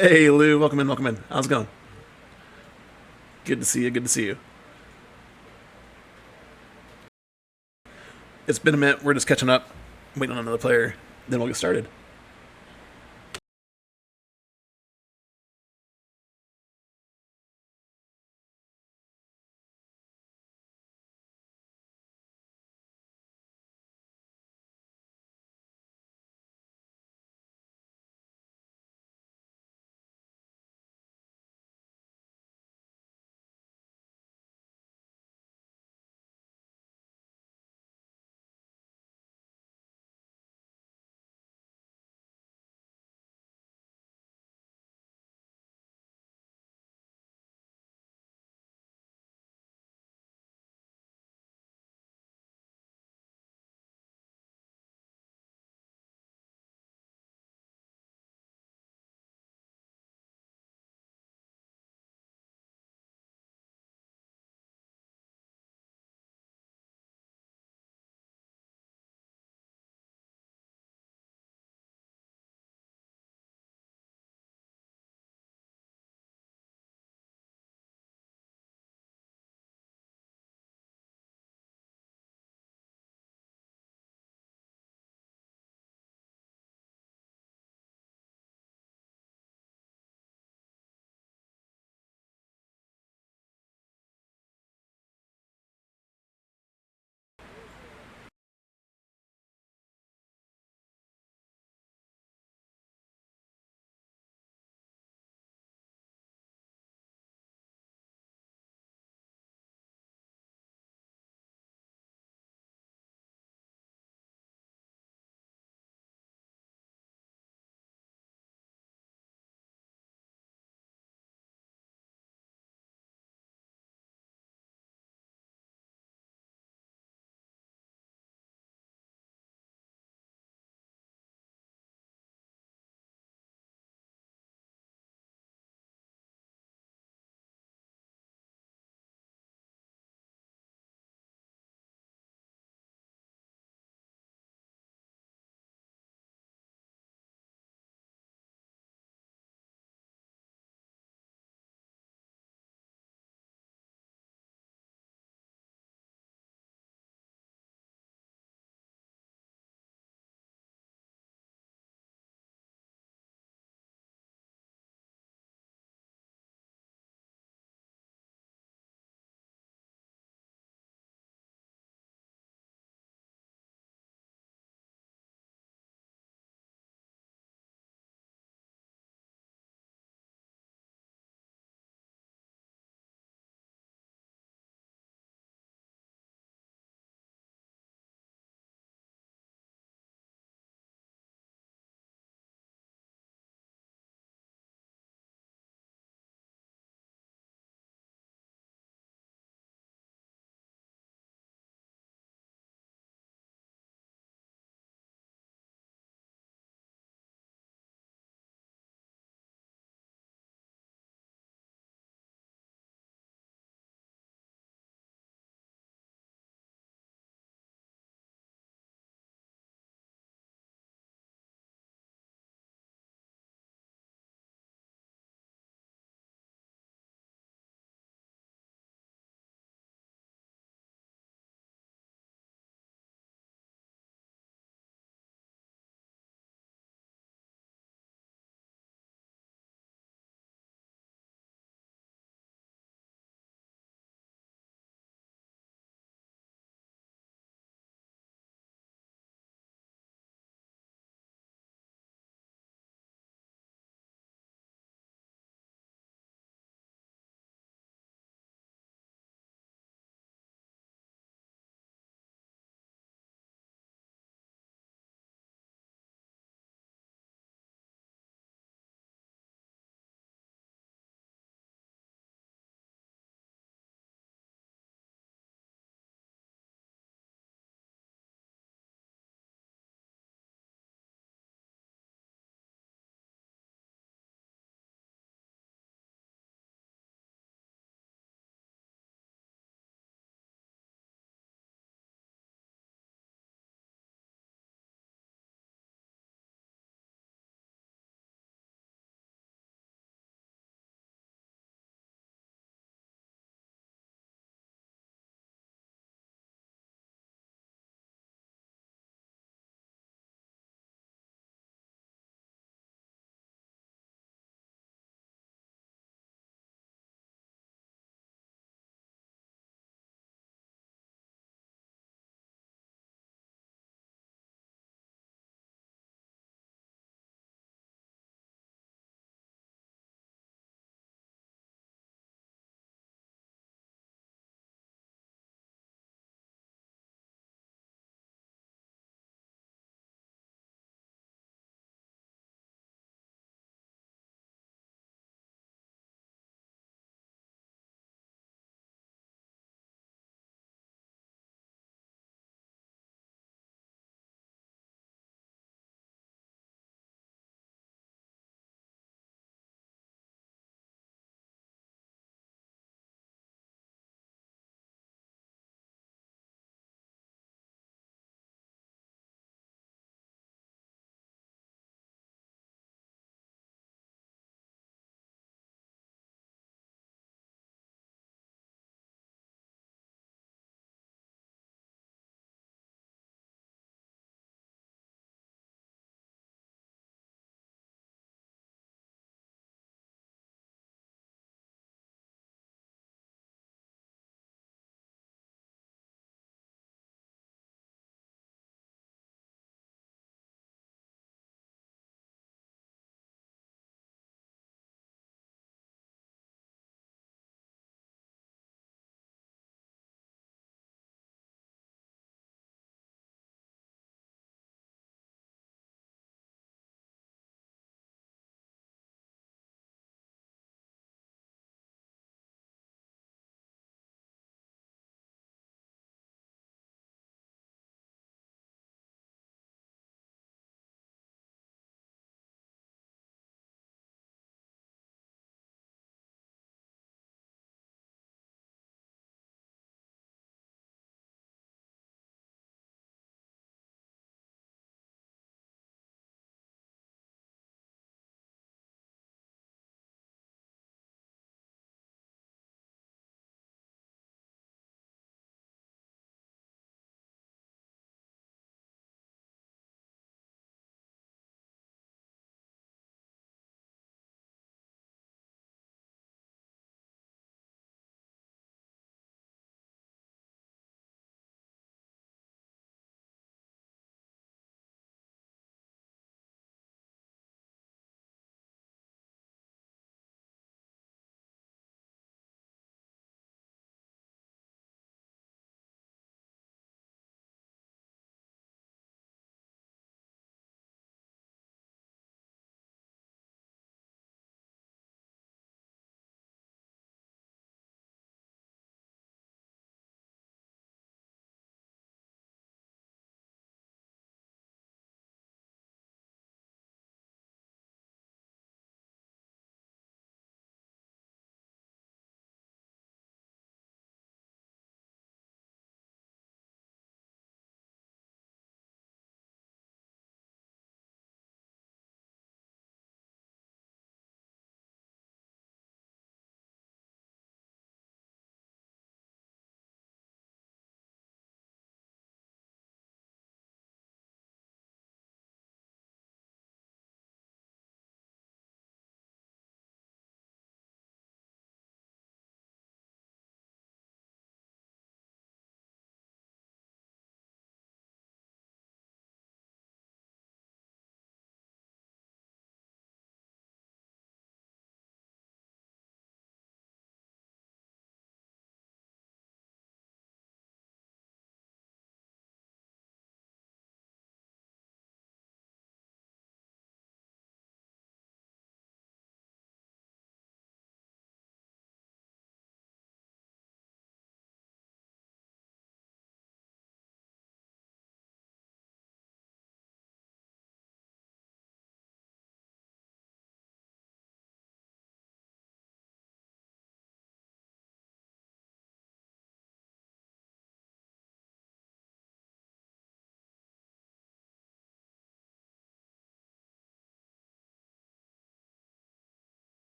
Hey Lou, welcome in, welcome in. How's it going? Good to see you, good to see you. It's been a minute, we're just catching up, waiting on another player, then we'll get started.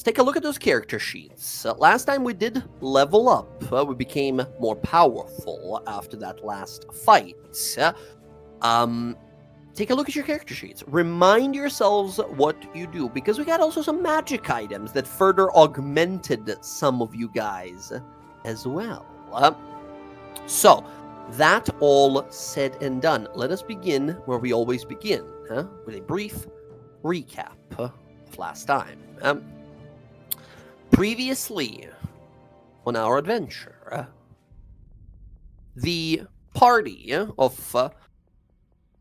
take a look at those character sheets. Last time we did level up. We became more powerful after that last fight. Take a look at your character sheets. Remind yourselves what you do, because we got also some magic items that further augmented some of you guys as well. So, that all said and done, let us begin where we always begin, with a brief recap of last time. Previously on our adventure, the party of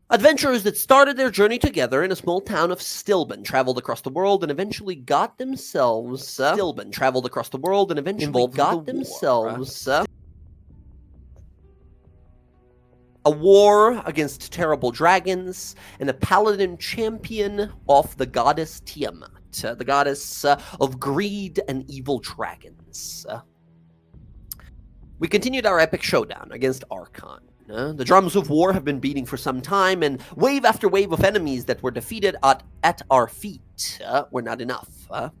adventurers that started their journey together in a small town of Stilben traveled across the world and eventually got themselves a war against terrible dragons and a paladin champion of the goddess Tiamat, the goddess of greed and evil dragons. We continued our epic showdown against Archon. The drums of war have been beating for some time, and wave after wave of enemies that were defeated at our feet were not enough.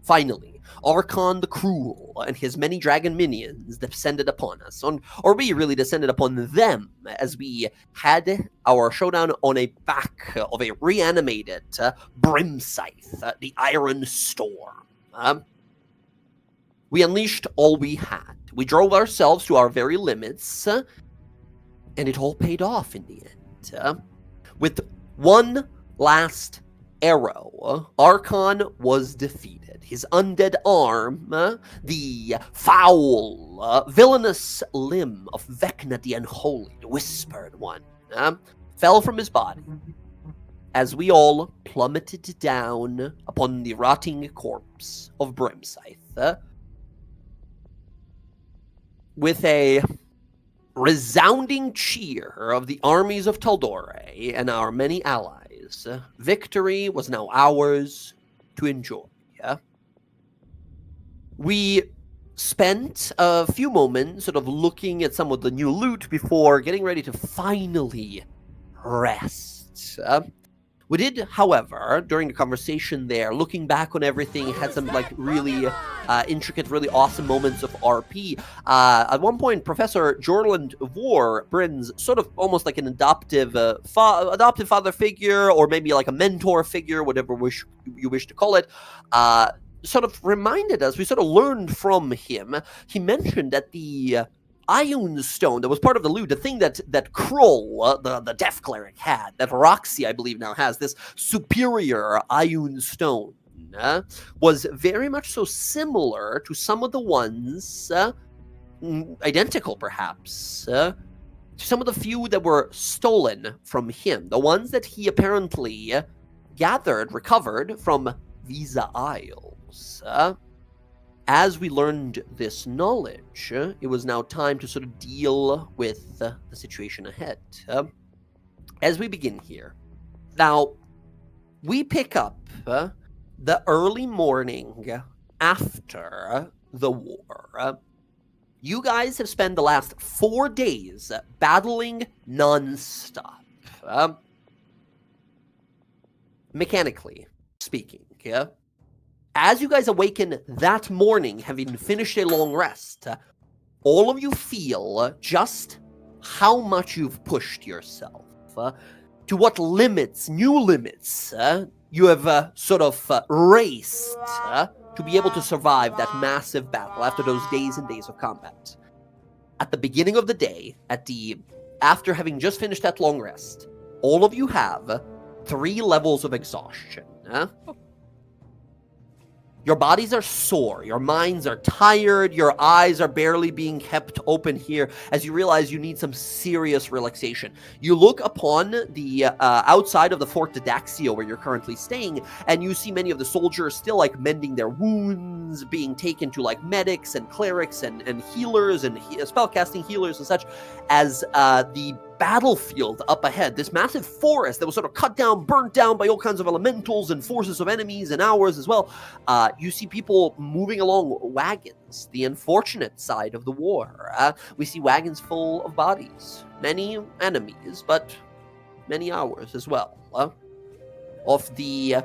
Finally, Archon the Cruel and his many dragon minions descended upon us, or we really descended upon them, as we had our showdown on a back of a reanimated Brim Scythe, the Iron Storm. We unleashed all we had. We drove ourselves to our very limits, and it all paid off in the end. With one last arrow, Archon was defeated. His undead arm, the foul, villainous limb of Vecna the Unholy, the Whispered One, fell from his body as we all plummeted down upon the rotting corpse of Brimscythe. With a resounding cheer of the armies of Tal'dorei and our many allies, victory was now ours to enjoy. We spent a few moments sort of looking at some of the new loot before getting ready to finally rest. We did, however, during the conversation there, looking back on everything, had some really intricate, really awesome moments of RP. At one point, Professor Jorland Vor brings sort of almost like an adoptive father figure, or maybe like a mentor figure, whatever you wish to call it. Sort of reminded us, we sort of learned from him. He mentioned that the Ion Stone that was part of the loot, the thing that Krull, the Death Cleric, had, that Roxy, I believe, now has, this superior Ion Stone, was very much so similar to some of the ones, identical perhaps, to some of the few that were stolen from him. The ones that he apparently recovered from Visa Isles. As we learned this knowledge, it was now time to sort of deal with the situation ahead. As we begin here, now, we pick up the early morning after the war. You guys have spent the last 4 days battling non-stop. Mechanically speaking, as you guys awaken that morning, having finished a long rest, all of you feel just how much you've pushed yourself, to what limits, new limits, you have sort of raced to be able to survive that massive battle after those days and days of combat. At the beginning of the day, after having just finished that long rest, all of you have 3 levels of exhaustion. Your bodies are sore, your minds are tired, your eyes are barely being kept open here as you realize you need some serious relaxation. You look upon the outside of the Fort Didaxio where you're currently staying, and you see many of the soldiers still mending their wounds, being taken to medics and clerics and healers and spellcasting healers and such, as the battlefield up ahead, this massive forest that was sort of cut down, burnt down by all kinds of elementals and forces of enemies and ours as well. You see people moving along wagons, the unfortunate side of the war. We see wagons full of bodies, many enemies, but many ours as well. Of the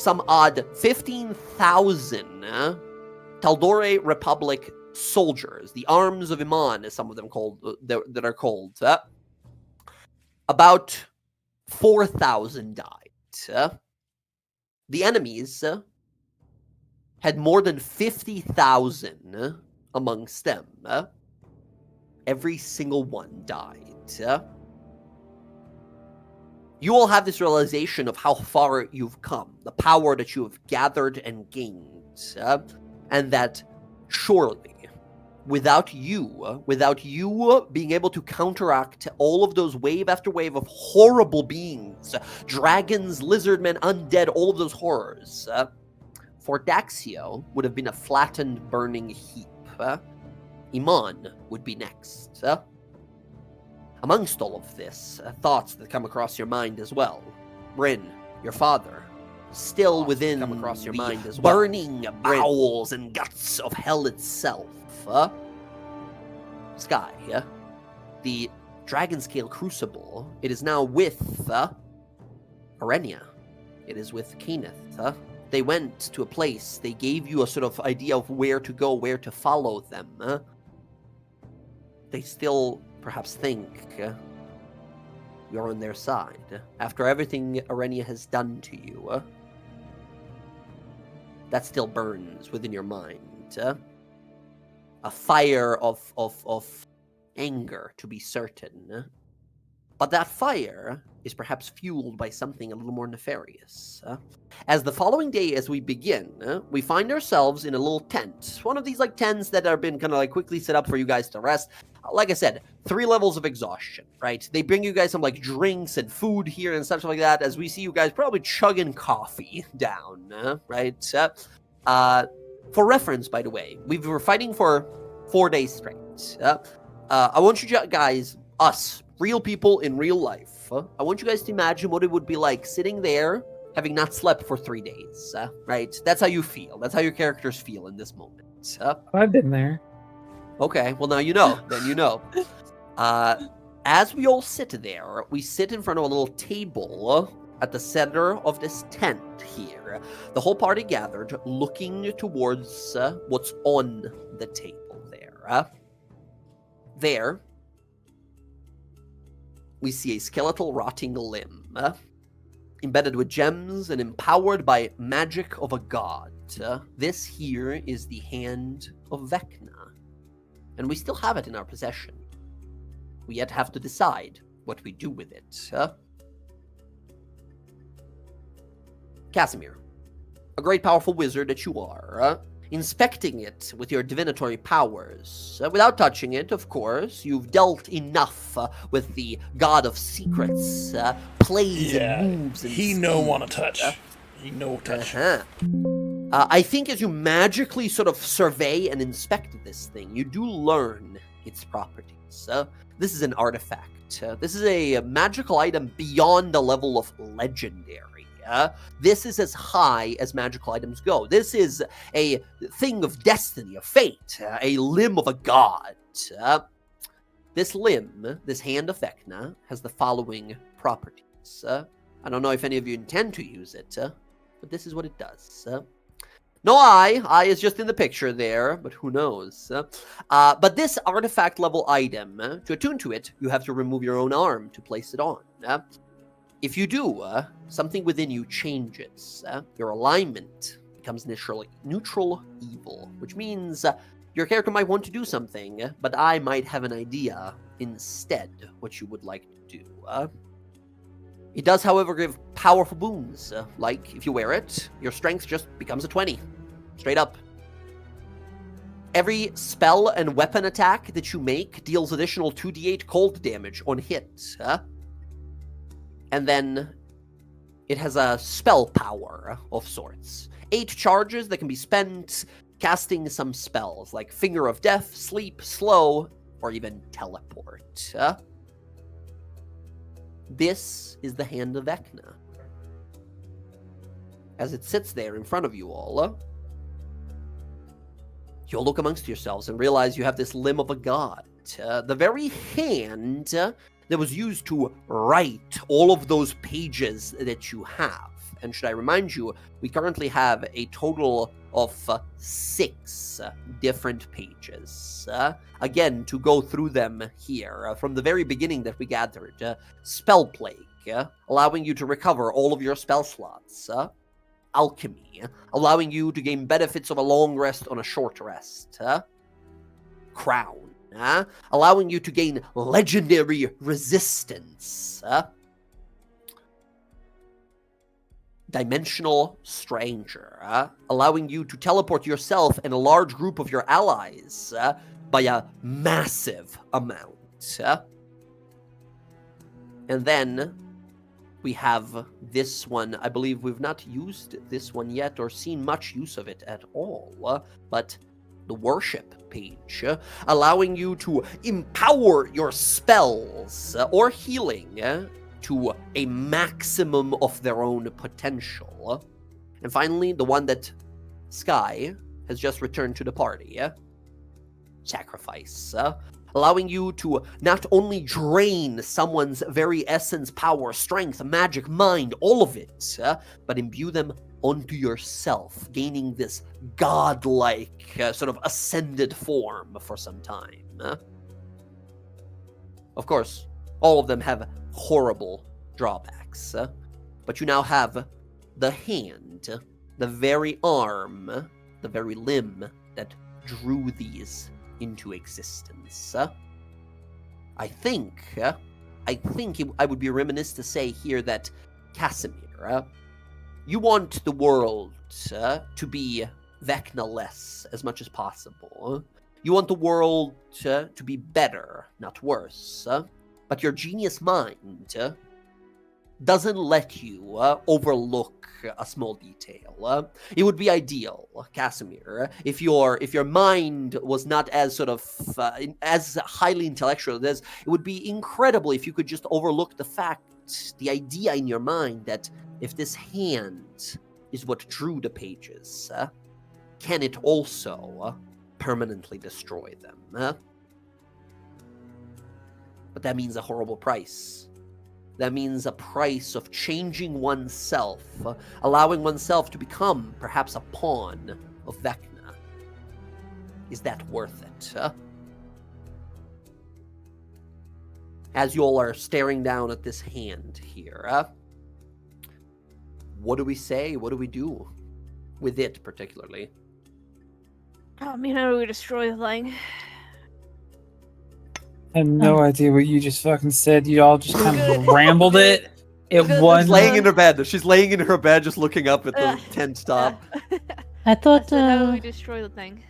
some odd 15,000 Tal'dorei Republic soldiers, the arms of Iman, as some of them that are called. About 4,000 died. The enemies had more than 50,000 amongst them. Every single one died. You all have this realization of how far you've come, the power that you have gathered and gained, and that surely, without you being able to counteract all of those wave after wave of horrible beings, dragons, lizardmen, undead, all of those horrors, Fort Daxio would have been a flattened, burning heap. Iman would be next. Amongst all of this, thoughts that come across your mind as well. Bryn, your father, still within come across your mind as well. Burning bowels and guts of hell itself. Sky, the dragon scale crucible, it is now with Arenia. It is with Kenneth. They went to a place, they gave you a sort of idea of where to go, where to follow them. They still perhaps think you're on their side. After everything Arenia has done to you, that still burns within your mind. A fire of anger, to be certain. But that fire is perhaps fueled by something a little more nefarious. As the following day, as we begin, we find ourselves in a little tent. One of these tents that have been kind of quickly set up for you guys to rest. Like I said, 3 levels of exhaustion, right? They bring you guys some drinks and food here and stuff like that, as we see you guys probably chugging coffee down, right? For reference, by the way, we were fighting for 4 days straight. I want you guys, us, real people in real life, I want you guys to imagine what it would be like sitting there, having not slept for 3 days, right? That's how you feel. That's how your characters feel in this moment. I've been there. Okay, well now you know. Then you know. As we all sit there, we sit in front of a little table at the center of this tent here. The whole party gathered, looking towards what's on the table there. There, we see a skeletal rotting limb, embedded with gems and empowered by magic of a god. This here is the hand of Vecna, and we still have it in our possession. We yet have to decide what we do with it. Casimir, a great powerful wizard that you are, inspecting it with your divinatory powers. Without touching it, of course, you've dealt enough with the god of secrets, plays and moves and he no wanna touch. He no touch. I think as you magically sort of survey and inspect this thing, you do learn its properties. This is an artifact. This is a magical item beyond the level of legendary. This is as high as magical items go. This is a thing of destiny, of fate, a limb of a god. This limb, this hand of Vecna, has the following properties. I don't know if any of you intend to use it, but this is what it does. No eye. Eye is just in the picture there, but who knows? But this artifact level item, to attune to it, you have to remove your own arm to place it on. If you do, something within you changes. Your alignment becomes initially neutral evil, which means your character might want to do something, but I might have an idea instead what you would like to do. It does, however, give powerful boons. Like, if you wear it, your strength just becomes a 20. Straight up. Every spell and weapon attack that you make deals additional 2d8 cold damage on hit. And then it has a spell power of sorts. 8 charges that can be spent casting some spells, like Finger of Death, Sleep, Slow, or even Teleport. This is the Hand of Vecna. As it sits there in front of you all, you'll look amongst yourselves and realize you have this limb of a god. The very hand that was used to write all of those pages that you have. And should I remind you, we currently have a total of 6 different pages. Again, to go through them here, from the very beginning that we gathered, Spell Plague, allowing you to recover all of your spell slots. Alchemy, allowing you to gain benefits of a long rest on a short rest. Crown, allowing you to gain legendary resistance. Dimensional Stranger, allowing you to teleport yourself and a large group of your allies by a massive amount. And then we have this one. I believe we've not used this one yet or seen much use of it at all, but the Worship page, allowing you to empower your spells or healing to a maximum of their own potential. And finally, the one that Sky has just returned to the party, Sacrifice, allowing you to not only drain someone's very essence, power, strength, magic, mind, all of it, but imbue them onto yourself, gaining this godlike sort of ascended form for some time. Of course, all of them have horrible drawbacks, but you now have the hand, the very arm, the very limb that drew these into existence. I think I would be remiss to say here that, Casimir, you want the world to be Vecna-less as much as possible. You want the world to be better, not worse. But your genius mind doesn't let you overlook a small detail. It would be ideal, Casimir, if your mind was not as sort of as highly intellectual as it would be incredible if you could just overlook the fact, the idea in your mind that if this hand is what drew the pages, can it also permanently destroy them? But that means a horrible price. That means a price of changing oneself, allowing oneself to become perhaps a pawn of Vecna. Is that worth it? As you all are staring down at this hand here, what do we say? What do we do with it particularly? I mean, how do we destroy the thing? I have no idea what you just fucking said. You all just kind of rambled it. It Good. one. She's laying in her bed. She's laying in her bed, just looking up at the tent top. I thought, How do we destroy the thing?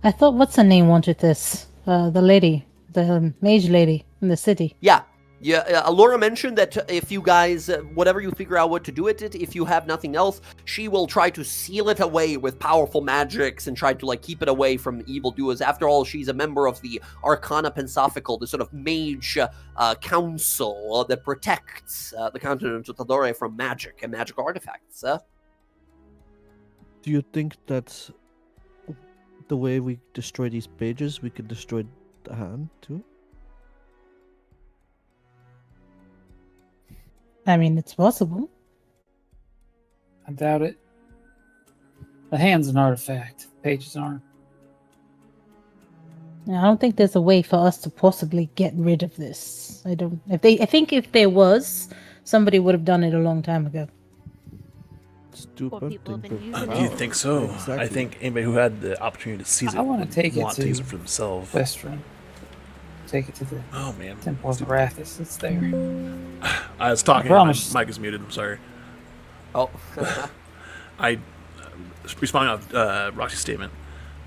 what's her name wanted this? The lady, the mage lady in the city. Yeah. Laura mentioned that if you guys, whatever you figure out what to do with it, if you have nothing else, she will try to seal it away with powerful magics and try to like keep it away from evildoers. After all, she's a member of the Arcana Pensophical, the sort of mage council that protects the continent of Tal'dorei from magic and magic artifacts. Do you think that the way we destroy these pages, we could destroy the hand too? I mean, it's possible. I doubt it. The hand's an artifact. Pages aren't. I don't think there's a way for us to possibly get rid of this. I think if there was, somebody would have done it a long time ago. Stupid. people have been thinking. using Do you think so? Exactly. I think anybody who had the opportunity to seize it I want to take it want to to use it for themselves. Western. Take it to the Oh man. Temple of Arathis. It's there. I was talking. I promise. My mic is muted. I'm sorry. Oh. I responding off Roxy's statement.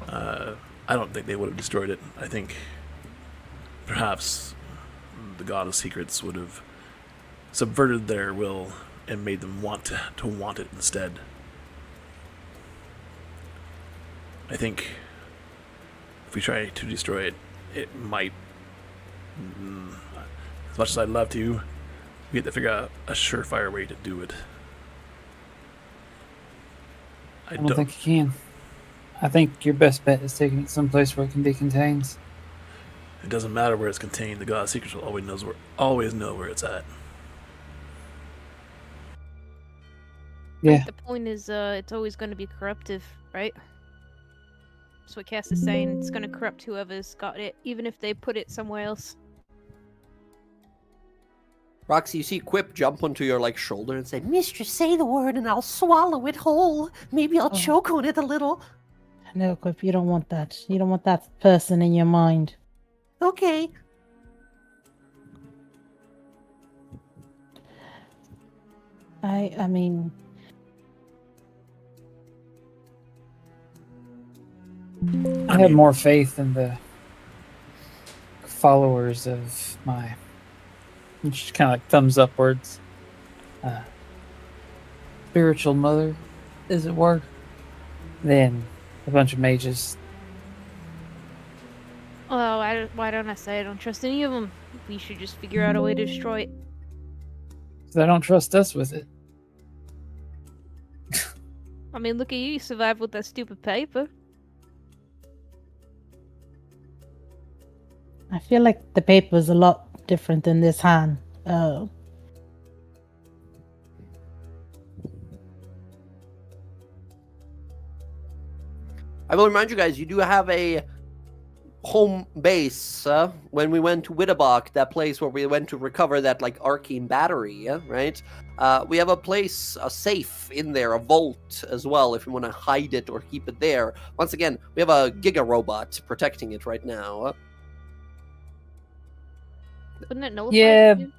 I don't think they would have destroyed it. I think perhaps the God of Secrets would have subverted their will and made them want to want it instead. I think if we try to destroy it, it might. As much as I'd love to, we have to figure out a surefire way to do it. I don't think you can. I think your best bet is taking it someplace where it can be contained. It doesn't matter where it's contained. The God of Secrets will always know where it's at. Yeah. The point is, it's always going to be corruptive, right? That's what Cass is saying. It's going to corrupt whoever's got it, even if they put it somewhere else. Roxy, you see Quip jump onto your shoulder and say, "Mistress, say the word and I'll swallow it whole. Maybe I'll choke on it a little." No, Quip, you don't want that. You don't want that person in your mind. Okay. I mean, I have more faith in the followers of my, which kind of thumbs upwards, spiritual mother, as it were, than a bunch of mages. Oh, why don't I say I don't trust any of them? We should just figure out a way to destroy it. So they don't trust us with it. I mean, look at you survived with that stupid paper. I feel like the paper is a lot different than this hand. I will remind you guys, you do have a home base when we went to Wittebach, that place where we went to recover that arcane battery, right? We have a place, a safe in there, a vault as well, if you want to hide it or keep it there. Once again, we have a Giga robot protecting it right now. Wouldn't it nullify Yeah, it?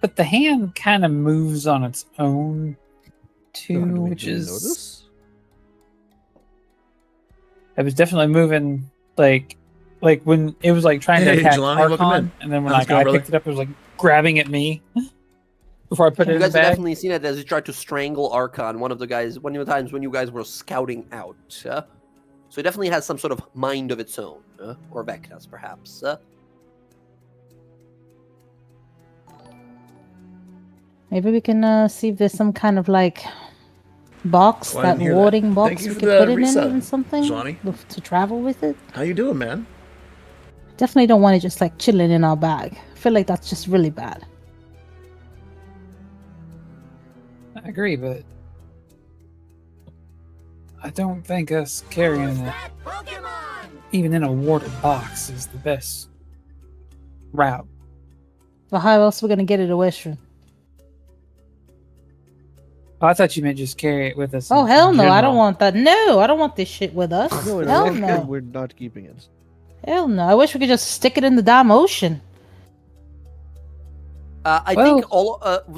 but the hand kind of moves on its own too, Do we which is notice? it was definitely moving like when it was trying to Hey, attack Jelani, welcome Archon, in. and then when How's it going, I brother? picked it up, it was grabbing at me before I put it You in the guys have bag. definitely seen it as he tried to strangle Archon, one of the times when you guys were scouting out. So it definitely has some sort of mind of its own, or Vecnas perhaps. Maybe we can see if there's some kind of box, Well, I that didn't hear that. warding Thank box you we for could the put it in reset, and something Johnny. to travel with it. How you doing, man? Definitely don't want it just chilling in our bag. I feel like that's just really bad. I agree, but I don't think us carrying it, even in a warded box, is the best route. But how else are we gonna get it to Western? Oh, I thought you meant just carry it with us. Oh in hell no! I don't general. want that. No, I don't want this shit with us. No, in Hell Western, no. we're not keeping it. Hell no! I wish we could just stick it in the damn ocean. I think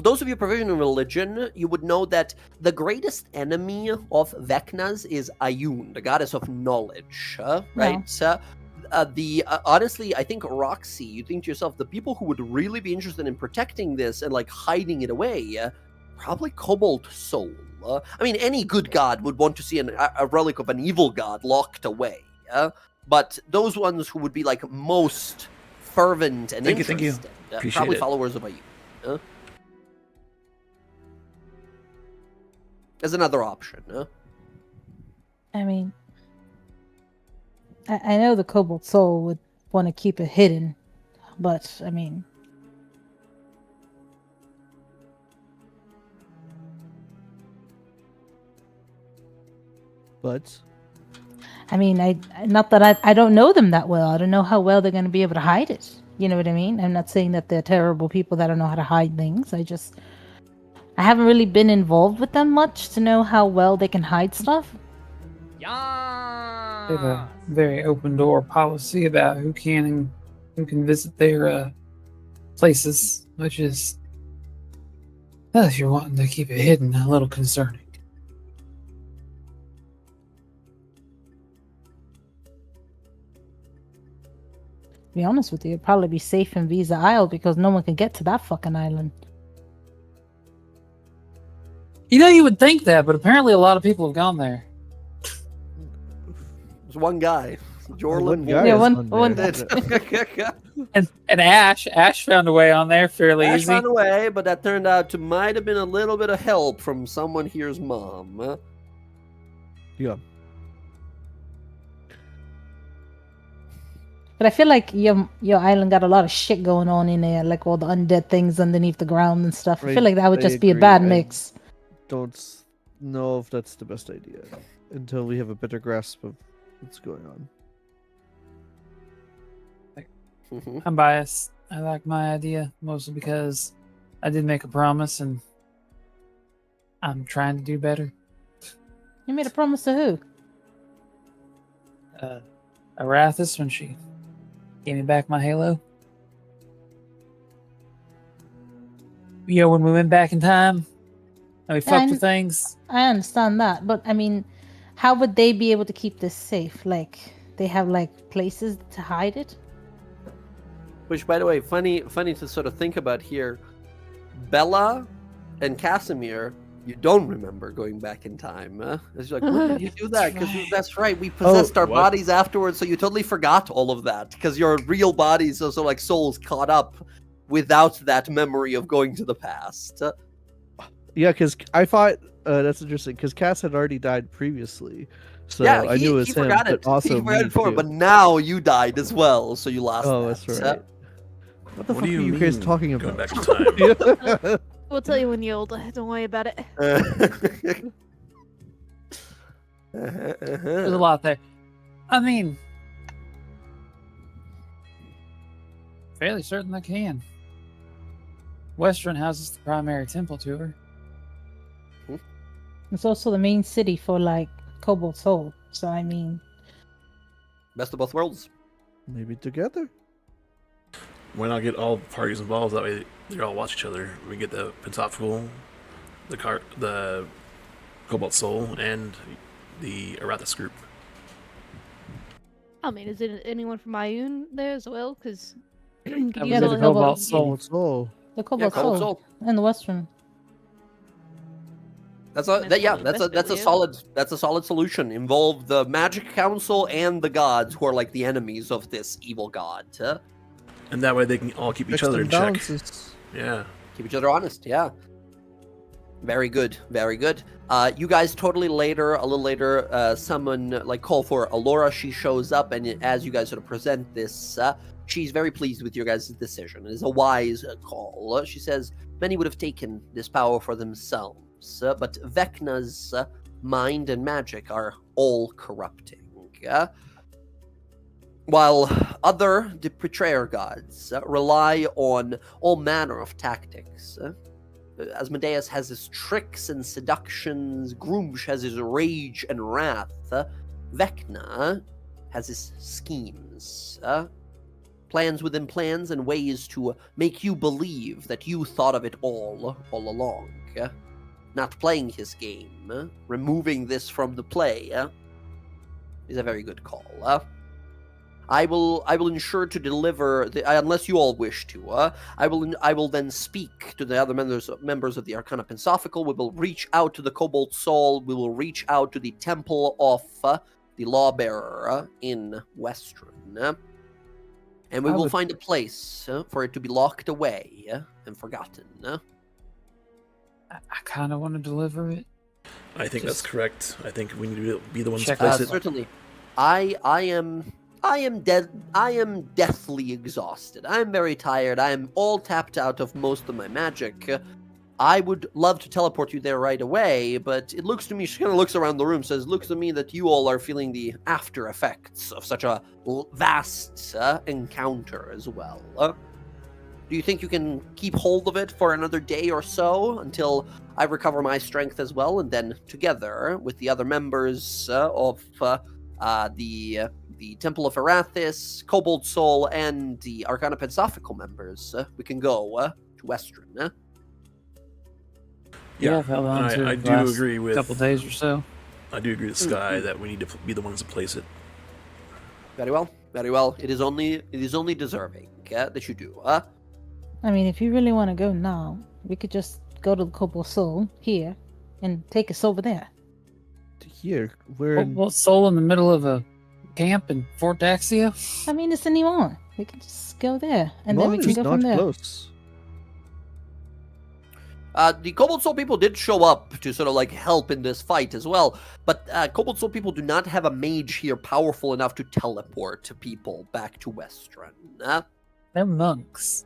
those of you proficient in religion, you would know that the greatest enemy of Vecnas is Ayun, the goddess of knowledge, right? Honestly, I think Roxy, you think to yourself, the people who would really be interested in protecting this and hiding it away, probably Cobalt Soul. I mean, any good god would want to see a relic of an evil god locked away. But those ones who would be most fervent and Thank interested, you. Appreciate probably it. followers of Ayun. As another option. I mean, I know the Cobalt Soul would want to keep it hidden, but I mean, But not that I don't know them that well. I don't know how well they're going to be able to hide it. You know what I mean? I'm not saying that they're terrible people that don't know how to hide things. I haven't really been involved with them much to know how well they can hide stuff. They have a very open door policy about who can visit their places, which is, well, if you're wanting to keep it hidden, a little concerning. To be honest with you, it'd probably be safe in Visa Isle because no one can get to that fucking island. You would think that, but apparently a lot of people have gone there. There's one guy, Jorlin. one guy Yeah, is one- on there. And Ash found a way on there fairly Ash easy. found a way, but that turned out to might have been a little bit of help from someone here's mom. Yeah. But I feel like your island got a lot of shit going on in there, like all the undead things underneath the ground and stuff. I feel like that would I just be a agree. bad I mix. Don't know if that's the best idea until we have a better grasp of what's going on. Mhm. I'm biased. I like my idea mostly because I did make a promise and I'm trying to do better. You made a promise to who? Arathis, when she gave me back my halo. You know, when we went back in time and we fucked with things. I understand that, but I mean, how would they be able to keep this safe? Like, they have like places to hide it? Which, by the way, funny to sort of think about here. Bella and Casimir, you don't remember going back in time. It's like, when did you do that? Because that's right, we possessed our what? bodies afterwards, so you totally forgot all of that. Because your real bodies, also like souls, caught up without that memory of going to the past. Yeah, because I thought that's interesting because Cass had already died previously, so I knew it was he him. forgot But it. also He forgot me it before, too. but now you died as well, so you lost Oh, that. that's right. What the What fuck do are you you guys mean, talking going about? back in time? Yeah. We'll tell you when you're older. Don't worry about it. There's a lot there. I mean, fairly certain I can. Western houses the primary temple to her. It's also the main city for like Cobalt Soul. So I mean, Best of both worlds. Maybe together. Why not get all parties involved? That way they all watch each other. We get the Pentophical, the Cobalt Soul, and the Arathis group. I mean, is it anyone from Ioun there as well? Because you could That use was all it, the help. Cobalt you Soul. get. What's all? the Cobalt Cobalt Soul Soul. and the Western. That's That's a probably the that's a best that's a idea. solid solution. Involve the Magic Council and the gods, who are like the enemies of this evil god. And that way they can all keep each Checks other in and check. balances. Yeah. Keep each other honest. Yeah. Very good. Very good. You guys a little later, someone like call for Alora. She shows up, and as you guys sort of present this, she's very pleased with your guys' decision. It is a wise call. She says many would have taken this power for themselves, but Vecna's mind and magic are all corrupting. While other betrayer gods rely on all manner of tactics. Asmodeus has his tricks and seductions, Grumsh has his rage and wrath, Vecna has his schemes. Plans within plans and ways to make you believe that you thought of it all along. Not playing his game, removing this from the play, is a very good call. I will ensure to deliver unless you all wish to. I will then speak to the other members of the Arcana Pensophical. We will reach out to the Cobalt Soul. We will reach out to the Temple of the Lawbearer in Western, and we will find a place for it to be locked away and forgotten. I kind of want to deliver it. I think that's correct. I think we need to be the ones to Check place it. Certainly, I am deathly exhausted. I am very tired. I am all tapped out of most of my magic. I would love to teleport you there right away, but it looks to me, she kind of looks around the room, says, looks to me that you all are feeling the after effects of such a vast encounter as well. Do you think you can keep hold of it for another day or so until I recover my strength as well, and then together with the other members of the Temple of Arathis, Cobalt Soul, and the Arcana Pensophical members, we can go to Western. Yeah, I've held on and to I it the do last agree with couple days or so. I do agree with Sky that we need to be the ones to place it. Very well, very well. It is only deserving that you do. I mean, if you really want to go now, we could just go to the Cobalt Soul here and take us over there. Here, we're in... Cobalt Soul in the middle of a camp in Fort Daxia? I mean, it's anymore. We can just go there, and then we Mine can is go not from there. close. The Cobalt Soul people did show up to sort of like help in this fight as well, but Cobalt Soul people do not have a mage here powerful enough to teleport people back to Western. They're monks.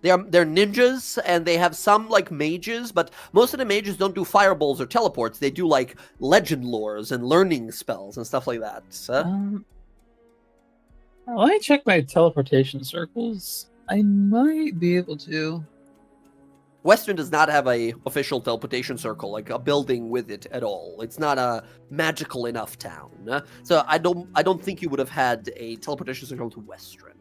They're ninjas, and they have some like mages, but most of the mages don't do fireballs or teleports. They do like legend lores and learning spells and stuff like that. Let me check my teleportation circles. I might be able to. Western does not have a official teleportation circle, like a building with it at all. It's not a magical enough town, so I don't think you would have had a teleportation circle to Western.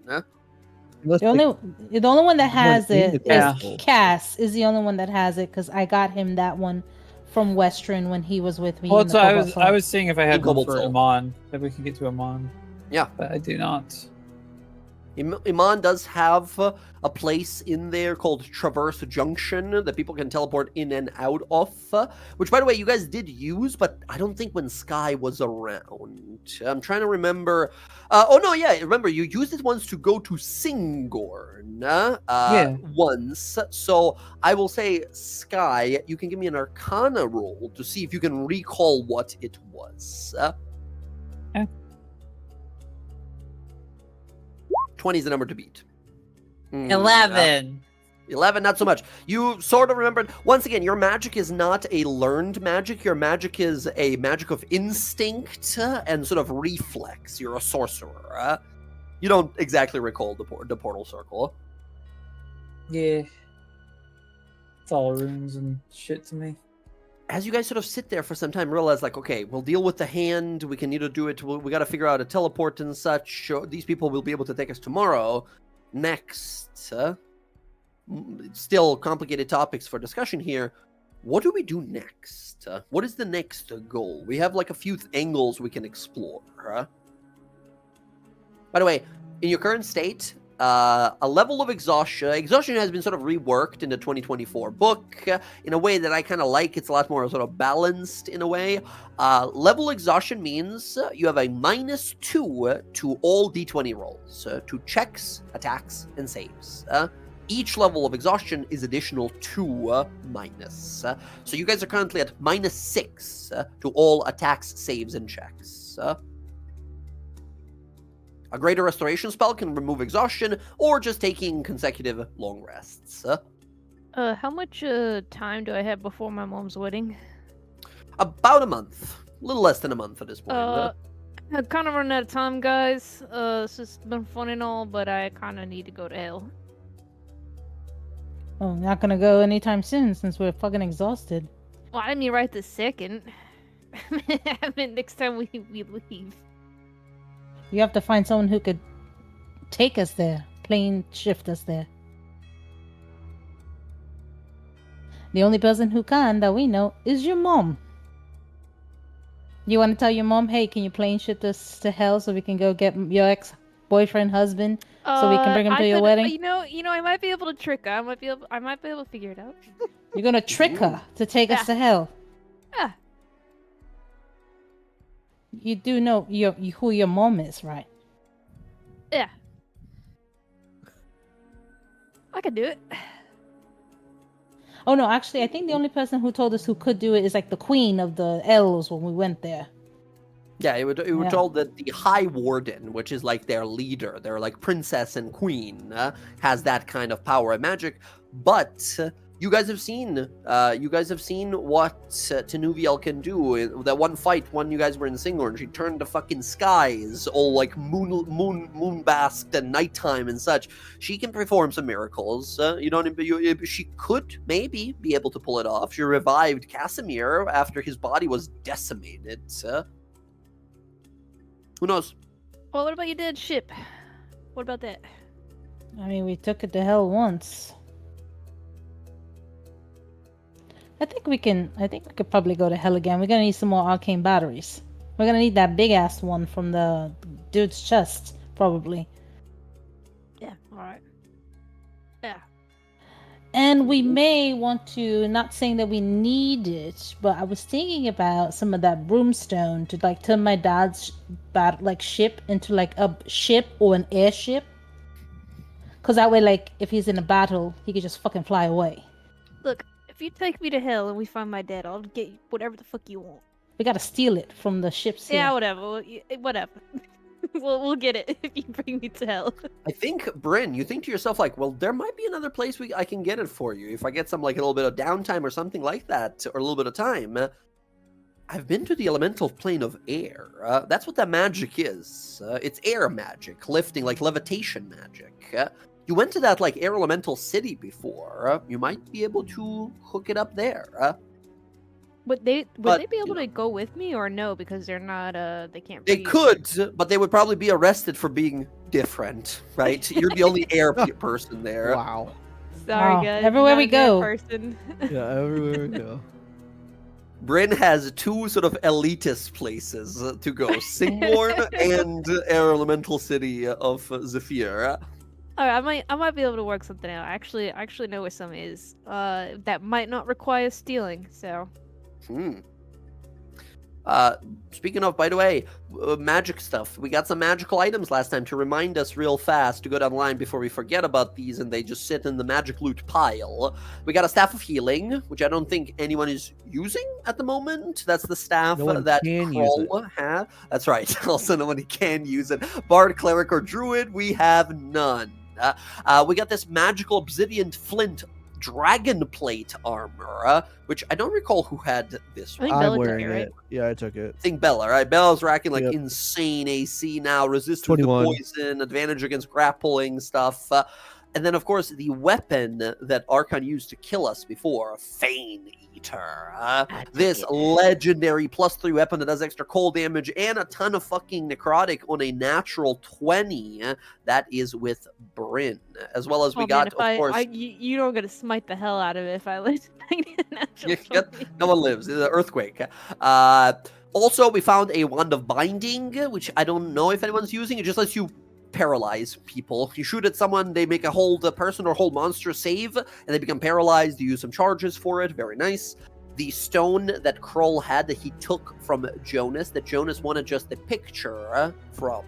Unless The only one that the has one in it the is castle. Cass. Is the only one that has it because I got him that one from Western when he was with me. Well, in the so I Cobalt was Soul. I was seeing if I had one Cobalt for Soul. Amon, if we can get to Amon. Yeah. But I do not. Iman does have a place in there called Traverse Junction that people can teleport in and out of, which, by the way, you guys did use, but I don't think when Sky was around. I'm trying to remember. Oh, no, yeah, remember, you used it once to go to Singorn Yeah. once. So I will say, Sky, you can give me an Arcana roll to see if you can recall what it was. 20 is the number to beat. 11. 11, not so much. You sort of remembered. Once again, your magic is not a learned magic. Your magic is a magic of instinct and sort of reflex. You're a sorcerer. You don't exactly recall the portal circle. Yeah. It's all runes and shit to me. As you guys sort of sit there for some time, realize like, okay, we'll deal with the hand. We can either do it. We got to figure out a teleport and such. These people will be able to take us tomorrow. Next, still complicated topics for discussion here. What do we do next? What is the next goal? We have like a few angles we can explore. By the way, in your current state, a level of exhaustion has been sort of reworked in the 2024 book in a way that I kind of like. It's a lot more sort of balanced in a way. Level exhaustion means you have a -2 to all d20 rolls, to checks, attacks, and saves. Each level of exhaustion is additional 2 minus. So you guys are currently at -6 to all attacks, saves, and checks. A greater restoration spell can remove exhaustion, or just taking consecutive long rests. How much time do I have before my mom's wedding? About a month. A little less than a month at this point. I'm kind of running out of time, guys. It's just been fun and all, but I kind of need to go to hell. Oh, not gonna go anytime soon since we're fucking exhausted. Well, I mean right this second. I mean next time we leave. You have to find someone who could take us there, plane shift us there. The only person who can that we know is your mom. You want to tell your mom, hey, can you plane shift us to hell so we can go get your ex-boyfriend, husband, so we can bring him to your wedding? You know, I might be able to trick her. I might be able to figure it out. You're gonna trick her to take us to hell. Yeah. You do know who your mom is, right? Yeah. I could do it. Oh no, actually, I think the only person who told us who could do it is like the queen of the elves when we went there. Yeah, you were Yeah. told that the High Warden, which is like their leader, their like princess and queen, has that kind of power and magic. But you guys have seen what Tenuviel can do. That one fight when you guys were in Singorn, she turned the fucking skies all like moon basked and nighttime and such. She can perform some miracles. She could maybe be able to pull it off. She revived Casimir after his body was decimated. Who knows? Well, what about your dead ship? What about that? I mean, we took it to hell once. I think we could probably go to hell again. We're gonna need some more arcane batteries. We're gonna need that big ass one from the dude's chest, probably. Yeah. All right. Yeah. And we may want to, not saying that we need it, but I was thinking about some of that broomstone to like turn my dad's ship into like a ship or an airship. Cause that way, like, if he's in a battle, he could just fucking fly away. Look, if you take me to hell and we find my dad, I'll get you whatever the fuck you want. We gotta steal it from the ships here. Yeah, whatever. Whatever. we'll get it if you bring me to hell. I think, Bryn, you think to yourself, like, well, there might be another place I can get it for you. If I get some, like, a little bit of downtime or something like that, or a little bit of time. I've been to the elemental plane of air. That's what that magic is. It's air magic, lifting, like levitation magic. You went to that, like, air elemental city before. You might be able to hook it up there. Would they But, be you able know. to go with me or no? Because they're not. They can't. They breathe. could, but they would probably be arrested for being different, right? You're the only air person there. Wow. Sorry, Wow. guys. Everywhere not we an air go. Person. Yeah, everywhere we go. Bryn has two sort of elitist places to go: Singborn and Air Elemental City of Zephyr. All right, I might be able to work something out. I actually know where some is. That might not require stealing. So. Speaking of, by the way, magic stuff. We got some magical items last time to remind us real fast to go down the line before we forget about these and they just sit in the magic loot pile. We got a Staff of Healing, which I don't think anyone is using at the moment. That's the staff No one that can use it. Kroll had. That's right. Also, no one can use it. Bard, Cleric, or Druid, we have none. We got this magical obsidian flint dragon plate armor, which I don't recall who had this. I think I'm Bella took wearing it, right? it. Yeah, I took it. I think Bella, right? Bella's racking like Yep. insane AC now, resistant to 21. poison, advantage against grappling stuff. And then, of course, the weapon that Archon used to kill us before, Fane Eater. This legendary +3 weapon that does extra cold damage and a ton of fucking necrotic on a natural 20. That is with Bryn. As well as we got, of course... you don't gonna smite the hell out of it if I let You get- no one lives. It's an earthquake. Also, we found a Wand of Binding, which I don't know if anyone's using. It just lets you paralyze people. You shoot at someone, they make a hold person or hold monster save, and they become paralyzed. You use some charges for it. Very nice. The stone that Kroll had that he took from Jonas, that Jonas wanted just the picture from,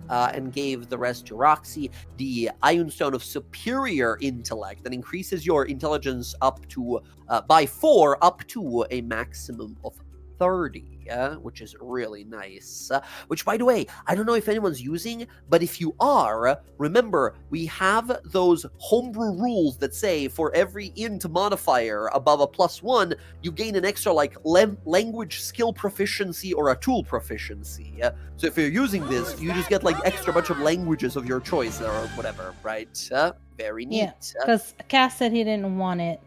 and gave the rest to Roxy. The Iron Stone of Superior Intellect that increases your intelligence up to by 4 up to a maximum of 30, which is really nice. Which, by the way, I don't know if anyone's using, but if you are, remember, we have those homebrew rules that say for every int modifier above a +1, you gain an extra, like, language skill proficiency or a tool proficiency. So if you're using this, you just get, like, extra bunch of languages of your choice or whatever, right? Very neat. Yeah, because Cass said he didn't want it.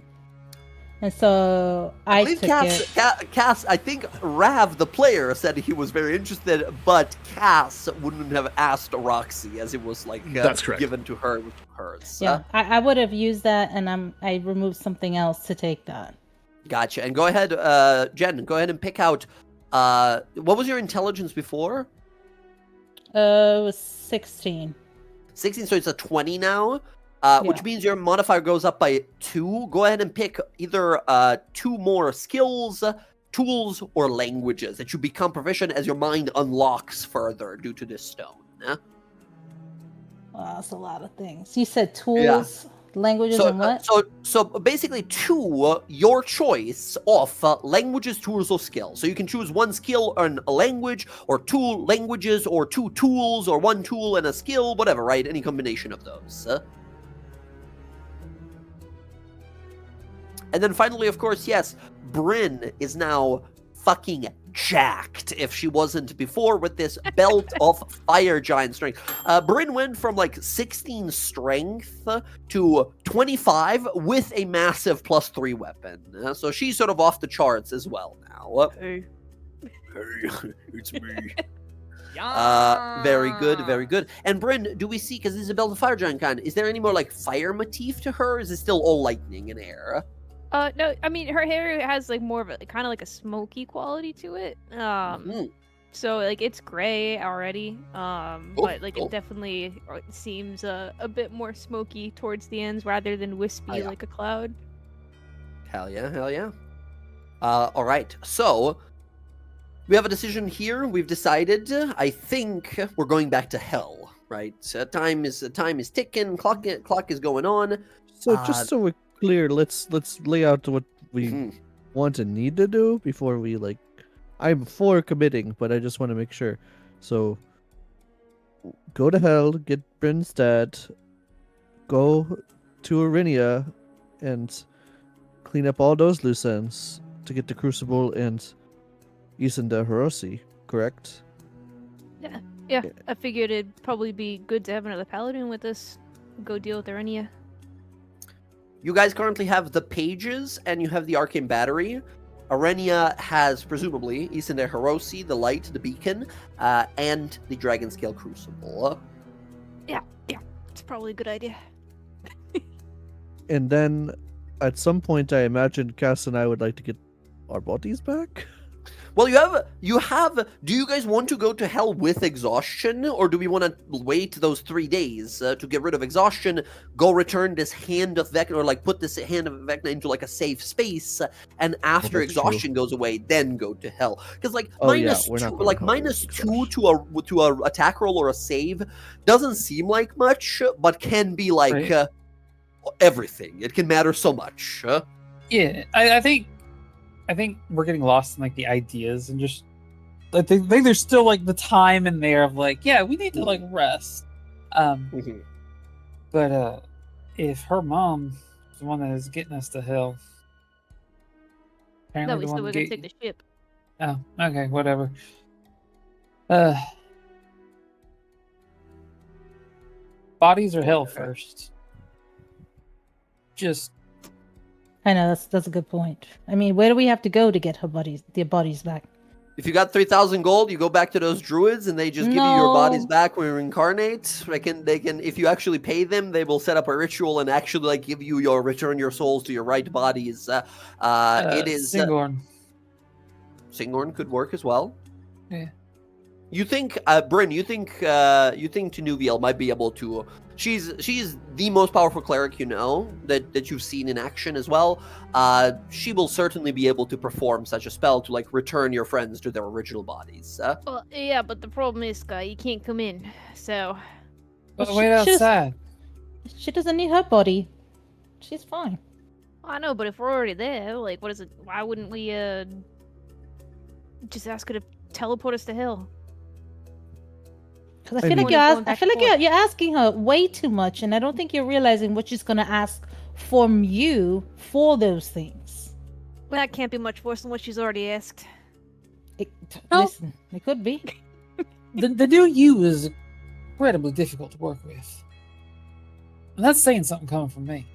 And so I believe took it. Cass, I think Rav, the player, said he was very interested, but Cass wouldn't have asked Roxy as it was like That's correct. given to her with hers. Yeah, I would have used that, and I removed something else to take that. Gotcha. And go ahead, Jen, go ahead and pick out, what was your intelligence before? It was 16. 16, so it's a 20 now, which Yeah. means your modifier goes up by 2. Go ahead and pick either 2 more skills, tools, or languages that you become proficient as your mind unlocks further due to this stone. Wow, that's a lot of things. You said tools, languages, and what? So basically 2, your choice of languages, tools, or skills. So you can choose 1 skill and a language, or 2 languages, or 2 tools, or 1 tool and a skill, whatever, right? Any combination of those. And then finally, of course, yes, Bryn is now fucking jacked if she wasn't before with this belt of fire giant strength. Bryn went from like 16 strength to 25 with a massive +3 weapon. So she's sort of off the charts as well now. Hey. Hey, it's me. Very good, very good. And Bryn, do we see, because this is a belt of fire giant kind, is there any more like fire motif to her? Or is it still all lightning and air? No, I mean her hair has like more of a kind of like a smoky quality to it. So like it's gray already. But like cool. it definitely seems a bit more smoky towards the ends rather than wispy yeah. like a cloud. Hell yeah, hell yeah. All right, so we have a decision here. We've decided. I think we're going back to hell, right? Time is ticking. Clock is going on. So just so we're clear, let's lay out what we Mhm. want and need to do before we like. I'm for committing, but I just want to make sure. So go to hell, get Bryn's dad, go to Arinia, and clean up all those loose ends to get the Crucible and Isenda Hiroshi, correct? Yeah, I figured it'd probably be good to have another paladin with us. Go deal with Arenia. You guys currently have the pages and you have the arcane battery. Arenia has presumably Isenda Hiroshi, the light, the beacon, and the dragon scale crucible. Yeah, it's probably a good idea. And then at some point, I imagine Cass and I would like to get our bodies back. Well, you have. Do you guys want to go to hell with exhaustion, or do we want to wait those 3 days to get rid of exhaustion? Go return this hand of Vecna, or like put this hand of Vecna into like a safe space, and after that's exhaustion goes away, then go to hell. Because like Oh, yeah, minus we're not two, going like to hell with minus two exhaustion. to a attack roll or a save doesn't seem like much, but can be like Right. everything. It can matter so much. Yeah, I think we're getting lost in like the ideas and just I think there's still like the time in there of like, yeah, we need to like rest. Mhm. But if her mom is the one that is getting us to hell, apparently No, we the still one we're gonna take the ship. Oh, okay, whatever. Bodies or hell first? Just I know that's a good point. I mean, where do we have to go to get their bodies back? If you got 3,000 gold, you go back to those druids and they just give you your bodies No. back when you reincarnate. They can if you actually pay them, they will set up a ritual and actually like give you return your souls to your right bodies. It is Singorn. Singorn could work as well. Yeah. You think, Bryn? You think Tenuviel might be able to? She's the most powerful cleric you know that you've seen in action as well. She will certainly be able to perform such a spell to like return your friends to their original bodies. Well, yeah, but the problem is, Guy, you can't come in. So But Well, wait she just- outside. She doesn't need her body. She's fine. I know, but if we're already there, like, what is it? Why wouldn't we just ask her to teleport us to hell? Because I I feel mean- like you're, Going I back feel and like forth. you're asking her way too much, and I don't think you're realizing what she's gonna ask from you for those things. Well, that can't be much worse than what she's already asked. No. Listen, it could be. The new you is incredibly difficult to work with. And that's saying something coming from me.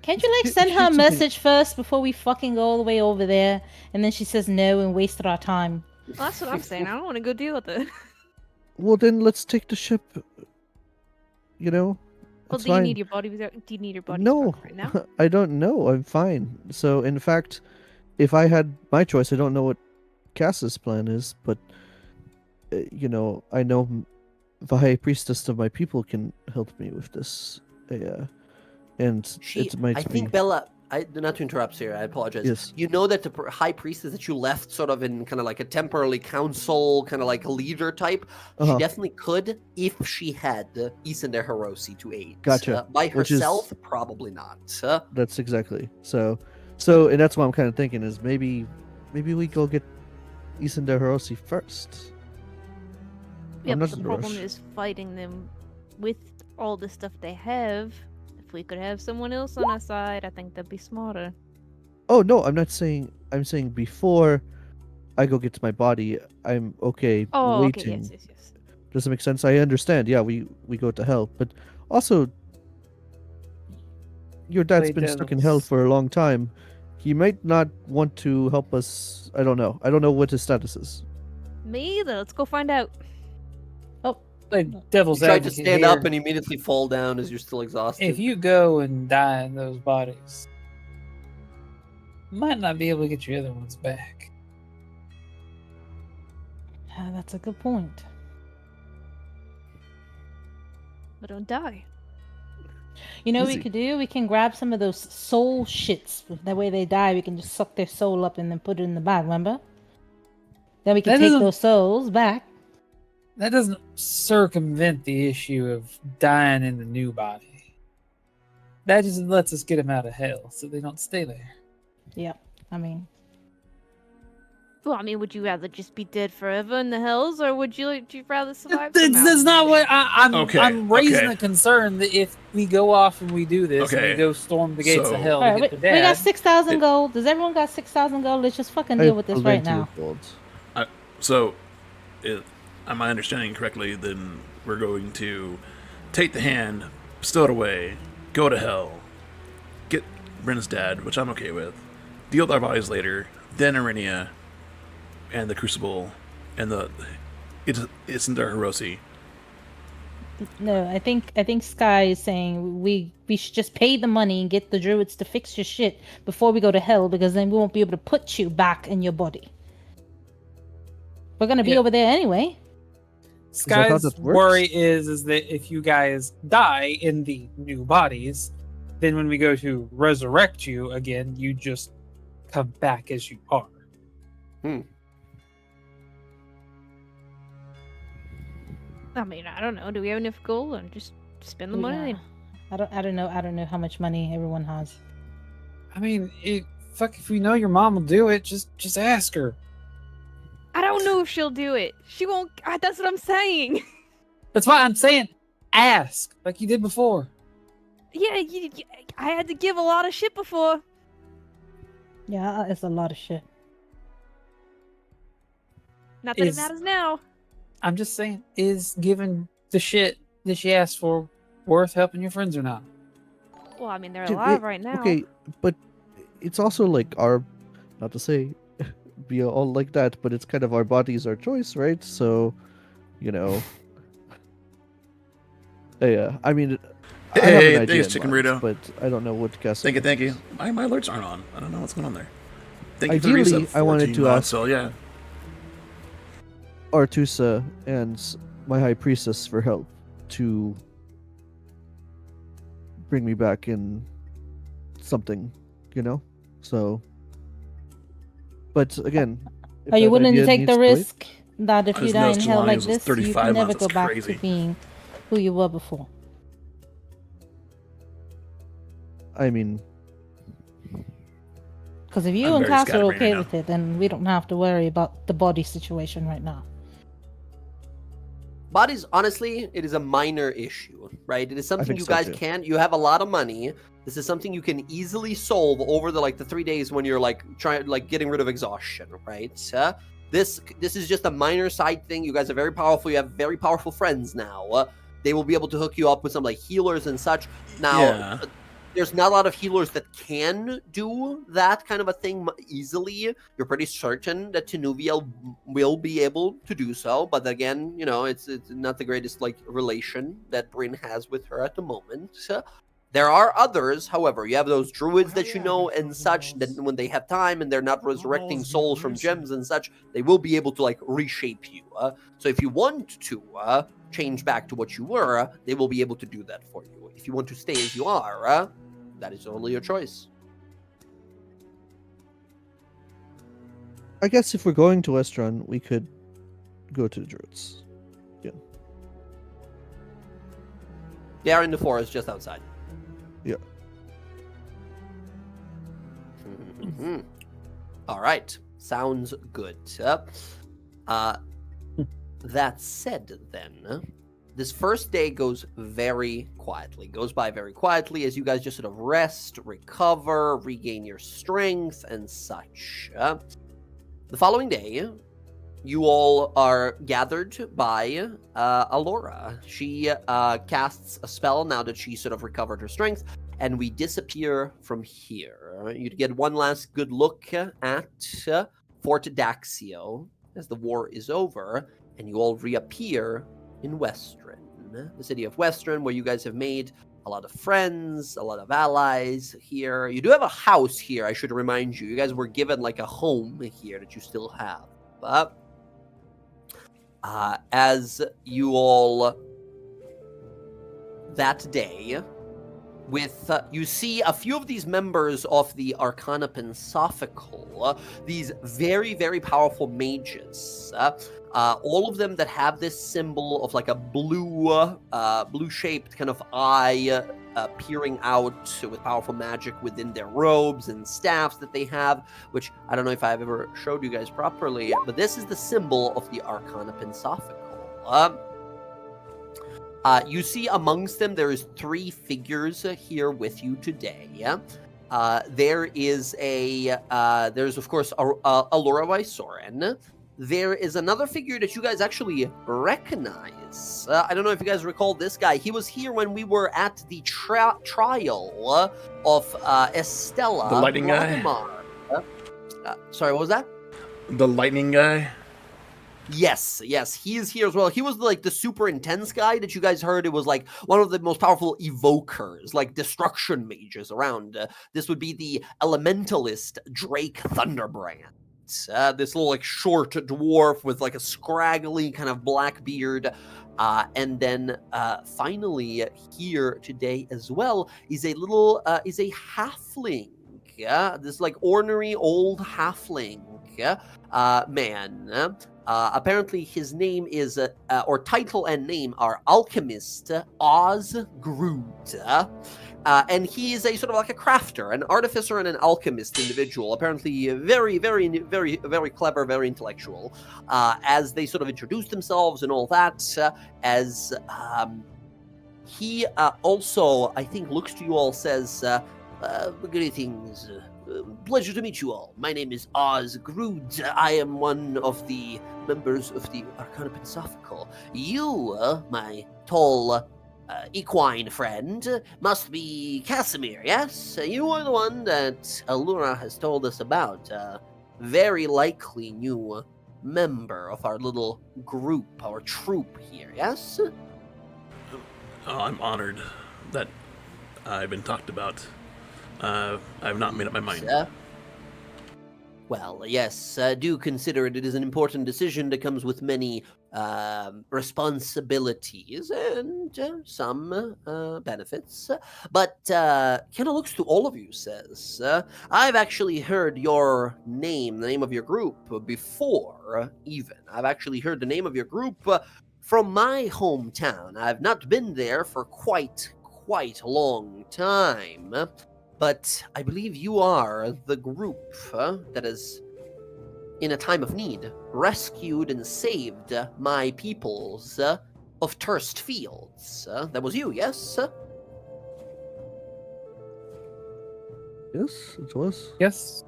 Can't you like Shoot- send her a shoot something- message first before we fucking go all the way over there, and then she says no and wasted our time? Well, that's what I'm saying. I don't want to go deal with it. Well, then let's take the ship. You know, Well, that's do you fine. need your body? Do you need your body No, right now? I don't know. I'm fine. So, in fact, if I had my choice, I don't know what Cass's plan is, but you know, I know the High Priestess of my people can help me with this. And it might I be. think Bella. Not to interrupt, Sarah. I apologize. Yes. You know that the high priestess that you left sort of in kind of like a temporarily council, kind of like a leader type, she Uh-huh. definitely could if she had Isenda Hiroshi to aid. Gotcha. By Which is- herself, probably not. That's exactly. So, and that's what I'm kind of thinking is maybe we go get Isenda Hiroshi first. Yeah, I'm but not the in a problem rush. is fighting them with all the stuff they have. If we could have someone else on our side, I think that'd be smarter. Oh no, I'm not saying. I'm saying before I go get to my body, I'm okay Oh, waiting. okay, yes. Does it make sense? I understand. Yeah, we go to hell, but also your dad's Play been stuck in hell devils. for a long time. He might not want to help us. I don't know. I don't know what his status is. Me either. Let's go find out. Like devil's You try to advocate stand here, up and immediately fall down as you're still exhausted. if you go and die in those bodies, you might not be able to get your other ones back. That's a good point. But don't die. You know what Easy. we could do? We can grab some of those soul shits. That way they die, we can just suck their soul up and then put it in the bag, remember? Then we can That take doesn't- those souls back. That doesn't circumvent the issue of dying in the new body. That just lets us get them out of hell so they don't stay there. Yep. I mean, Well, I mean, would you rather just be dead forever in the hells, or would you rather survive? That's not what I'm. Okay, I'm raising okay. a concern that if we go off and we do this and we Okay, go storm the gates so- of hell All to right, get we to got Dad, 6,000 It- gold. Does everyone got 6,000 gold? Let's just fucking I deal have with this right plenty now. of gold. So, am I understanding correctly? Then we're going to take the hand, stow it away, go to hell, get Bryn's dad, which I'm okay with, deal with our bodies later, then Arinia, and the Crucible, and it's into Hiroshi. No, I think Sky is saying we should just pay the money and get the druids to fix your shit before we go to hell, because then we won't be able to put you back in your body. We're gonna be over there anyway. that how Sky's that works? worry is that if you guys die in the new bodies, then when we go to resurrect you again, you just come back as you are. I mean, I don't know. Do we have enough gold, or just spend the money? Yeah. I don't know how much money everyone has. I mean, if we know your mom will do it, just ask her. I don't know if she'll do it. She won't. That's what I'm saying. That's why I'm saying ask, like you did before. Yeah, I had to give a lot of shit before. Yeah, it's a lot of shit. Not that Is- it matters now. I'm just saying, is giving the shit that she asked for worth helping your friends or not? Well, I mean, they're Dude, alive right now. Okay, but it's also like our, not to say be all like that, but it's kind of our bodies, our choice, right? So, you know. Yeah, I mean, I have Hey, an idea thanks, in Chicken mind, Burrito. but I don't know what guess. Thank you. My alerts aren't on. I don't know what's going on there. Thank you Ideally, for the resub, I wanted 14 to mods, ask- So yeah, Artusa and my high priestess for help to bring me back in something, you know? So, but again, if Are you that willing to idea take needs the wait- risk that if I you just die in noticed hell Jelani like was this, you 35 can never months. go That's back crazy. to being who you were before? I mean, Because if you I'm and very Cass are scatterbrained okay right with it, then we don't have to worry about the body situation right now. Bodies, honestly, it is a minor issue, right? It is something think you so, guys too. can. You have a lot of money. This is something you can easily solve over the 3 days when you're getting rid of exhaustion, right? This is just a minor side thing. You guys are very powerful. You have very powerful friends now. They will be able to hook you up with some like healers and such. Now, Yeah. there's not a lot of healers that can do that kind of a thing easily. You're pretty certain that Tenuvia will be able to do so, but again, you know, it's not the greatest like relation that Bryn has with her at the moment. There are others, however, you have those druids that you know and such, that when they have time and they're not resurrecting souls from gems and such, they will be able to like reshape you. So if you want to change back to what you were, they will be able to do that for you. If you want to stay as you are, that is only your choice. I guess if we're going to Westron, we could go to the Druids. They are in the forest just outside. Yeah. Mhm. All right. Sounds good. That said, then, this first day goes very quietly. Goes by very quietly as you guys just sort of rest, recover, regain your strength, and such. The following day, you all are gathered by Alora. She casts a spell now that she sort of recovered her strength, and we disappear from here. You get one last good look at Fort Daxio as the war is over, and you all reappear in Western, the city of Western, where you guys have made a lot of friends, a lot of allies here. You do have a house here, I should remind you. You guys were given like a home here that you still have. But as you all that day, with you see a few of these members of the Arcana Pensophical, these very, very powerful mages, all of them that have this symbol of like a blue shaped kind of eye peering out with powerful magic within their robes and staffs that they have, which I don't know if I've ever showed you guys properly, but this is the symbol of the Arcana Pensophical. You see amongst them, there is 3 figures here with you today. There is there's of course Allura Vysoren. There is another figure that you guys actually recognize. I don't know if you guys recall this guy. He was here when we were at the trial of Estella. The lightning guy? Sorry, what was that? The lightning guy? Yes, he is here as well. He was like the super intense guy that you guys heard. It was like one of the most powerful evokers, like destruction mages around. This would be the elementalist Drake Thunderbrand. This little like short dwarf with like a scraggly kind of black beard. And then finally here today as well is a halfling. This like ornery old halfling man. Apparently his name is, or title and name are Alchemist Oz Groot. And he is a sort of like a crafter, an artificer and an alchemist individual, apparently very, very, very, very clever, very intellectual. As they sort of introduce themselves and all that, he also, I think, looks to you all, says, greetings. Pleasure to meet you all. My name is Oz Groot. I am one of the members of the Arcana Pensophical. You, my tall equine friend, must be Casimir, yes? You are the one that Allura has told us about. Very likely new member of our little group, our troop here, yes? Oh, I'm honored that I've been talked about. I've not made up my mind. Well, yes, do consider it is an important decision that comes with many responsibilities and some benefits. But kind of looks to all of you, says, I've actually heard your name, the name of your group, before, even. I've actually heard the name of your group from my hometown. I've not been there for quite a long time. But I believe you are the group that has, in a time of need, rescued and saved my peoples of Turst Fields. That was you, yes? Yes, it was. Yes.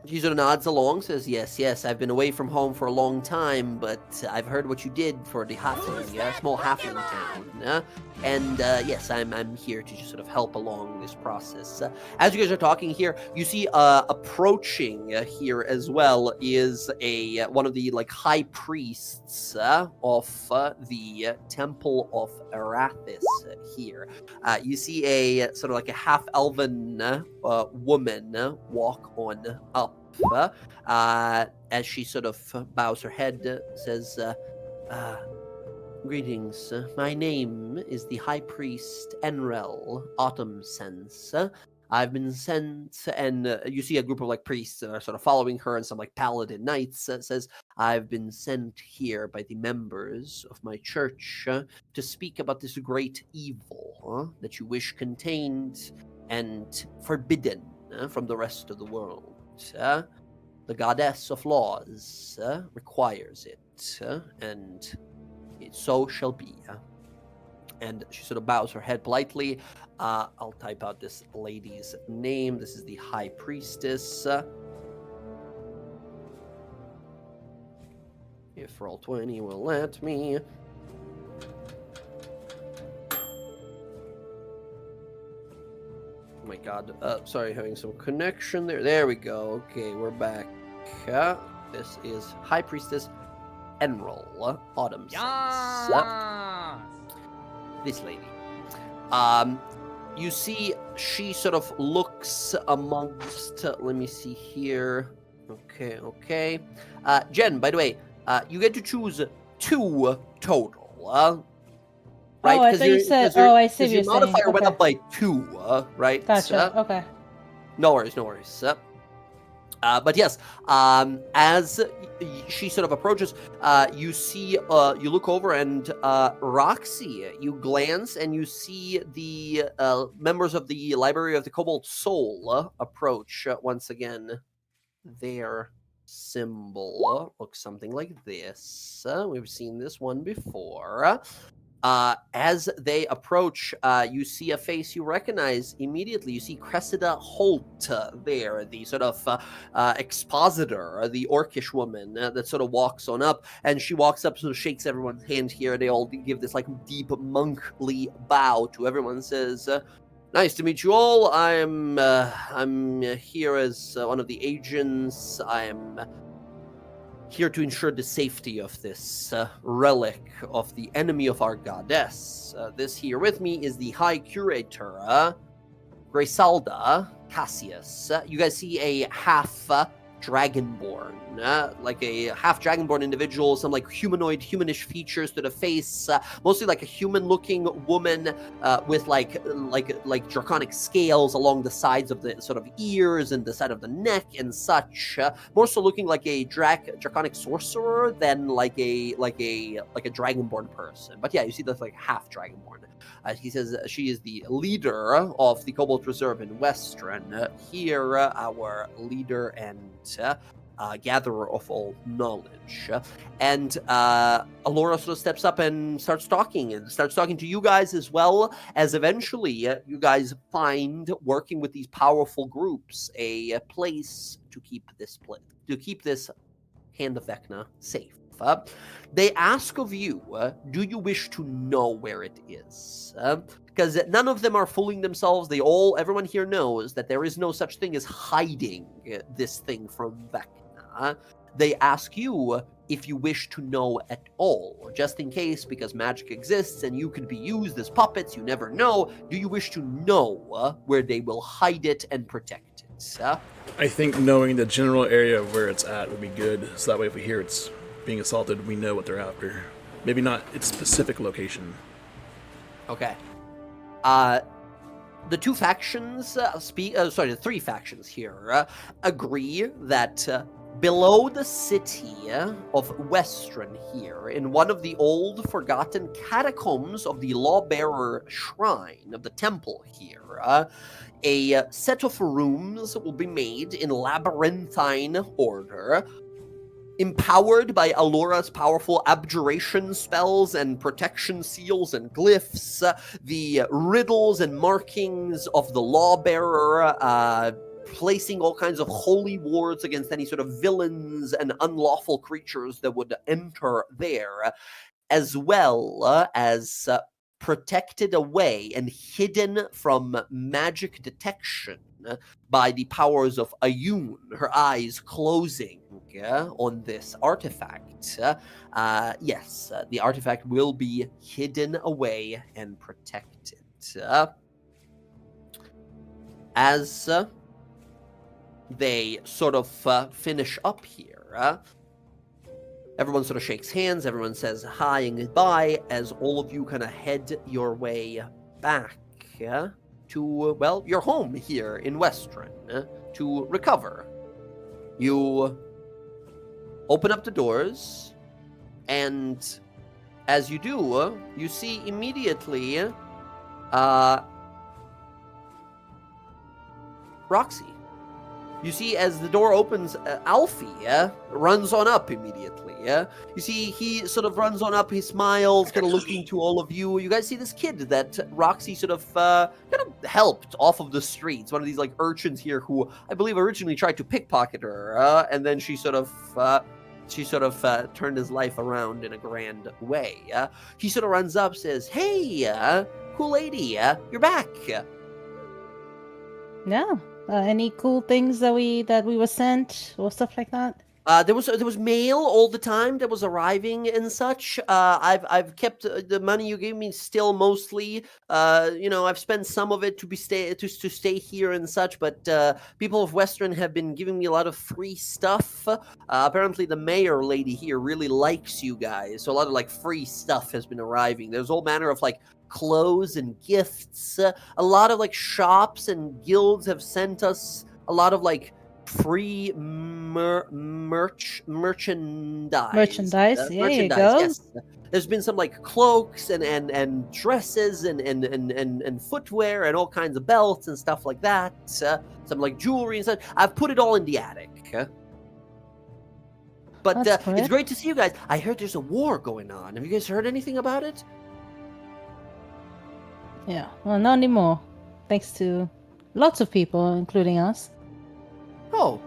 She sort of nods along, says, yes, I've been away from home for a long time, but I've heard what you did for the halfling, small halfling town. And yes, I'm here to just sort of help along this process. As you guys are talking here, you see approaching here as well is one of the like high priests of the Temple of Arathis here. You see a sort of like a half-elven woman walk on up. As she sort of bows her head, says, greetings. My name is the High Priest Enrel Autumnsense. I've been sent, and you see a group of like priests that are sort of following her, and some like paladin knights. Says, I've been sent here by the members of my church to speak about this great evil that you wish contained and forbidden from the rest of the world. The goddess of laws requires it, and it so shall be. And she sort of bows her head politely. I'll type out this lady's name. This is the High Priestess. If Roll20 will let me. Oh my god, sorry, having some connection there. There we go. Okay, we're back. This is High Priestess Enrol Autumn. This lady. You see, she sort of looks amongst. Let me see here. Okay. Jen, by the way, you get to choose 2 total. Right? Oh, I thought you said. Oh, I see what you're your saying. modifier went Okay. up by 2, right? Gotcha. Okay. No worries. But yes, as she sort of approaches, you see, you look over, and Roxy, you glance and you see the members of the Library of the Cobalt Soul approach once again. Their symbol looks something like this. We've seen this one before. As they approach, you see a face you recognize immediately. You see Cressida Holt there, the sort of expositor, the orcish woman that sort of walks on up. And she walks up, sort of shakes everyone's hand here. They all give this like deep monkly bow to everyone. Says, "Nice to meet you all. I'm here as one of the agents. I'm here to ensure the safety of this relic of the enemy of our goddess. This here with me is the High Curator, Griselda Cassius. You guys see a half dragonborn, like a half dragonborn individual, some like humanoid, humanish features to the face, mostly like a human-looking woman with like draconic scales along the sides of the sort of ears and the side of the neck and such. More so looking like a draconic sorcerer than like a dragonborn person. But yeah, you see that's like half dragonborn. He says she is the leader of the Cobalt Reserve in Western. Here, our leader and gatherer of all knowledge. And Alora sort of steps up and starts talking to you guys, as well as eventually you guys find, working with these powerful groups, a place to keep this Hand of Vecna safe. They ask of you, do you wish to know where it is? Because none of them are fooling themselves. Everyone here knows that there is no such thing as hiding this thing from Vecna. They ask you if you wish to know at all, just in case, because magic exists and you could be used as puppets, you never know. Do you wish to know where they will hide it and protect it? I think knowing the general area of where it's at would be good, so that way if we hear it's being assaulted, we know what they're after. Maybe not its specific location. Okay. The two factions, the three factions here, agree that below the city of Western here, in one of the old forgotten catacombs of the Lawbearer Shrine of the temple here, a set of rooms will be made in labyrinthine order, empowered by Alora's powerful abjuration spells and protection seals and glyphs. The riddles and markings of the Lawbearer, placing all kinds of holy wards against any sort of villains and unlawful creatures that would enter there, as well as protected away and hidden from magic detection by the powers of Ayun, her eyes closing on this artifact. Yes, the artifact will be hidden away and protected. As they sort of finish up here, everyone sort of shakes hands, everyone says hi and goodbye, as all of you kind of head your way back to, well, your home here in Western to recover. You open up the doors, and as you do, you see immediately Roxy. You see, as the door opens, Alfie runs on up immediately. You see, he sort of runs on up, he smiles, kind of looking to all of you. You guys see this kid that Roxy sort of kind of helped off of the streets. One of these like urchins here who I believe originally tried to pickpocket her, and then she sort of turned his life around in a grand way. He sort of runs up, says, "Hey, cool lady, you're back." No. Any cool things that we were sent or stuff like that? There was mail all the time that was arriving and such. I've kept the money you gave me still mostly. I've spent some of it to stay here and such. But people of Western have been giving me a lot of free stuff. Apparently, the mayor lady here really likes you guys, so a lot of like free stuff has been arriving. There's all manner of like clothes and gifts. A lot of like shops and guilds have sent us a lot of like free merchandise. Merchandise, there you Merchandise, go. yes. There's been some like cloaks and dresses and footwear and all kinds of belts and stuff like that. Some like jewelry and stuff. I've put it all in the attic. But That's it's good. great to see you guys. I heard there's a war going on. Have you guys heard anything about it? Yeah, well, not anymore. Thanks to lots of people, including us. Oh.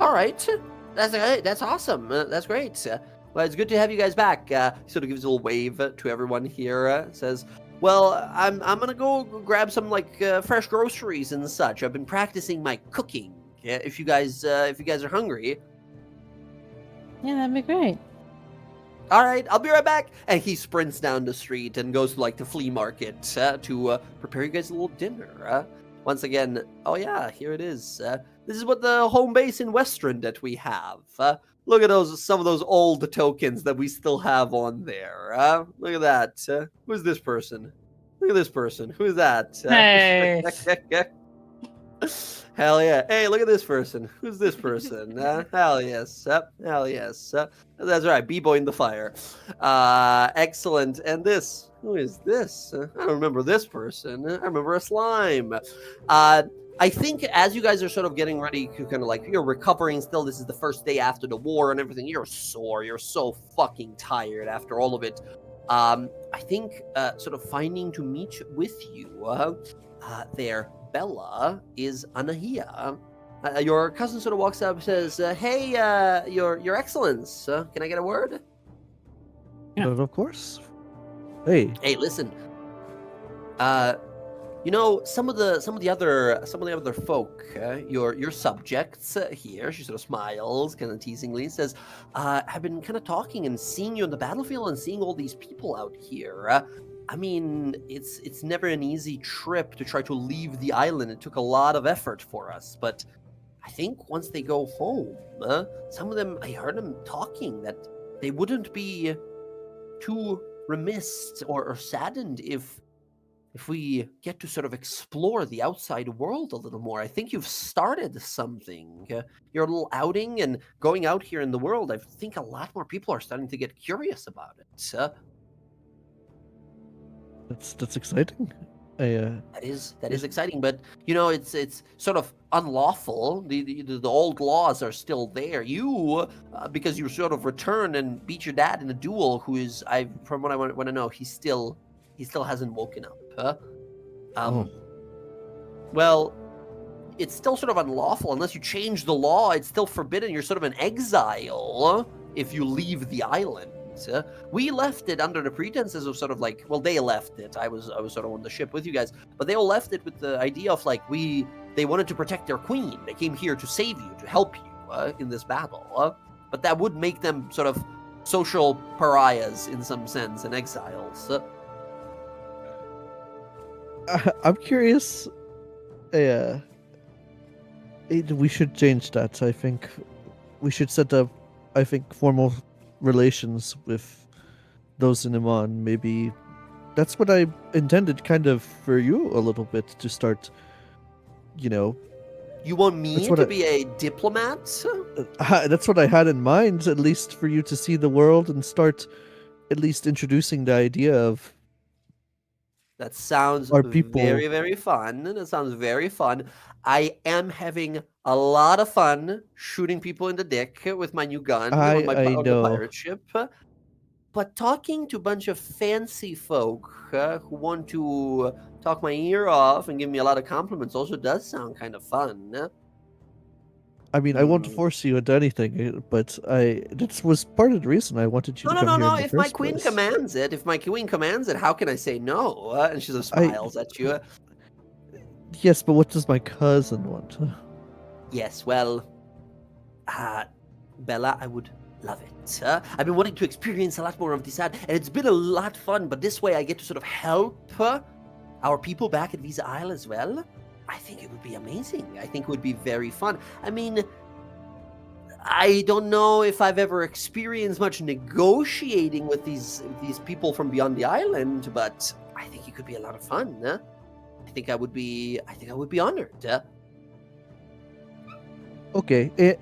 All right. That's awesome. That's great. Well, it's good to have you guys back. He sort of gives a little wave to everyone here. Says, "Well, I'm gonna go grab some like fresh groceries and such. I've been practicing my cooking. If you guys are hungry." Yeah, that'd be great. All right, I'll be right back. And he sprints down the street and goes to like the flea market to prepare you guys a little dinner. Once again, oh yeah, here it is. This is what the home base in Western that we have. Look at some of those old tokens that we still have on there. Look at that. Who's this person? Look at this person. Who's that? Hey. Hell yeah. Hey, look at this person. Who's this person? Hell yes. Hell yes. That's right. B-boy in the fire. Excellent. And this. Who is this? I don't remember this person. I remember a slime. I think as you guys are sort of getting ready to kind of like, you're recovering still. This is the first day after the war and everything. You're sore. You're so fucking tired after all of it. I think sort of finding to meet with you there, Bella, is Anahia. Your cousin sort of walks up and says, "Hey, your Excellence, can I get a word?" Yeah. But of course. Hey. Hey, listen. You know, some of the other folk, your subjects here. She sort of smiles, kind of teasingly, says, "Have been kind of talking and seeing you on the battlefield and seeing all these people out here. I mean, it's never an easy trip to try to leave the island. It took a lot of effort for us, but I think once they go home, some of them, I heard them talking that they wouldn't be too remiss or saddened if we get to sort of explore the outside world a little more. I think you've started something. Your little outing and going out here in the world, I think a lot more people are starting to get curious about it. That's exciting. That is exciting, but you know it's sort of unlawful. The old laws are still there. You, because you sort of returned and beat your dad in a duel. Who is, from what I want to know, he still hasn't woken up. Well, it's still sort of unlawful unless you change the law. It's still forbidden. You're sort of an exile if you leave the island. We left it under the pretenses of sort of like, well, they left it. I was sort of on the ship with you guys, but they all left it with the idea of like they wanted to protect their queen. They came here to save you, to help you in this battle. But that would make them sort of social pariahs in some sense and exiles. I'm curious. We should change that. I think we should set up, formal relations with those in Iman. Maybe that's what I intended kind of for you a little bit, to start, You want me to be a diplomat? That's what I had in mind, at least for you to see the world and start at least introducing the idea of that sounds our people. Very, very fun. That sounds very fun. I am having a lot of fun shooting people in the dick with my new gun on the pirate ship. But talking to a bunch of fancy folk who want to talk my ear off and give me a lot of compliments also does sound kind of fun. I mean, I won't force you into anything, but that was part of the reason I wanted you to come here. No. If my queen commands it, how can I say no? And she sort of smiles at you. Yes, but what does my cousin want? Yes, well, Bella, I would love it. I've been wanting to experience a lot more of this and it's been a lot of fun, but this way I get to sort of help our people back at Visa Isle as well. I think it would be amazing. I think it would be very fun. I mean, I don't know if I've ever experienced much negotiating with these people from beyond the island, but I think it could be a lot of fun. I think I would be honored. Okay,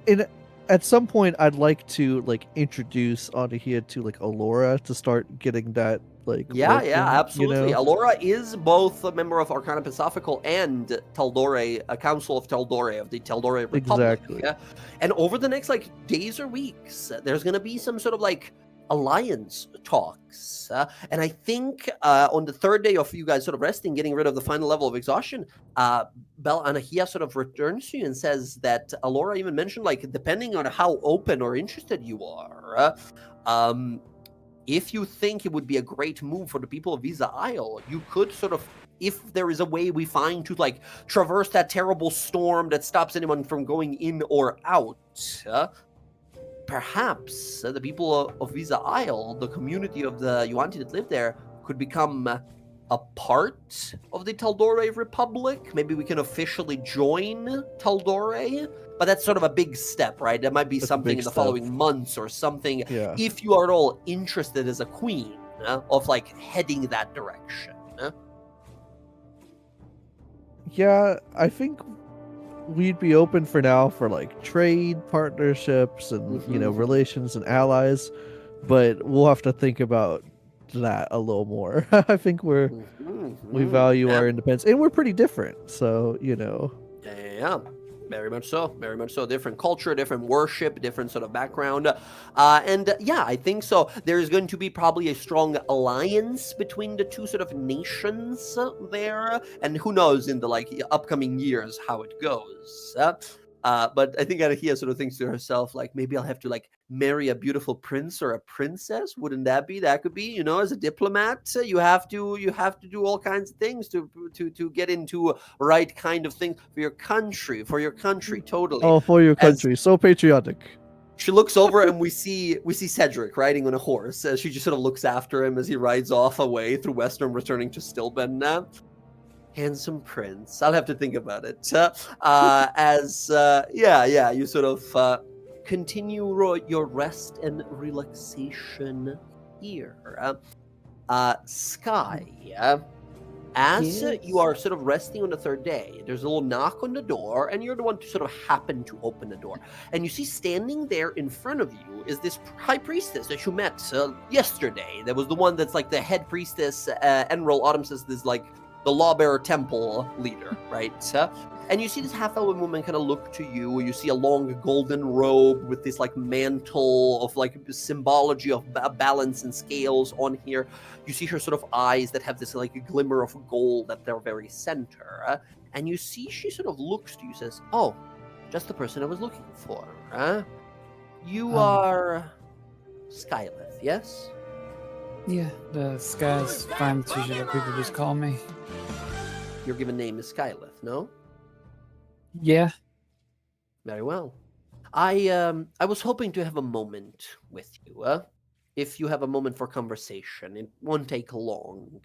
at some point, I'd like to like introduce Anahia to like Alora to start getting that like Yeah, working, absolutely. You know? Alora is both a member of Arcana Pacifical and Tal'dorei, a Council of Tal'dorei of the Tal'dorei Republic. Exactly. Yeah? And over the next like days or weeks, there's going to be some sort of like alliance talks. And I think on the third day of you guys sort of resting, getting rid of the final level of exhaustion, Bel Anahia sort of returns to you and says that Alora even mentioned like depending on how open or interested you are, if you think it would be a great move for the people of Visa Isle, you could sort of, if there is a way we find to like traverse that terrible storm that stops anyone from going in or out, perhaps the people of Visa Isle, the community of the Yuan-Ti that live there, could become a part of the Tal'dorei Republic. Maybe we can officially join Tal'dorei, but that's sort of a big step, right? That might be That's a something big in the step. following months or something. Yeah. If you are at all interested as a queen of like heading that direction. Yeah, I think we'd be open for now for like trade partnerships and relations and allies, but we'll have to think about that a little more. I think we value our independence, and we're pretty different, so Yeah, very much so. Very much so. Different culture, different worship, different sort of background. And yeah, I think so. There is going to be probably a strong alliance between the two sort of nations there. And who knows in the like upcoming years how it goes. But I think Anahia sort of thinks to herself, like, maybe I'll have to like marry a beautiful prince or a princess. Wouldn't that could be, as a diplomat, you have to do all kinds of things to get into right kind of thing for your country, totally. Oh, for your country, so patriotic. She looks over and we see Cedric riding on a horse as she just sort of looks after him as he rides off away through Western, returning to Stilben. Handsome prince. I'll have to think about it. You sort of continue your rest and relaxation here. Sky, as you are sort of resting on the third day, there's a little knock on the door, and you're the one to sort of happen to open the door. And you see standing there in front of you is this high priestess that you met yesterday. That was the one that's like the head priestess. Enroll Autumn says this like the Lawbearer Temple leader, right? And you see this half-elven woman kind of look to you. You see a long golden robe with this like mantle of like symbology of balance and scales on here. You see her sort of eyes that have this like glimmer of gold at their very center. And you see she sort of looks to you, says, "Oh, just the person I was looking for. You are Skyleth, yes?" Yeah, the Sky's fine. It's usually what people just call me. Your given name is Skyleth, no? Yeah. Very well. I was hoping to have a moment with you. If you have a moment for conversation, it won't take long.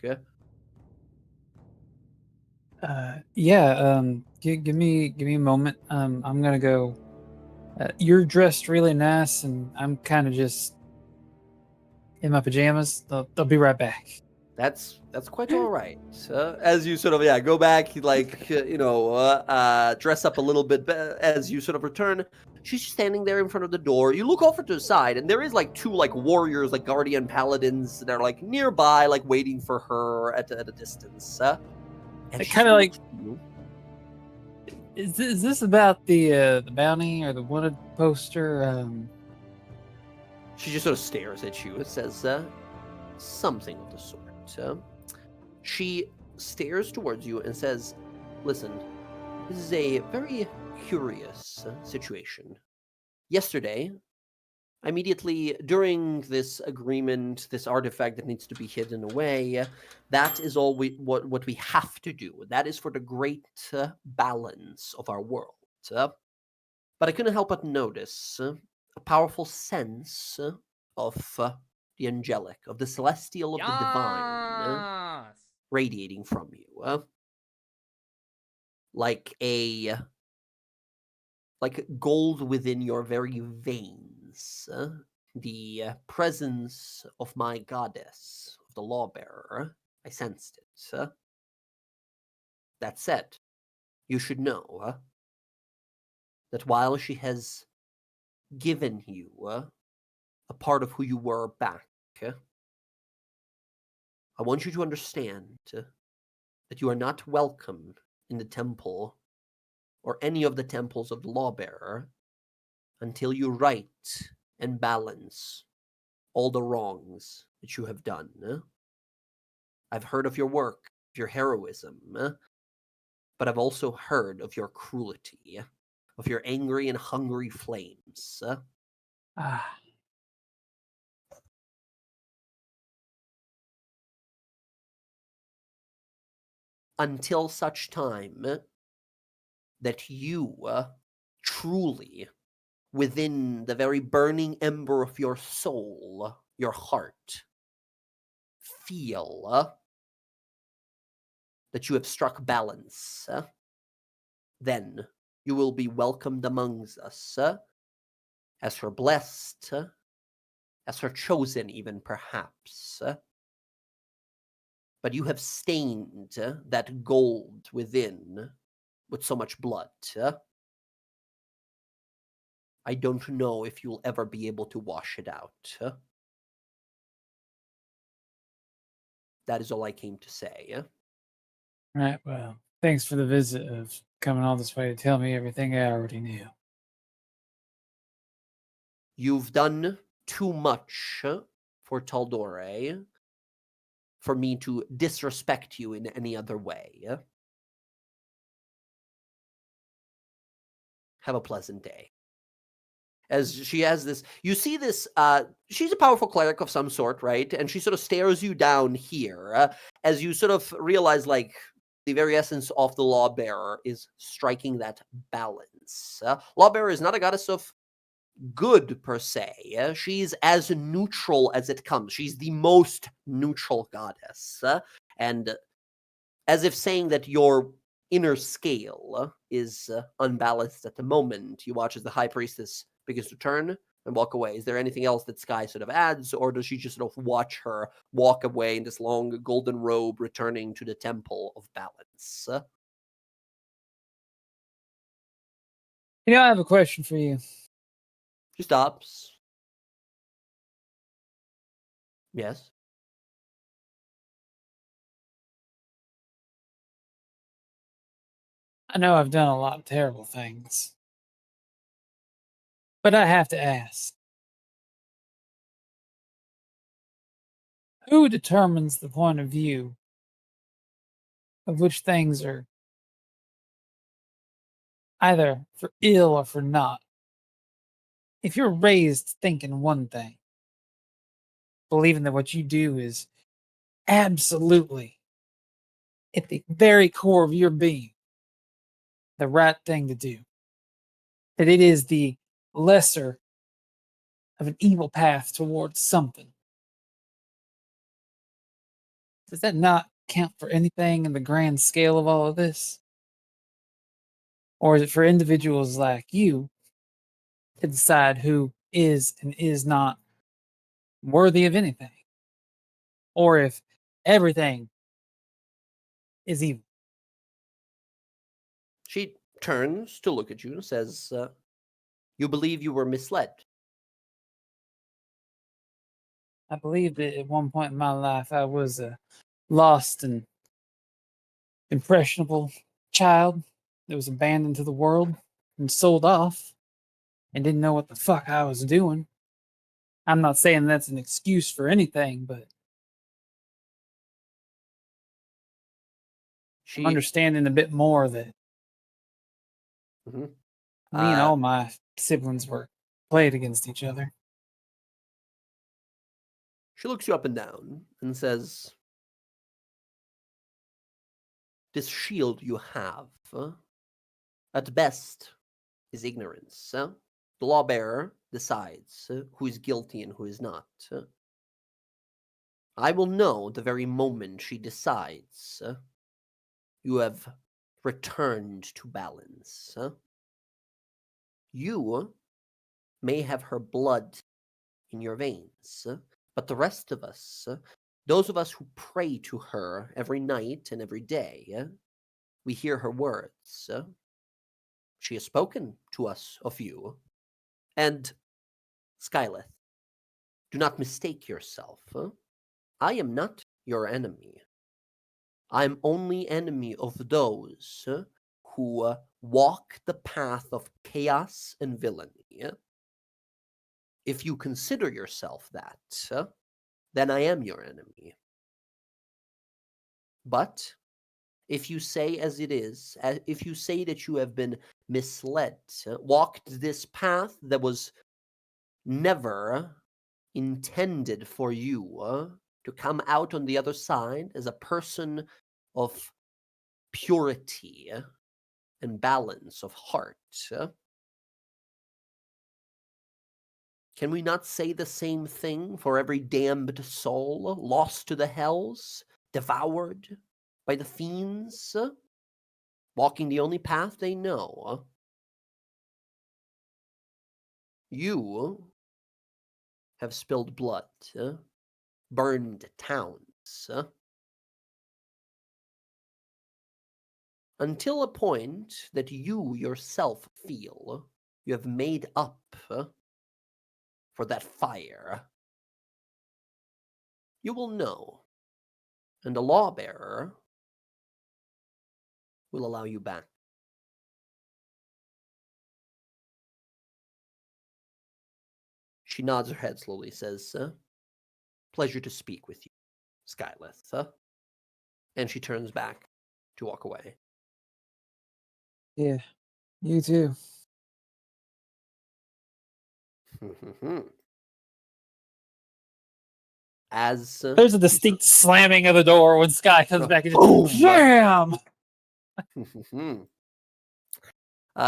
Yeah. Give me a moment. I'm gonna go. You're dressed really nice, and I'm kind of just in my pajamas. They'll be right back. That's quite all right. As you sort of go back, like dress up a little bit as you sort of return. She's standing there in front of the door. You look over to the side, and there is like two like warriors, like guardian paladins that are like nearby, like waiting for her at a distance. And kind of like, is this about the bounty or the wanted poster? She just sort of stares at you. It says something of the sort. She stares towards you and says, "Listen, this is a very curious situation. Yesterday, immediately during this agreement, this artifact that needs to be hidden away, that is all what we have to do. That is for the great balance of our world. But I couldn't help but notice a powerful sense of the angelic, of the celestial, of the divine, radiating from you, like gold within your very veins. The presence of my goddess, of the Lawbearer. I sensed it. That said, you should know, that while she has given you a part of who you were back, I want you to understand that you are not welcome in the temple or any of the temples of the Lawbearer until you right and balance all the wrongs that you have done. I've heard of your work, of your heroism, but I've also heard of your cruelty, of your angry and hungry flames. Ah, Until such time that you truly, within the very burning ember of your soul, your heart, feel that you have struck balance, then you will be welcomed amongst us as her blessed, as her chosen, even perhaps. But you have stained that gold within with so much blood. I don't know if you'll ever be able to wash it out. That is all I came to say. right. Well, thanks for the visit of coming all this way to tell me everything I already knew. You've done too much for Tal'dorei for me to disrespect you in any other way. Have a pleasant day. As she has this, you see this, she's a powerful cleric of some sort, right? And she sort of stares you down here as you sort of realize, like, the very essence of the Lawbearer is striking that balance. Lawbearer is not a goddess of good per se. She's as neutral as it comes. She's the most neutral goddess. And as if saying that your inner scale is unbalanced at the moment, you watch as the High Priestess begins to turn and walk away. Is there anything else that Sky sort of adds, or does she just sort of watch her walk away in this long golden robe, returning to the Temple of Balance? You know, I have a question for you. She stops. Yes. I know I've done a lot of terrible things, but I have to ask, who determines the point of view of which things are either for ill or for not? If you're raised thinking one thing, believing that what you do is absolutely at the very core of your being the right thing to do, that it is the lesser of an evil path towards something, does that not count for anything in the grand scale of all of this? Or is it for individuals like you to decide who is and is not worthy of anything? Or if everything is evil? She turns to look at you and says, you believe you were misled. I believe that at one point in my life I was a lost and impressionable child that was abandoned to the world and sold off and didn't know what the fuck I was doing. I'm not saying that's an excuse for anything, but I'm understanding a bit more that Mhm. me and all my siblings were played against each other. She looks you up and down and says, this shield you have, at best, is ignorance. The lawbearer decides who is guilty and who is not. I will know the very moment she decides you have returned to balance. You may have her blood in your veins, but the rest of us, those of us who pray to her every night and every day, we hear her words. She has spoken to us a few. And, Skyleth, do not mistake yourself. I am not your enemy. I'm only enemy of those who walk the path of chaos and villainy. If you consider yourself that, then I am your enemy. But if you say as it is, if you say that you have been misled, walked this path that was never intended for you to come out on the other side as a person of purity and balance of heart, can we not say the same thing for every damned soul lost to the hells, devoured by the fiends, walking the only path they know? You have spilled blood, burned towns, until a point that you yourself feel you have made up for that fire. You will know, and the lawbearer will allow you back. She nods her head slowly, says, pleasure to speak with you, Skyleth. And she turns back to walk away. Yeah, you too. As There's a distinct slamming of the door when Sky comes back and boom! just jam.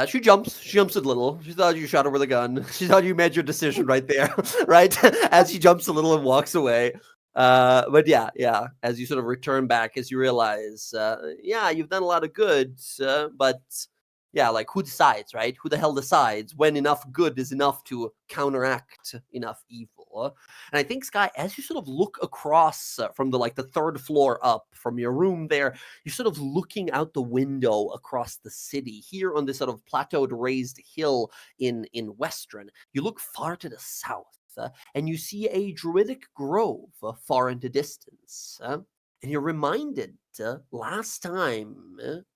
She jumps a little. She thought you shot her with a gun. She thought you made your decision right there, right? As she jumps a little and walks away. But yeah. As you sort of return back, as you realize, you've done a lot of good, but yeah, like who decides, right? Who the hell decides when enough good is enough to counteract enough evil? And I think, Sky, as you sort of look across from the third floor up from your room there, you're sort of looking out the window across the city here on this sort of plateaued raised hill in Western. You look far to the south, and you see a druidic grove far into distance. And you're reminded last time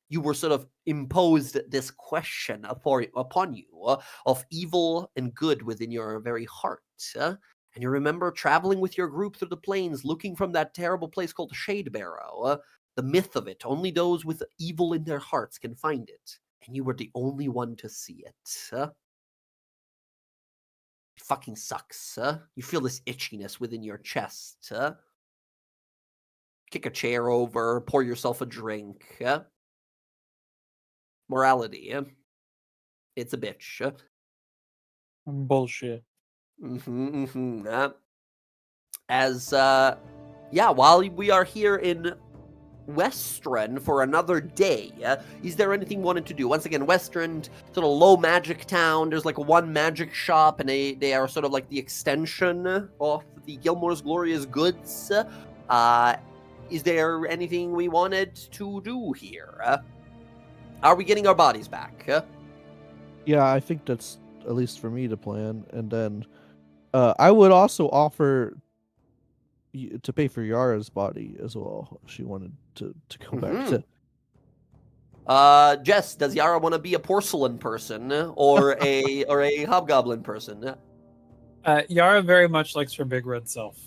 you were sort of imposed this question upon you of evil and good within your very heart. And you remember traveling with your group through the plains, looking from that terrible place called Shadebarrow. The myth of it, only those with evil in their hearts can find it. And you were the only one to see it. It fucking sucks. You feel this itchiness within your chest. Kick a chair over, pour yourself a drink. Morality. It's a bitch. Bullshit. While we are here in Western for another day, is there anything you wanted to do? Once again, Western, sort of low magic town. There's like one magic shop, and they are sort of like the extension of the Gilmore's Glorious Goods. Is there anything we wanted to do here? Are we getting our bodies back? Yeah, I think that's at least for me to plan. And then I would also offer to pay for Yara's body as well. She wanted to go back to. Jess, does Yara want to be a porcelain person or a hobgoblin person? Yara very much likes her big red self.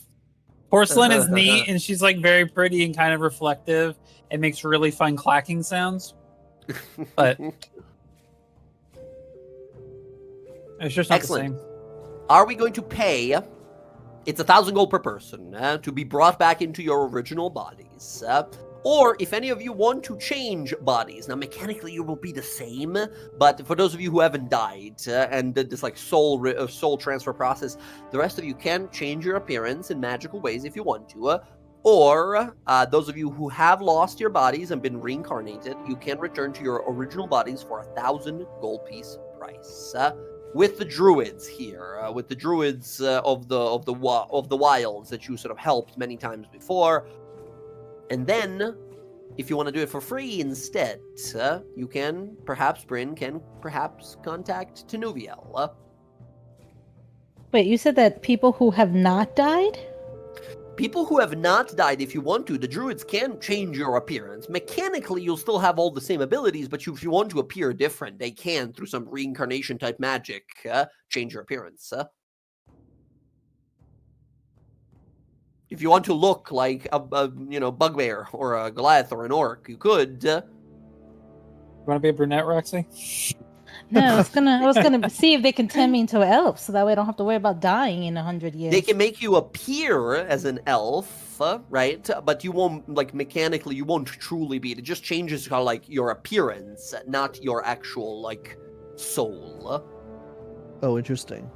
Porcelain is neat, and she's like very pretty and kind of reflective. It makes really fun clacking sounds. But it's just not excellent. the same. Are we going to pay? It's 1,000 gold per person to be brought back into your original bodies. Or if any of you want to change bodies, now mechanically you will be the same, but for those of you who haven't died and did this like soul transfer process, the rest of you can change your appearance in magical ways if you want to. Or those of you who have lost your bodies and been reincarnated, you can return to your original bodies for 1,000 gold piece price. With the druids here, with the druids of the wilds that you sort of helped many times before, and then if you want to do it for free instead, you can perhaps contact Tenuviel. Wait, you said that people who have not died? People who have not died, if you want to, the druids can change your appearance. Mechanically, you'll still have all the same abilities, but if you want to appear different, they can, through some reincarnation type magic, change your appearance. If you want to look like a bugbear or a Goliath or an orc, you could. You want to be a brunette, Roxy? No, I was gonna see if they can turn me into an elf, so that way I don't have to worry about dying in 100 years. They can make you appear as an elf, right? But you won't, like, mechanically, you won't truly be. It just changes how, like, your appearance, not your actual, like, soul. Oh, interesting.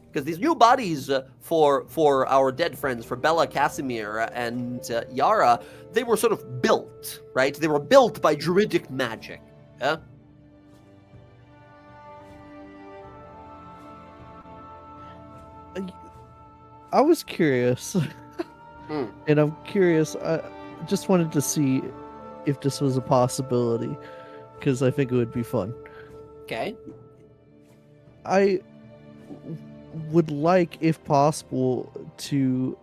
Because these new bodies for our dead friends, for Bella, Casimir, and Yara, they were sort of built, right? They were built by druidic magic. Yeah? I was curious, and I'm curious. I just wanted to see if this was a possibility, because I think it would be fun. Okay. I would like, if possible, to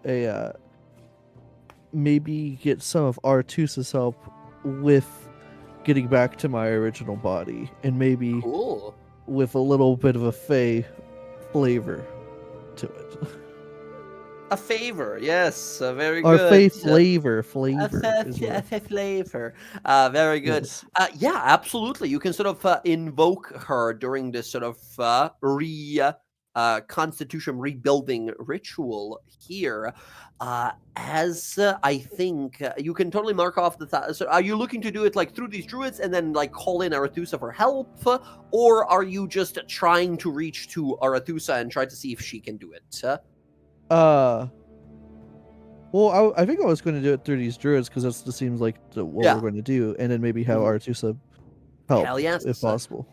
maybe get some of Artusa's help with getting back to my original body, and maybe Cool. with a little bit of a fey flavor to it. A favor, yes, very Or good. fey flavor. A flavor. Very good. Yes. Yeah, absolutely. You can sort of invoke her during this sort of constitution rebuilding ritual here. As I think you can totally mark off the. So, are you looking to do it like through these druids and then like call in Arethusa for help, or are you just trying to reach to Arethusa and try to see if she can do it? Well, I think I was going to do it through these druids because that seems like what we're going to do, and then maybe have Artusa help, Hell yes. if possible.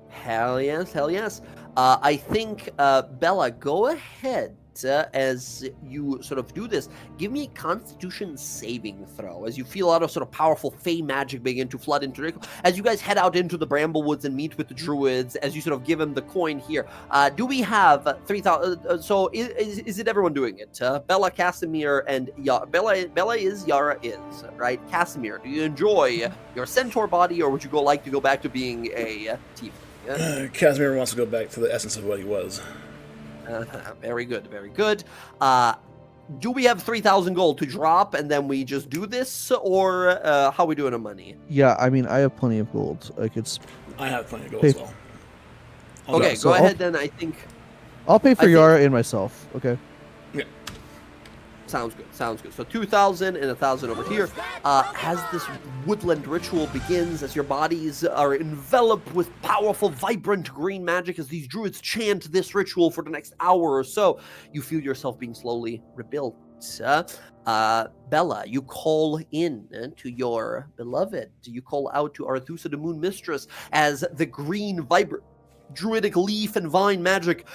Hell yes, hell yes. I think, Bella, go ahead as you sort of do this. Give me a Constitution saving throw as you feel a lot of sort of powerful fey magic begin to flood into Rick. As you guys head out into the Bramblewoods and meet with the druids, as you sort of give him the coin here. Do we have 3,000? So is it everyone doing it? Bella, Casimir, and Bella is, Yara is, right? Casimir, do you enjoy your centaur body, or would you like to go back to being a tiefling? Casimir wants to go back to the essence of what he was. Very good, very good. Do we have 3,000 gold to drop and then we just do this, or how are we doing on money? Yeah, I mean, I have plenty of gold. I could. I have plenty of gold as well. Okay, go ahead then. I think I'll pay for Yara and myself. Okay. Yeah. Sounds good. Sounds good. So 2,000 and 1,000 over here. As this woodland ritual begins, as your bodies are enveloped with powerful, vibrant green magic, as these druids chant this ritual for the next hour or so, you feel yourself being slowly rebuilt. Bella, you call in to your beloved. You call out to Arethusa, the Moon Mistress, as the green, vibrant, druidic leaf and vine magic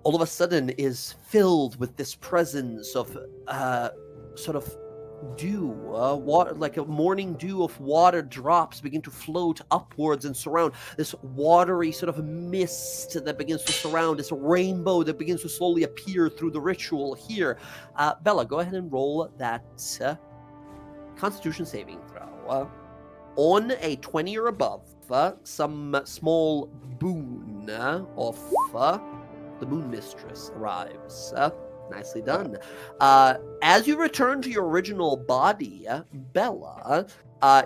all of a sudden is filled with this presence of sort of dew, water, like a morning dew of water drops begin to float upwards and surround this watery sort of mist that begins to surround this rainbow that begins to slowly appear through the ritual here. Bella, go ahead and roll that Constitution saving throw. On a 20 or above, some small boon of the Moon Mistress arrives. Nicely done. As you return to your original body, Bella,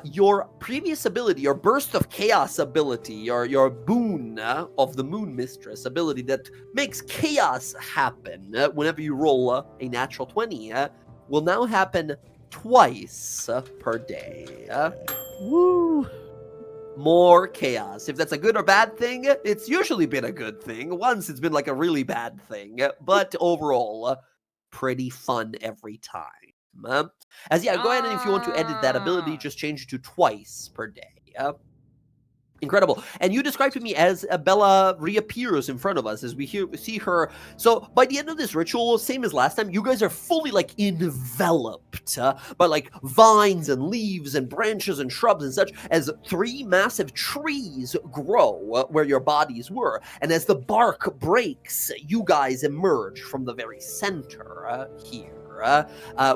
your previous ability, your burst of chaos ability, your boon of the Moon Mistress ability that makes chaos happen whenever you roll a natural 20, will now happen twice per day. Woo! More chaos. If that's a good or bad thing, it's usually been a good thing. Once it's been like a really bad thing, but overall, pretty fun every time. Go ahead and if you want to edit that ability, just change it to twice per day. Incredible. And you describe to me as Bella reappears in front of us as we see her. So by the end of this ritual, same as last time, you guys are fully like enveloped by like vines and leaves and branches and shrubs and such, as 3 massive trees grow where your bodies were. And as the bark breaks, you guys emerge from the very center here.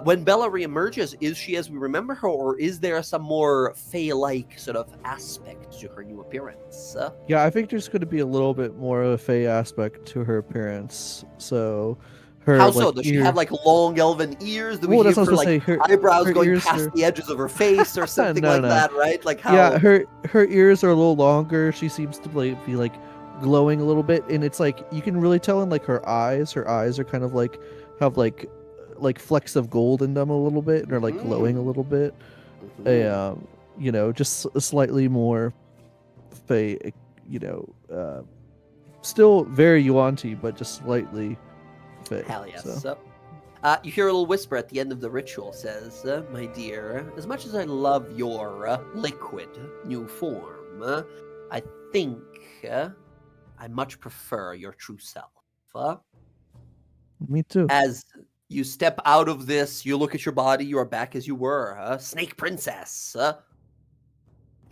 When Bella reemerges, is she as we remember her, or is there some more Fae-like sort of aspect to her new appearance? Yeah, I think there's going to be a little bit more of a Fae aspect to her appearance. So, her How like, so? Does she have like long elven ears? Do we Well, hear that's what her I was like gonna say, eyebrows her going ears past are- the edges of her face or something No, like no. that? Right? Like how? Yeah, her ears are a little longer. She seems to be like glowing a little bit, and it's like you can really tell in like her eyes. Her eyes are kind of like have like flecks of gold in them a little bit, and are like glowing a little bit. You know, just slightly more Fae. You know, still very Yuan-ti, but just slightly Fae. Hell yes. So. You hear a little whisper at the end of the ritual. Says, "My dear, as much as I love your liquid new form, I think I much prefer your true self." Me too. As you step out of this, you look at your body. You are back as you were, Snake Princess.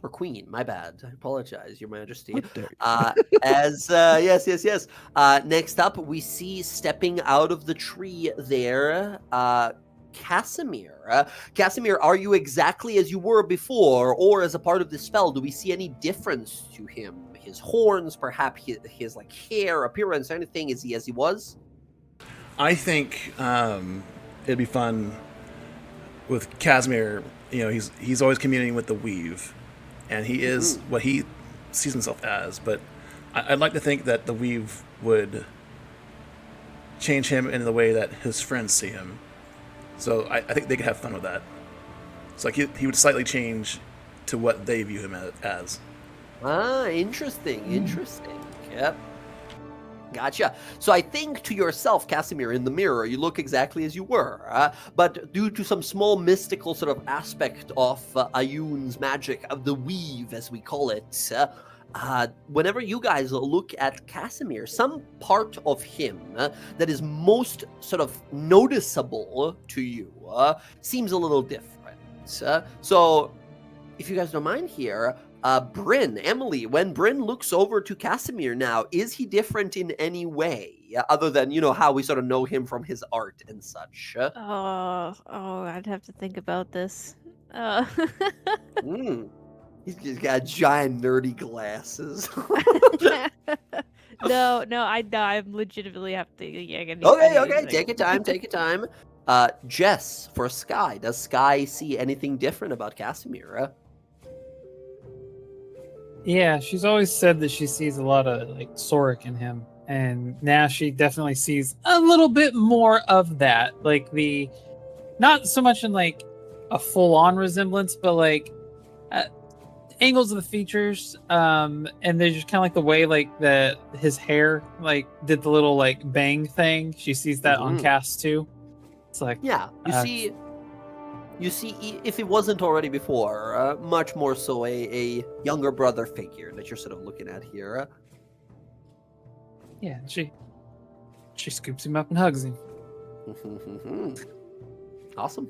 Or Queen, my bad. I apologize, Your Majesty. Yes. Next up, we see stepping out of the tree there, Casimir. Casimir, are you exactly as you were before, or as a part of the spell, do we see any difference to him? His horns, perhaps his like hair, appearance, anything? Is he as he was? I think it'd be fun with Casimir. You know, he's always communing with the weave, and he is what he sees himself as. But I'd like to think that the weave would change him in the way that his friends see him. So I think they could have fun with that. It's like he would slightly change to what they view him as. Interesting. Yep. Gotcha. So I think to yourself, Casimir, in the mirror, you look exactly as you were. But due to some small mystical sort of aspect of Ayun's magic, of the weave, as we call it, whenever you guys look at Casimir, some part of him that is most sort of noticeable to you seems a little different. So if you guys don't mind here, Bryn, Emily, when Bryn looks over to Casimir now, is he different in any way other than, you know, how we sort of know him from his art and such? I'd have to think about this. He's got giant nerdy glasses. No, I legitimately have to. Yeah, Okay, take your time. Jess, for Sky, does Sky see anything different about Casimir? Yeah, she's always said that she sees a lot of like Soric in him, and now she definitely sees a little bit more of that. Like not so much in like a full-on resemblance, but like angles of the features, and they're just kind of like the way like his hair like did the little like bang thing. She sees that on Cass too. It's like You see, if it wasn't already before, much more so a younger brother figure that you're sort of looking at here. Yeah, she scoops him up and hugs him. Awesome.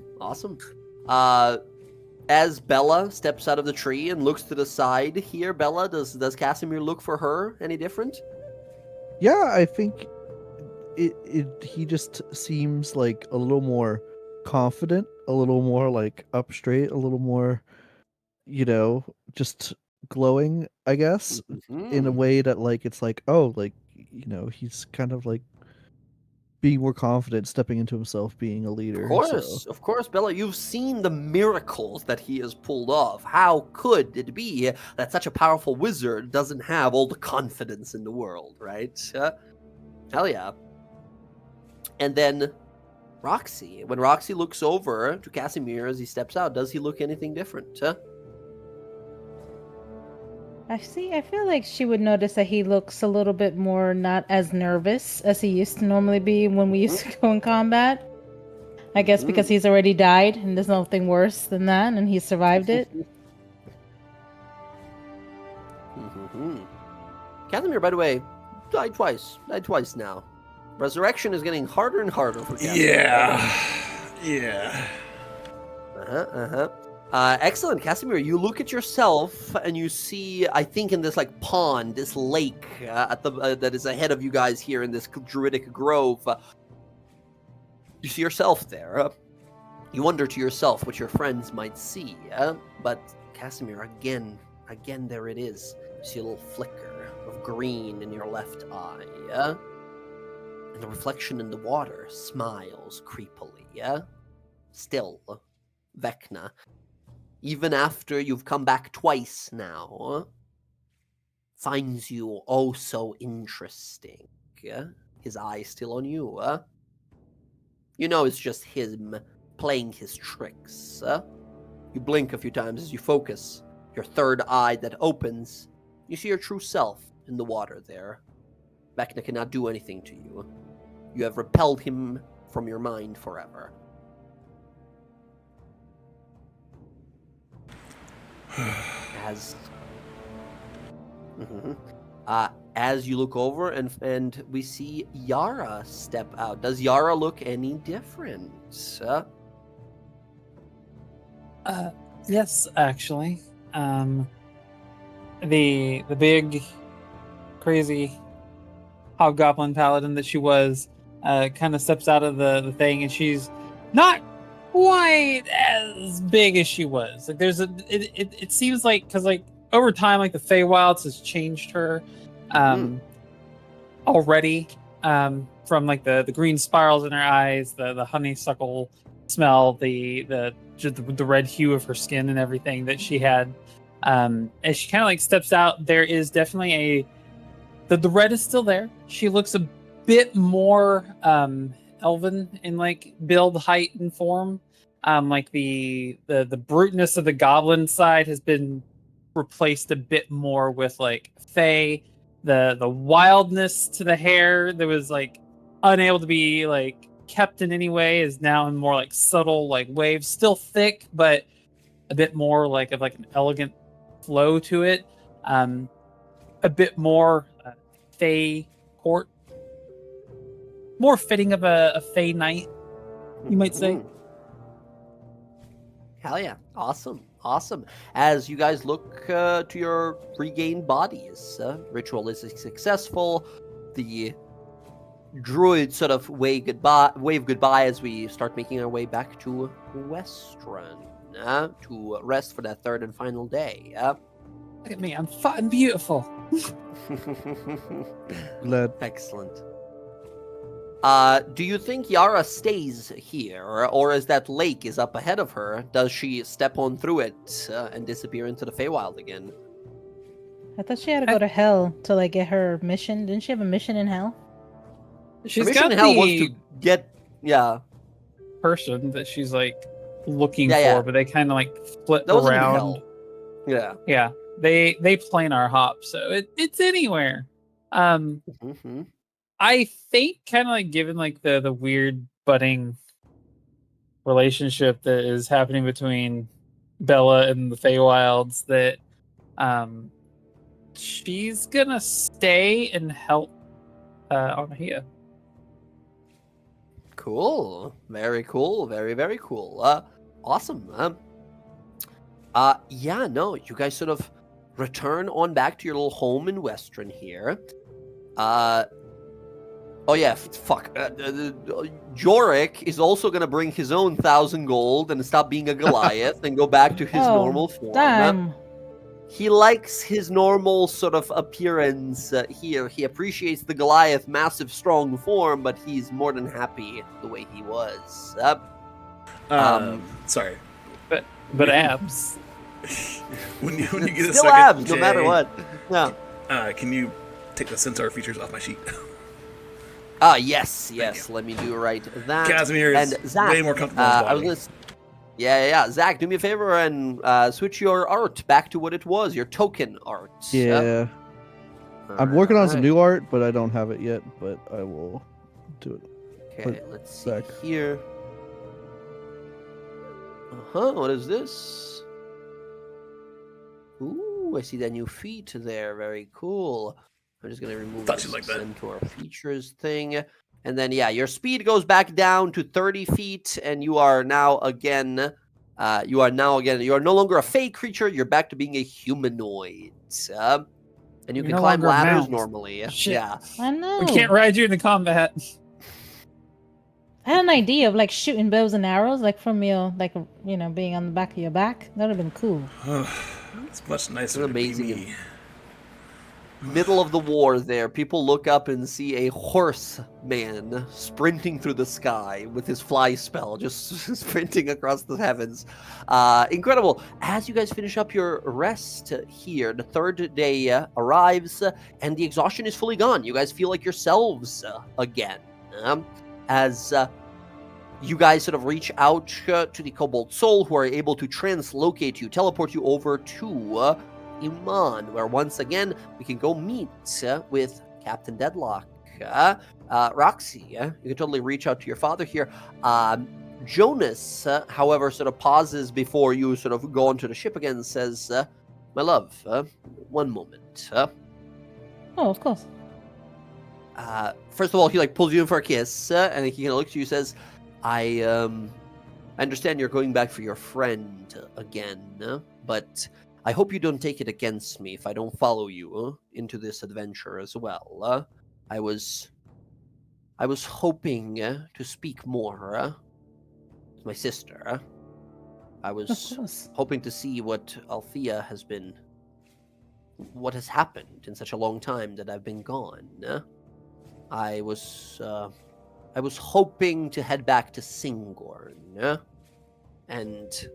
As Bella steps out of the tree and looks to the side here, Bella, does Casimir look for her any different? Yeah, I think he just seems like a little more confident, a little more like up straight, a little more, you know, just glowing, I guess, in a way that like it's like, oh, like, you know, he's kind of like being more confident, stepping into himself, being a leader. Of course, Bella, you've seen the miracles that he has pulled off. How could it be that such a powerful wizard doesn't have all the confidence in the world, right? Hell yeah. And then Roxy. When Roxy looks over to Casimir as he steps out, does he look anything different? I feel like she would notice that he looks a little bit more not as nervous as he used to normally be when we used to go in combat. I guess because he's already died and there's nothing worse than that and he survived it. Casimir, by the way, died twice. Died twice now. Resurrection is getting harder and harder for Casimir. Yeah. Excellent, Casimir. You look at yourself and you see, I think, in this like pond, this lake that is ahead of you guys here in this druidic grove. You see yourself there. You wonder to yourself what your friends might see. But Casimir, again, there it is. You see a little flicker of green in your left eye. And the reflection in the water smiles creepily. Still, Vecna, even after you've come back twice now, finds you oh so interesting. His eye still on you. You know it's just him playing his tricks. You blink a few times as you focus. Your third eye that opens, you see your true self in the water there. Vecna cannot do anything to you. You have repelled him from your mind forever. As you look over and we see Yara step out. Does Yara look any different? Yes, actually. The big, crazy hobgoblin paladin that she was kind of steps out of the thing, and she's not quite as big as she was. Like it seems like, because like over time, like the Feywilds has changed her already, from like the green spirals in her eyes, the honeysuckle smell, the red hue of her skin and everything that she had. As she kind of like steps out, there is definitely the red is still there. She looks a bit more elven in like build, height, and form. Like the bruteness of the goblin side has been replaced a bit more with like fey. The wildness to the hair that was like unable to be like kept in any way is now in more like subtle like waves, still thick, but a bit more like of like an elegant flow to it. A bit more fey court, more fitting of a fey knight, you might say. Hell yeah. Awesome. As you guys look to your regained bodies, ritual is successful. The druid sort of wave goodbye as we start making our way back to Westron to rest for that third and final day. Look at me, I'm fat and beautiful. Glad. Excellent. Do you think Yara stays here, or as that lake is up ahead of her, does she step on through it and disappear into the Feywild again? I thought she had to go to hell to like get her mission. Didn't she have a mission in hell? She's mission got in hell the wants to get person that she's like looking Yeah. for, but they kind of like flip that wasn't in around. hell. Yeah. Yeah, they planar hop, so it's anywhere. I think kind of like given like the weird budding relationship that is happening between Bella and the Feywilds, that she's gonna stay and help Anahia. Cool. Very cool. Very, very cool. Awesome. Yeah, no, you guys sort of return on back to your little home in Western here. Oh yeah, fuck. Jorik is also gonna bring his own 1,000 gold and stop being a Goliath and go back to his normal form. Damn. He likes his normal sort of appearance here. He appreciates the Goliath massive strong form, but he's more than happy the way he was. Sorry. But abs. when you get a Still second, abs, no Jay, matter what. No. Can you take the centaur features off my sheet? Yes. Let me do right that. Casimir is and Zach, way more comfortable in his I was body. gonna. Yeah. Zach, do me a favor and switch your art back to what it was, your token art. Yeah. I'm working on some Alright. new art, but I don't have it yet, but I will do it. Okay, let's see Zach. here. What is this? Ooh, Ooh, I see that new feat there. Very cool. I'm just gonna remove Thought this you'd like that. Centaur features thing. And then yeah, your speed goes back down to 30 feet, and you are now again you are no longer a fey creature, you're back to being a humanoid. And you You're can no climb longer a ladders mount. normally. Shit. Yeah. I know. We can't ride you into combat. I had an idea of like shooting bows and arrows, like from your, like being on the back of your back. That would have been cool. It's much nicer It's to be amazing. me. Middle of the war there, people look up and see a horseman sprinting through the sky with his fly spell, just sprinting across the heavens. Incredible. As you guys finish up your rest here, the third day arrives, and the exhaustion is fully gone. You guys feel like yourselves again. As you guys sort of reach out to the Cobalt Soul, who are able to translocate you, teleport you over to Iman, where once again we can go meet with Captain Deadlock. Roxy, you can totally reach out to your father here. Jonas, however, sort of pauses before you sort of go onto the ship again and says, my love, one moment. Oh, of course. First of all, he like pulls you in for a kiss, and he looks at you and says, I understand you're going back for your friend again, but I hope you don't take it against me if I don't follow you into this adventure as well. I was hoping to speak more with my sister. I Of was course. hoping to see what has happened in such a long time that I've been gone. I was hoping to head back to Singorn, and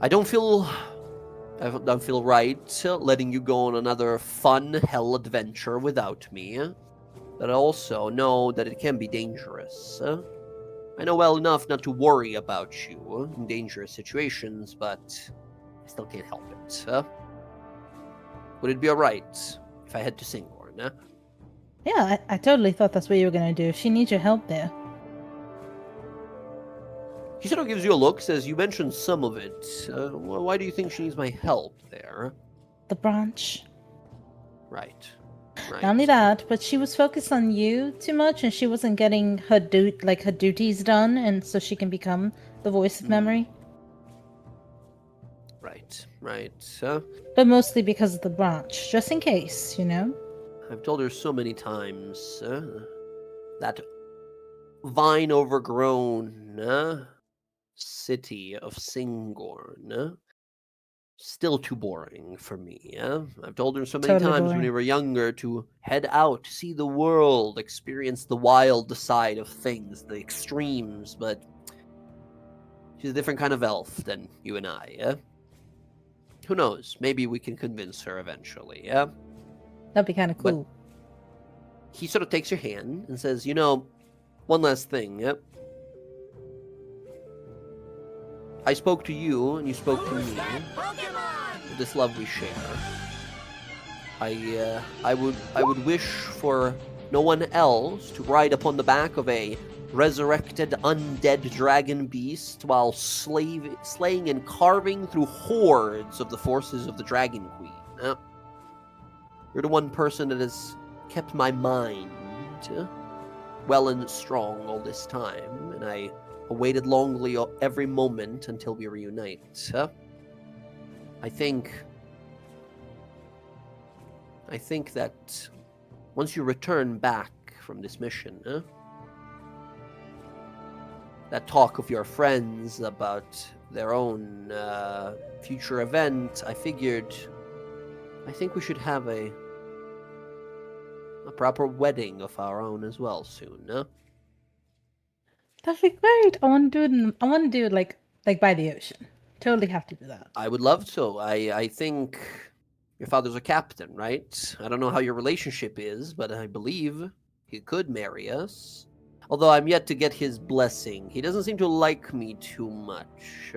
I don't feel right letting you go on another fun hell adventure without me, but I also know that it can be dangerous. I know well enough not to worry about you in dangerous situations, but I still can't help it. Would it be alright if I head to Singorn? Yeah, I totally thought that's what you were gonna do. She needs your help there. He sort of gives you a look, says, you mentioned some of it. Why do you think she needs my help there? The branch. Right. Not only that, but she was focused on you too much, and she wasn't getting her duties done, and so she can become the voice of memory. Right. But mostly because of the branch, just in case, I've told her so many times, that vine overgrown city of Singorn, still too boring for me. I've told her so many Totally times when boring. we were younger to head out, see the world, experience the wild side of things, the extremes, but she's a different kind of elf than you and I. Who knows? Maybe we can convince her eventually. That'd be kind of But- cool. He sort of takes your hand and says, one last thing. I spoke to you, and you spoke to me. This love we share. I would wish for no one else to ride upon the back of a resurrected undead dragon beast while slaying and carving through hordes of the forces of the Dragon Queen. You're the one person that has kept my mind well and strong all this time, and I awaited longly every moment until we reunite. I think that once you return back from this mission, that talk of your friends about their own future event, I think we should have a proper wedding of our own as well soon. That'd be great. I want to do it like by the ocean. Totally have to do that. I would love to. I think your father's a captain, right? I don't know how your relationship is, but I believe he could marry us. Although I'm yet to get his blessing. He doesn't seem to like me too much.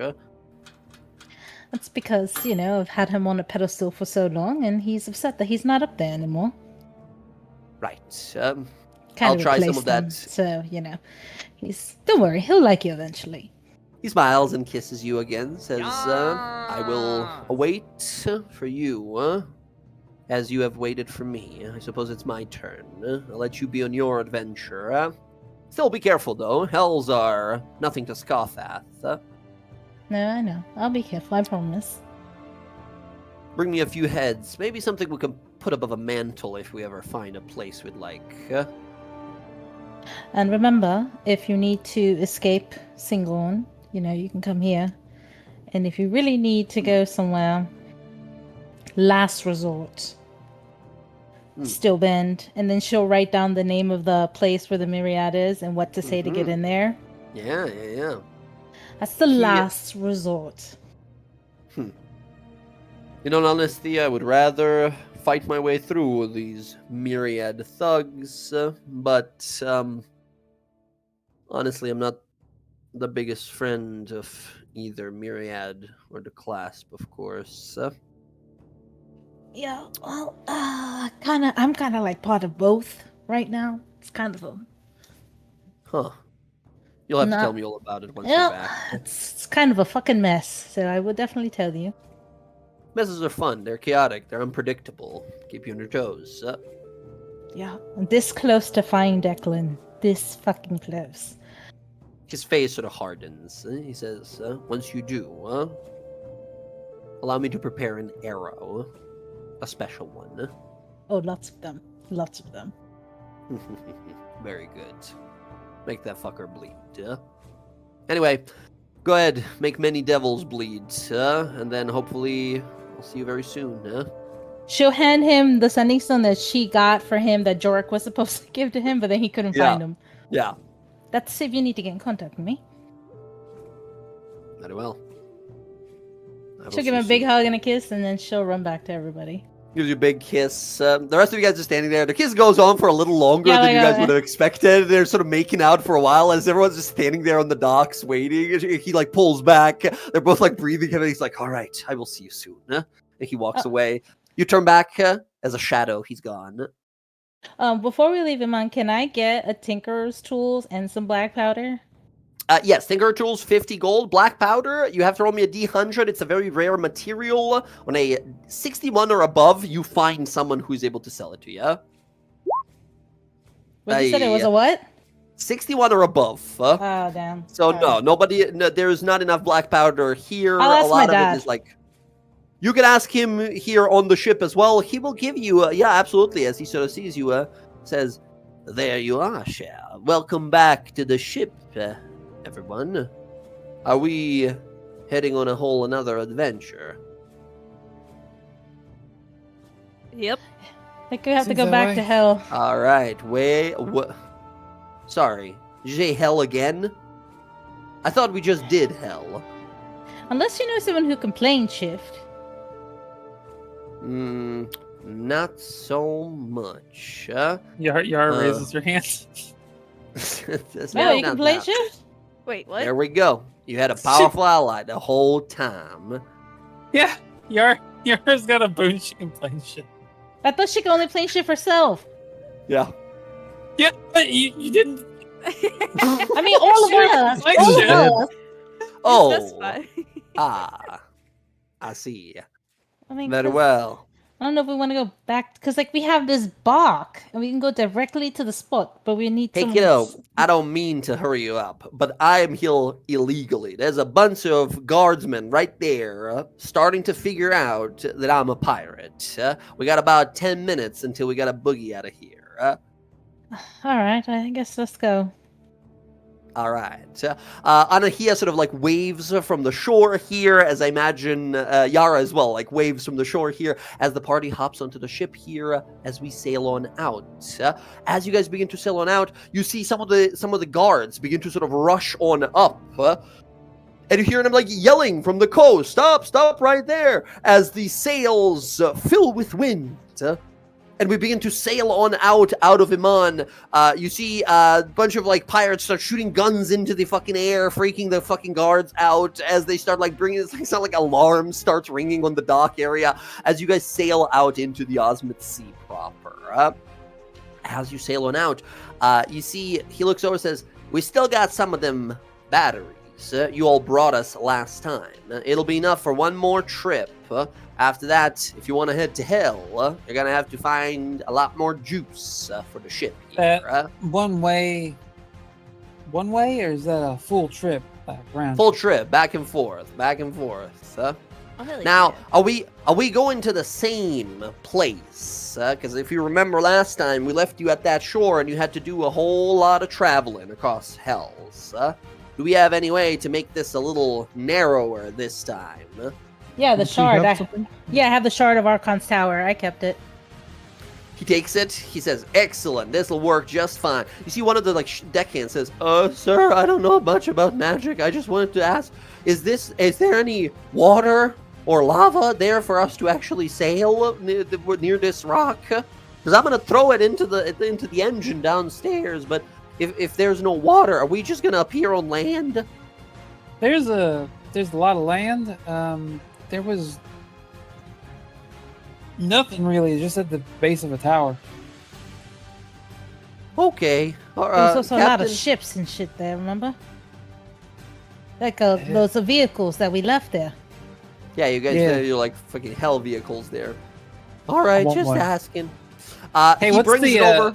That's because, I've had him on a pedestal for so long, and he's upset that he's not up there anymore. Right. Kind I'll try some of replaced him, that. So, don't worry, he'll like you eventually. He smiles and kisses you again, says, I will await for you as you have waited for me. I suppose it's my turn. I'll let you be on your adventure. Still be careful, though. Hells are nothing to scoff at. No, I know. I'll be careful, I promise. Bring me a few heads. Maybe something we can put above a mantle if we ever find a place we'd like. And remember, if you need to escape Singorn, you can come here. And if you really need to go somewhere, last resort, Stillbend. And then she'll write down the name of the place where the Myriad is and what to say to get in there. Yeah. That's the last resort. In all honesty, I would rather fight my way through these Myriad thugs, but honestly, I'm not the biggest friend of either Myriad or the Clasp, of course. Yeah, well, I'm kind of like part of both right now. It's kind of a... Huh. You'll have to tell me all about it once you're back. It's kind of a fucking mess, so I will definitely tell you. Messes are fun. They're chaotic. They're unpredictable. Keep you on your toes. Yeah, this close to finding Declan. This fucking close. His face sort of hardens. He says, once you do, allow me to prepare an arrow. A special one. Oh, lots of them. Lots of them. Very good. Make that fucker bleed. Anyway, go ahead. Make many devils bleed. And then hopefully I'll see you very soon. She'll hand him the sending stone that she got for him that Jorik was supposed to give to him, but then he couldn't find him. Yeah. That's if you need to get in contact with me. Very well. She'll give him a big hug and a kiss, and then she'll run back to everybody. Gives you a big kiss. The rest of you guys are standing there. The kiss goes on for a little longer than you guys would have expected. They're sort of making out for a while as everyone's just standing there on the docks waiting. He like pulls back. They're both like breathing heavily. He's like, all right, I will see you soon. And he walks away. You turn back as a shadow. He's gone. Before we leave him on, can I get a tinker's tools and some black powder? Yes, Tinker Tools, 50 gold. Black powder, you have to roll me a D100. It's a very rare material. On a 61 or above, you find someone who's able to sell it to you. What you said it was a what? 61 or above. Oh, damn. So there's not enough black powder here. I'll ask a lot my of dad. it is like... You can ask him here on the ship as well. He will give you, absolutely, as he sort of sees you, says, there you are, Cher. Welcome back to the ship, everyone. Are we heading on a whole another adventure? Yep. I think we have to Seems go that back way. to hell. All right. Sorry. Did you say hell again? I thought we just did hell. Unless you know someone who can plane shift. Not so much. Yara raises her hand. No, you can plane shift? Wait, what? There we go. You had a powerful ally the whole time. Yeah, Yara's got a boon she can plane shit. I thought she could only plane shift herself. Yeah. Yeah, but you didn't. I mean, all of us. Like All shit. of us. Oh. Specify. I see. I mean, Very 'cause well. I don't know if we want to go back because, like, we have this bark and we can go directly to the spot, but we need. Hey, someone kiddo, to- I don't mean to hurry you up, but I am here illegally. There's a bunch of guardsmen right there starting to figure out that I'm a pirate. We got about 10 minutes until we got to boogie out of here. All right, I guess let's go. All right. Anahia sort of like waves from the shore here, as I imagine Yara as well, like waves from the shore here as the party hops onto the ship here as we sail on out. As you guys begin to sail on out, you see some of the guards begin to sort of rush on up. And you hear them like yelling from the coast, stop right there, as the sails fill with wind. And we begin to sail on out of Iman. You see a bunch of like pirates start shooting guns into the fucking air, freaking the fucking guards out as they start like bringing this. It's not like alarm starts ringing on the dock area as you guys sail out into the Osmith Sea proper. As you sail on out, you see he looks over and says, "We still got some of them batteries you all brought us last time. It'll be enough for one more trip. After that, if you want to head to hell, you're going to have to find a lot more juice for the ship here. One way, or is that a full trip back around? Full trip, back and forth. Oh, hell Now, yeah. are we going to the same place? Because if you remember last time, we left you at that shore and you had to do a whole lot of traveling across Hells. Do we have any way to make this a little narrower this time? Yeah, the Does she have shard. I something? have the shard of Archon's tower. I kept it. He takes it. He says, "Excellent. This will work just fine." You see, one of the deckhands says, "Sir, I don't know much about magic. I just wanted to ask: is there any water or lava there for us to actually sail near this rock? Because I'm gonna throw it into the engine downstairs. But if there's no water, are we just gonna appear on land?" There's a lot of land. There was nothing really, just at the base of a tower. Okay. There's also a lot of Captain- ships and shit there, remember? Like those vehicles that we left there. Yeah, you guys, Yeah. you're like fucking hell vehicles there. All right, want just one. asking. Hey, he what's brings the, it over.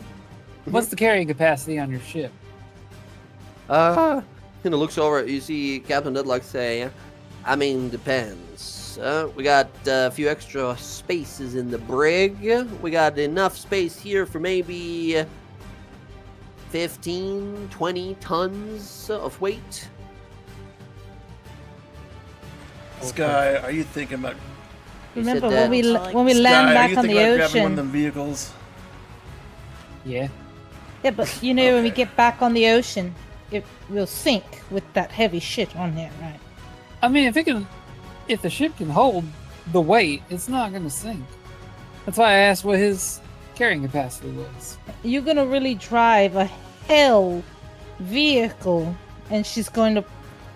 What's the carrying capacity on your ship? Kind of looks over. You see Captain Deadlock say, "I mean, depends. We got a few extra spaces in the brig. We got enough space here for maybe 15, 20 tons of weight." Sky, are you thinking about He said Remember that. when we land Sky, are back you on thinking the about grabbing one of ocean? them vehicles? Yeah. Yeah, but you know when we Okay. get back on the ocean, it will sink with that heavy shit on there, right? I mean, if the ship can hold the weight, it's not going to sink. That's why I asked what his carrying capacity was. You're gonna really drive a hell vehicle, and she's going to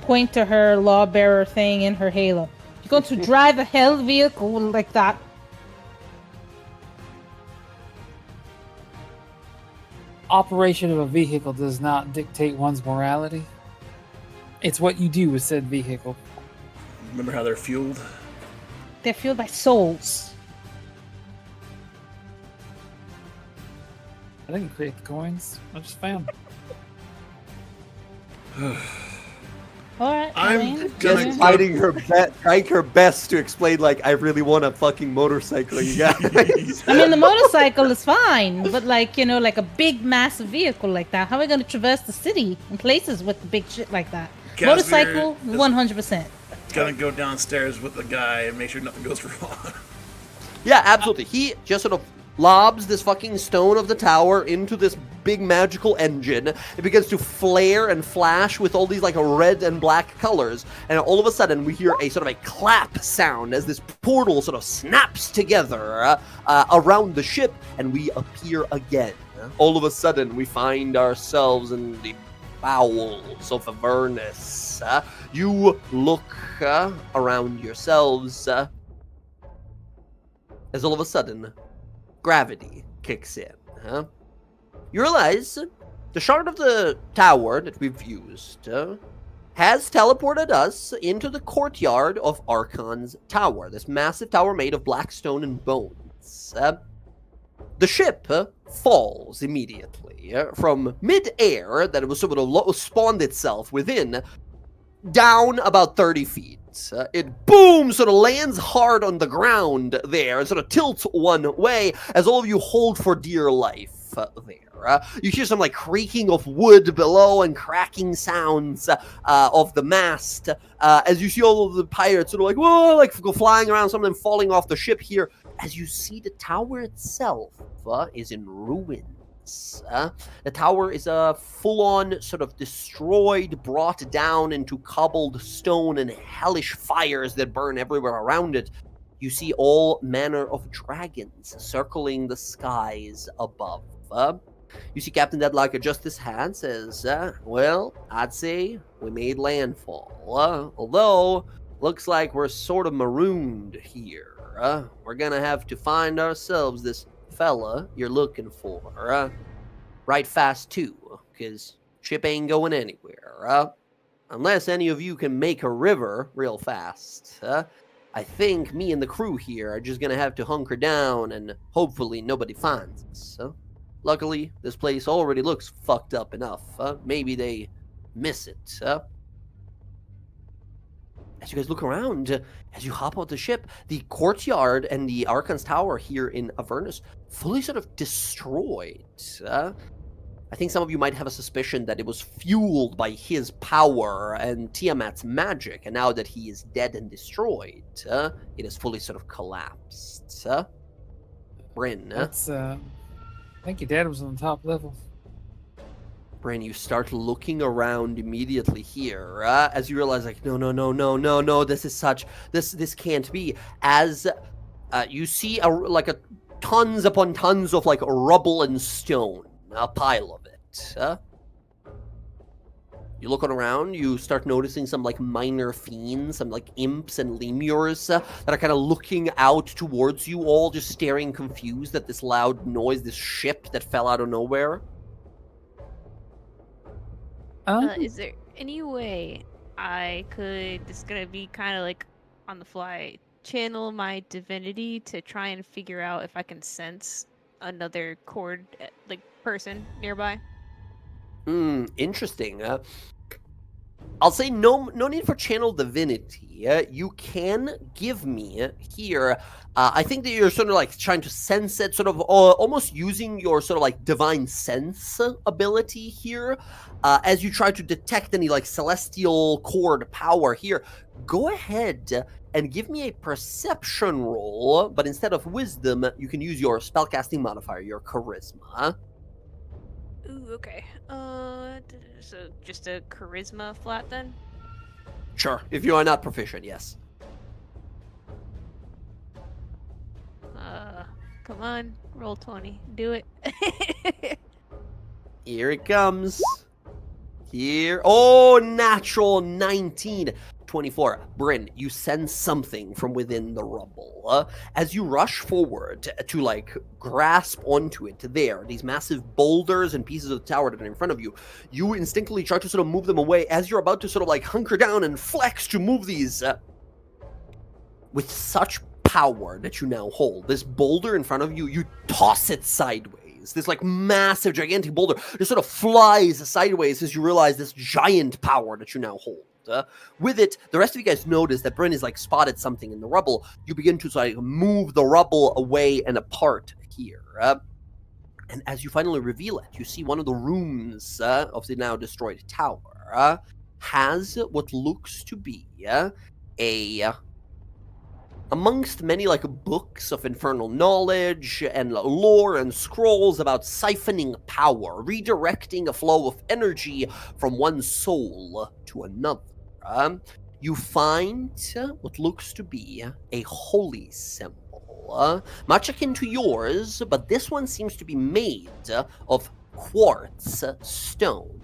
point to her lawbearer thing in her halo. You're going to drive a hell vehicle like that. Operation of a vehicle does not dictate one's morality. It's what you do with said vehicle. Remember how they're fueled? They're fueled by souls. I didn't create the coins. I just found them. All right, I'm Colleen. gonna Just go- trying her best to explain, like, I really want a fucking motorcycle, you guys. I mean, the motorcycle is fine, but like like a big, massive vehicle like that. How are we gonna traverse the city in places with the big shit like that? Casimir Motorcycle, is- 100%. Gonna go downstairs with the guy and make sure nothing goes wrong. Yeah, absolutely. He just sort of lobs this fucking stone of the tower into this big magical engine. It begins to flare and flash with all these like red and black colors. And all of a sudden we hear a sort of a clap sound as this portal sort of snaps together around the ship and we appear again. All of a sudden we find ourselves in the bowels of Avernus. You look around yourselves as all of a sudden gravity kicks in. You realize the shard of the tower that we've used has teleported us into the courtyard of Archon's tower, this massive tower made of black stone and bones. The ship falls immediately from mid-air that it was sort of spawned itself within, down about 30 feet. It boom, sort of lands hard on the ground there and sort of tilts one way as all of you hold for dear life there. You hear some like creaking of wood below and cracking sounds of the mast as you see all of the pirates sort of like, whoa, like go flying around, some of them falling off the ship here. As you see the tower itself is in ruins. The tower is full-on sort of destroyed, brought down into cobbled stone and hellish fires that burn everywhere around it. You see all manner of dragons circling the skies above. You see Captain Deadlock adjust his hat, says, well, I'd say we made landfall. Although, looks like we're sort of marooned here. We're gonna have to find ourselves this fella you're looking for. Right fast, too, because ship ain't going anywhere. unless any of you can make a river real fast, I think me and the crew here are just gonna have to hunker down and hopefully nobody finds us. Luckily, this place already looks fucked up enough. Maybe they miss it. As you guys look around, as you hop out the ship, the courtyard and the Archon's Tower here in Avernus fully sort of destroyed. I think some of you might have a suspicion that it was fueled by his power and Tiamat's magic, and now that he is dead and destroyed, it has fully sort of collapsed. Bryn, That's, I think your dad was on the top level. Bryn, you start looking around immediately here, as you realize, like, no, this can't be. As you see, tons upon tons of, like, rubble and stone. A pile of it. You look around, you start noticing some like minor fiends, some like imps and lemures that are kind of looking out towards you all, just staring confused at this loud noise, this ship that fell out of nowhere. Is there any way I could, this is gonna be kind of like on the fly, channel my divinity to try and figure out if I can sense another cord, like, person nearby? Interesting. I'll say no need for channel divinity. You can give me here. I think that you're sort of like trying to sense it, sort of almost using your sort of like divine sense ability here, as you try to detect any like celestial cord power here. Go ahead and give me a perception roll, but instead of wisdom, you can use your spellcasting modifier, your charisma. Ooh, okay. So just a charisma flat then? Sure, if you are not proficient, yes. Come on, roll 20. Do it. Here it comes. Here. Oh, natural 19. 24. Bryn, you sense something from within the rubble. As you rush forward to, like, grasp onto it, these massive boulders and pieces of the tower that are in front of you, you instinctively try to sort of move them away as you're about to sort of, like, hunker down and flex to move these with such power that you now hold. This boulder in front of you, you toss it sideways. This, like, massive, gigantic boulder just sort of flies sideways as you realize this giant power that you now hold. With it, the rest of you guys notice that Bryn has like spotted something in the rubble. You begin to like move the rubble away and apart here. And as you finally reveal it, you see one of the rooms of the now destroyed tower has what looks to be amongst many like books of infernal knowledge and lore and scrolls about siphoning power, redirecting a flow of energy from one soul to another. You find what looks to be a holy symbol, much akin to yours, but this one seems to be made of quartz stone.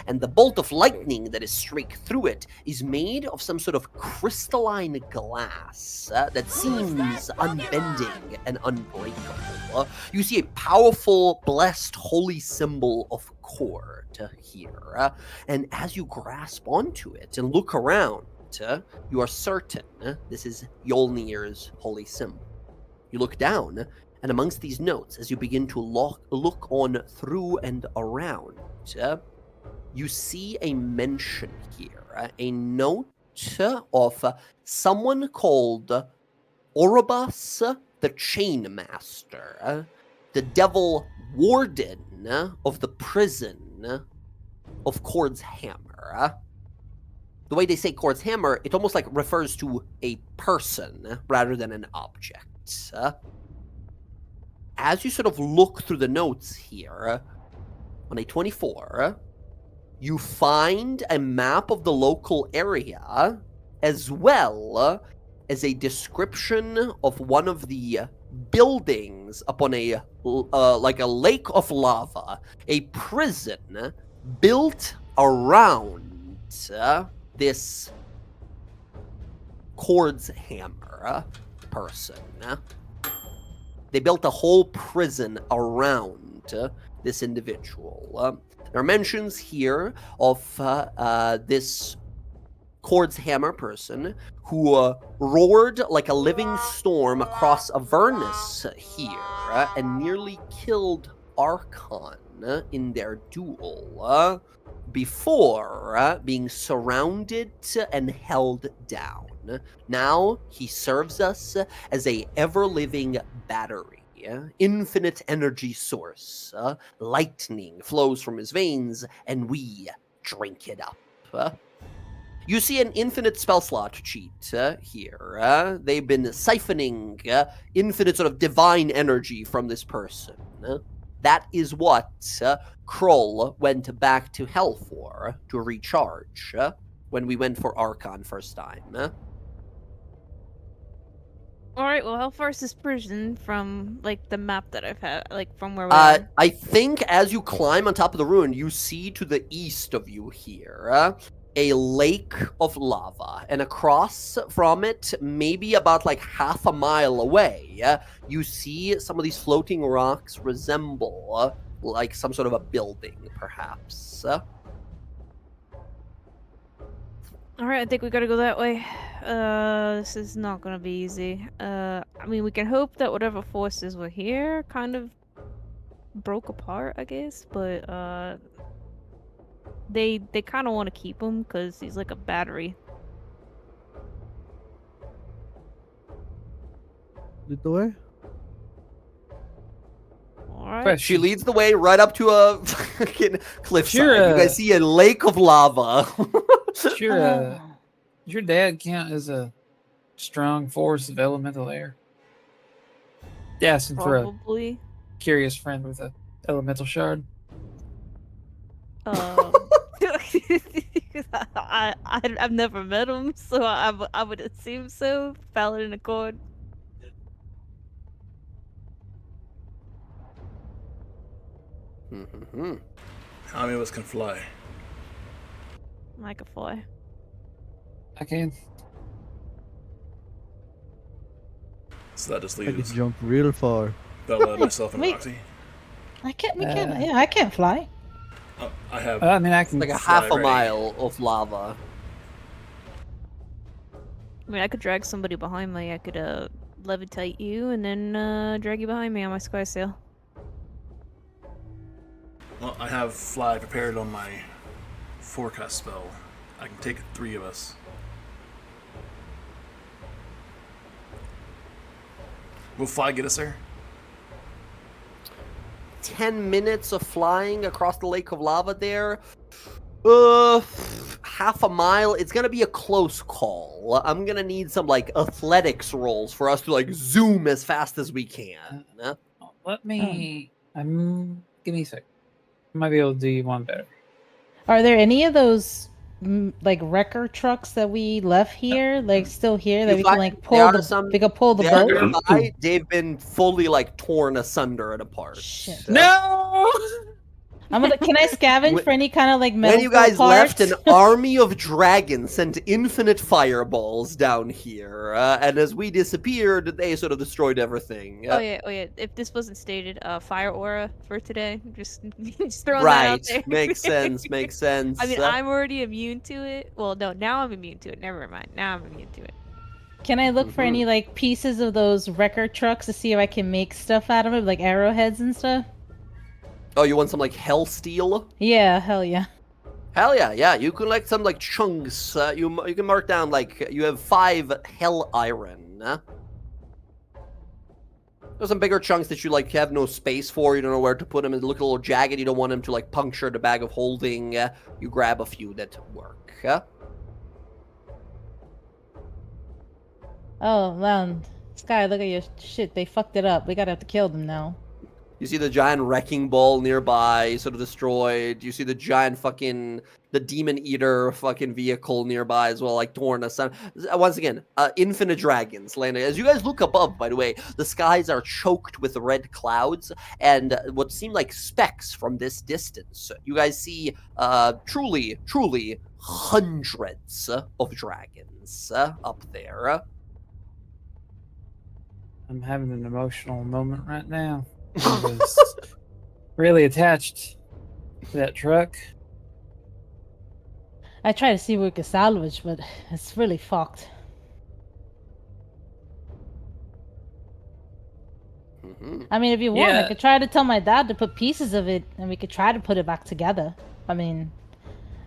And the bolt of lightning that is streaked through it is made of some sort of crystalline glass that seems unbending and unbreakable. You see a powerful, blessed, holy symbol of cord here. And as you grasp onto it and look around, you are certain this is Yolnir's holy symbol. You look down, and amongst these notes, as you begin to look on through and around, you see a mention here, a note of someone called Orobus the Chainmaster, the devil warden of the prison of Cord's Hammer. The way they say Cord's Hammer, it almost like refers to a person rather than an object. As you sort of look through the notes here, on a 24, you find a map of the local area, as well as a description of one of the buildings upon a like a lake of lava, a prison built around this Cord's Hammer person. They built a whole prison around this individual. There are mentions here of this Cord's Hammer person who roared like a living storm across Avernus here and nearly killed Archon in their duel before being surrounded and held down. Now he serves us as a ever-living battery. Infinite energy source. Lightning flows from his veins, and we drink it up. You see an infinite spell slot cheat here. They've been siphoning infinite sort of divine energy from this person. That is what Kroll went back to Hell for, to recharge, when we went for Archon first time. Alright, well, how far is this prison from, like, the map that I've had, like, from where we are? I think as you climb on top of the ruin, you see to the east of you here a lake of lava, and across from it, maybe about like half a mile away, you see some of these floating rocks resemble like some sort of a building, perhaps. Alright, I think we gotta go that way. This is not gonna be easy. I mean, we can hope that whatever forces were here kind of broke apart, I guess, but, they kind of want to keep him because he's like a battery. Lead the way. Alright. She leads the way right up to a fucking cliffside. Sure, You guys see a lake of lava. Sure, your dad count as a strong force of elemental air? Asking for a Probably. curious friend with a elemental shard. I've never met him, so I would assume so. Paladin Accord. How many of us can fly? I could fly. I can. So that just I can leaves jump real far. Bella, myself, and Wait. Roxy. I can't. We can't. Yeah, I can't fly. Oh, I have. I mean, I can. Like a Fly half a ready. mile of lava. I mean, I could drag somebody behind me. I could levitate you and then drag you behind me on my sky sail. Well, I have fly prepared on my forecast spell. I can take 3 of us. Will fly get us there? 10 minutes of flying across the lake of lava there. Half a mile. It's gonna be a close call. I'm gonna need some like athletics rolls for us to like zoom as fast as we can. Let me. Give me a sec. I might be able to do you one better. Are there any of those like wrecker trucks that we left here, like still here, that You we can find like there pull are the? some- We can pull the They're boat. nearby. They've been fully like torn asunder and apart. Shit. No. I'm gonna. Can I scavenge When- for any kind of like metal? When you guys left, parts? an army of dragons sent infinite fireballs down here, and as we disappeared, they sort of destroyed everything. Oh yeah. If this wasn't stated, fire aura for today. Just throwing that out Right, there. makes sense, makes sense. I mean, I'm already immune to it. Well, no, now I'm immune to it. Never mind. Now I'm immune to it. Can I look for any like pieces of those wrecker trucks to see if I can make stuff out of it, like arrowheads and stuff? Oh, you want some like hell steel? Yeah, hell yeah. Hell yeah, yeah. You can like some like chunks. You can mark down like you have 5 hell iron. There's some bigger chunks that you like have no space for. You don't know where to put them. They look a little jagged. You don't want them to like puncture the bag of holding. You grab a few that work. Oh man, Sky, look at your shit. They fucked it up. We gotta have to kill them now. You see the giant wrecking ball nearby, sort of destroyed. You see the giant the demon eater fucking vehicle nearby as well, like torn asunder. Once again, infinite dragons landing. As you guys look above, by the way, the skies are choked with red clouds and what seem like specks from this distance. You guys see truly hundreds of dragons up there. I'm having an emotional moment right now. Because really attached to that truck. I try to see what we can salvage, but it's really fucked. Mhm. I mean, if you want, I Yeah. could try to tell my dad to put pieces of it, and we could try to put it back together. I mean,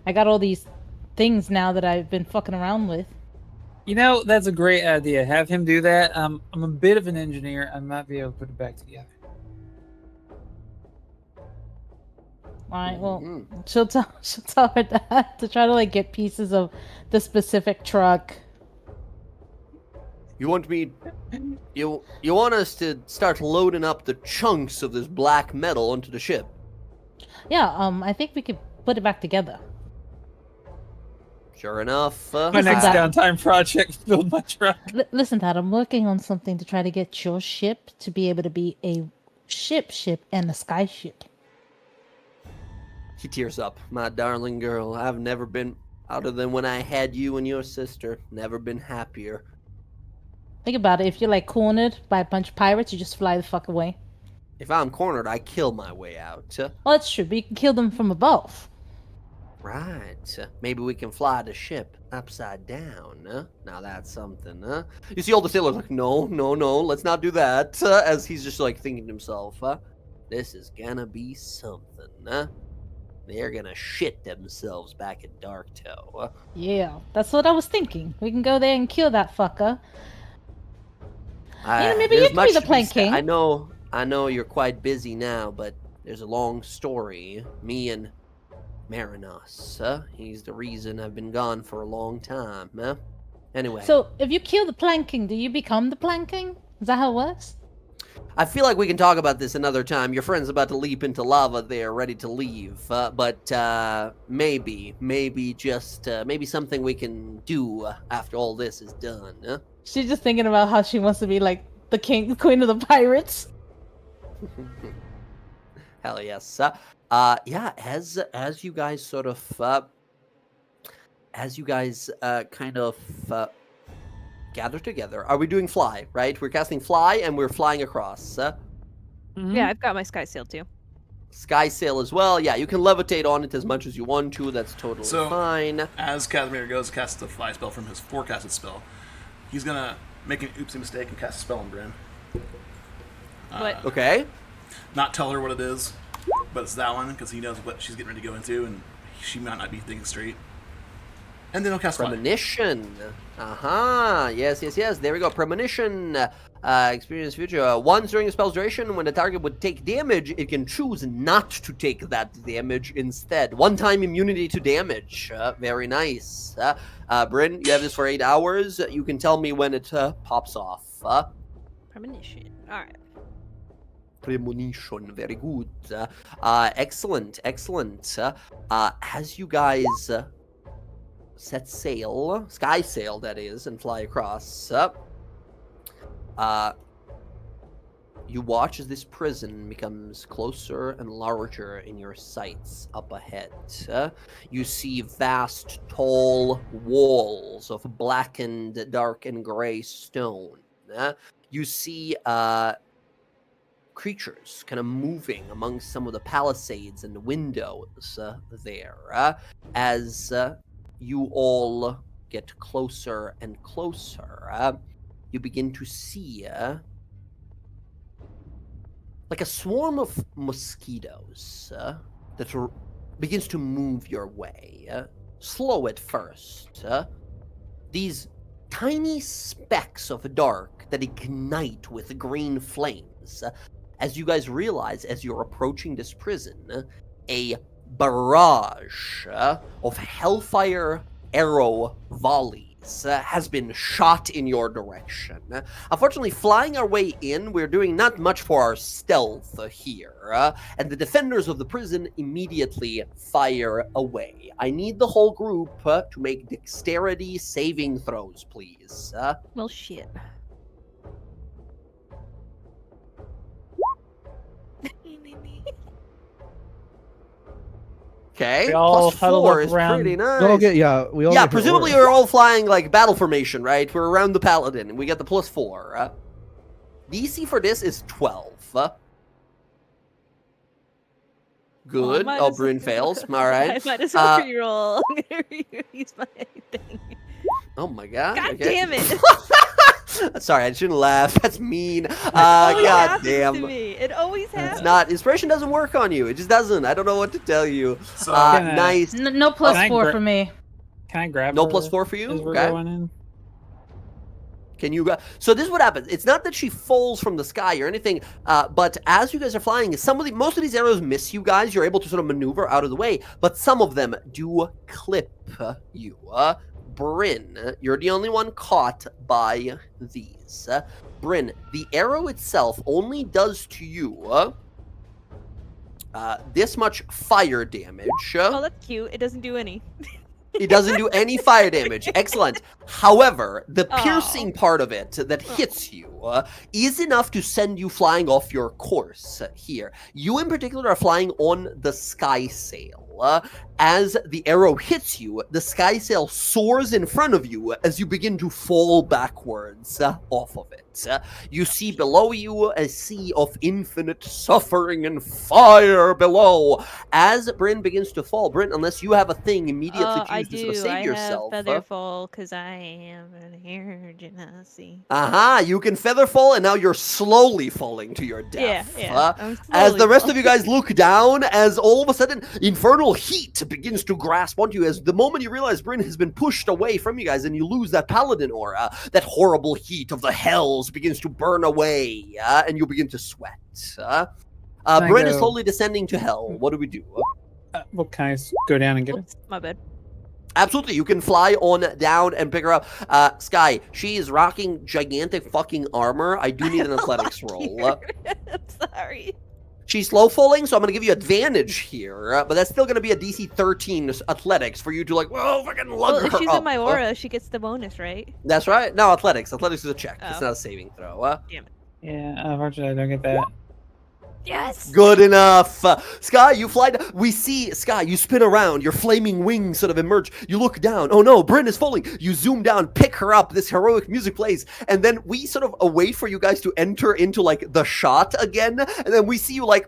I got all these things now that I've been fucking around with. You know, that's a great idea. Have him do that. I'm a bit of an engineer. I might be able to put it back together. All right, well, Mhm. she'll tell her dad to try to like get pieces of the specific truck. You want me? You want us to start loading up the chunks of this black metal onto the ship? Yeah, I think we could put it back together. Sure enough. My next that- downtime project, build my truck. Listen, Dad, I'm working on something to try to get your ship to be able to be a ship and a sky ship. He tears up. My darling girl, I've never been, other than when I had you and your sister, never been happier. Think about it. If you're like cornered by a bunch of pirates, you just fly the fuck away. If I'm cornered, I kill my way out. Well, that's true, but you can kill them from above. Right. Maybe we can fly the ship upside down. Now that's something. You see all the sailors like, no, let's not do that. As he's just like thinking to himself, this is gonna be something. They're gonna shit themselves back at Darktow. Yeah, that's what I was thinking. We can go there and kill that fucker. Maybe you there's can be much the to Plank said. King. I know you're quite busy now, but there's a long story. Me and Marinos, he's the reason I've been gone for a long time, Anyway. So, if you kill the Plank King, do you become the Plank King? Is that how it works? I feel like we can talk about this another time. Your friend's about to leap into lava there, ready to leave. But maybe something we can do after all this is done, She's just thinking about how she wants to be like the queen of the pirates. Hell yes. Yeah, as you guys sort of, kind of gather together. Are we doing fly, right? We're casting fly and we're flying across. Mm-hmm. Yeah, I've got my sky sail too. Sky sail as well. Yeah, you can levitate on it as much as you want to. That's totally So- fine. As Casimir goes to cast the fly spell from his forecasted spell, he's gonna make an oopsie mistake and cast a spell on Bran. What? Okay. Not tell her what it is, but it's that one because he knows what she's getting ready to go into, and she might not be thinking straight. And then he'll cast fly. Premonition. Yes. There we go. Premonition. Experience future. Once during a spell's duration, when the target would take damage, it can choose not to take that damage instead. One-time immunity to damage. Very nice. Bryn, you have this for 8 hours. You can tell me when it pops off. Premonition. All right. Premonition. Very good. Excellent. As you guys set sail, sky sail that is, and fly across, you watch as this prison becomes closer and larger in your sights up ahead. You see vast, tall walls of blackened, dark, and gray stone. You see creatures kind of moving amongst some of the palisades and the windows there as you all get closer and closer. You begin to see like a swarm of mosquitoes that begins to move your way. Slow at first. These tiny specks of dark that ignite with green flames. As you guys realize, as you're approaching this prison, a barrage of hellfire arrow volleys has been shot in your direction. Unfortunately, flying our way in, we're doing not much for our stealth here, and the defenders of the prison immediately fire away. I need the whole group to make dexterity saving throws, please. Well, shit. Okay, We all plus huddled 4 up is around- pretty nice. We all get we all Yeah, get hit presumably worse. we're all flying like battle formation, right? We're around the paladin, and we get the plus 4. DC for this is 12. Good. might Oh, as well- Bryn fails. All I right. might as well reroll. I'm gonna use my thing. Oh my god. God okay. damn it! Sorry, I shouldn't laugh. That's mean. Always God happens damn. To me. It always happens. It's not. Inspiration doesn't work on you. It just doesn't. I don't know what to tell you. So Can I- Nice. No plus Can I 4 gra- for me. Can I grab No her +4 for you? as we're Okay. going in? Can you? So this is what happens. It's not that she falls from the sky or anything, but as you guys are flying, most of these arrows miss you guys. You're able to sort of maneuver out of the way, but some of them do clip you. Bryn, you're the only one caught by these. Bryn, the arrow itself only does to you this much fire damage. Oh, that's cute. It doesn't do any. It doesn't do any fire damage. Excellent. However, the Oh. piercing part of it that hits you is enough to send you flying off your course here. You, in particular, are flying on the sky sail. As the arrow hits you, the sky sail soars in front of you as you begin to fall backwards off of it. You see below you a sea of infinite suffering and fire below. As Bryn begins to fall, Bryn, unless you have a thing immediately I choose to do. sort of save I yourself. have featherfall because I am an emergency. Aha, you can feather fall, and now you're slowly falling to your death. Yeah. I'm As slowly the rest of falling. you guys look down, as all of a sudden infernal heat begins to grasp onto you, as the moment you realize Bryn has been pushed away from you guys and you lose that paladin aura, that horrible heat of the hells begins to burn away, and you begin to sweat. I Bryn is go- slowly descending to hell. What do we do? Well, can I go down and get her? Oops, my bad. Absolutely, you can fly on down and pick her up. Sky, she is rocking gigantic fucking armor. I do need an athletics roll. I'm sorry. She's slow falling, so I'm going to give you advantage here, but that's still going to be a DC 13 athletics for you to like, whoa, fucking lug Well, her if she's up. in my aura, she gets the bonus, right? That's right. No, athletics. Athletics is a check. It's Oh. not a saving throw. Yeah, unfortunately, I don't get that. Yes. Good enough. Sky, you fly down. We see, Sky, you spin around. Your flaming wings sort of emerge. You look down. Oh no, Bryn is falling. You zoom down, pick her up. This heroic music plays. And then we sort of wait for you guys to enter into like the shot again. And then we see you like,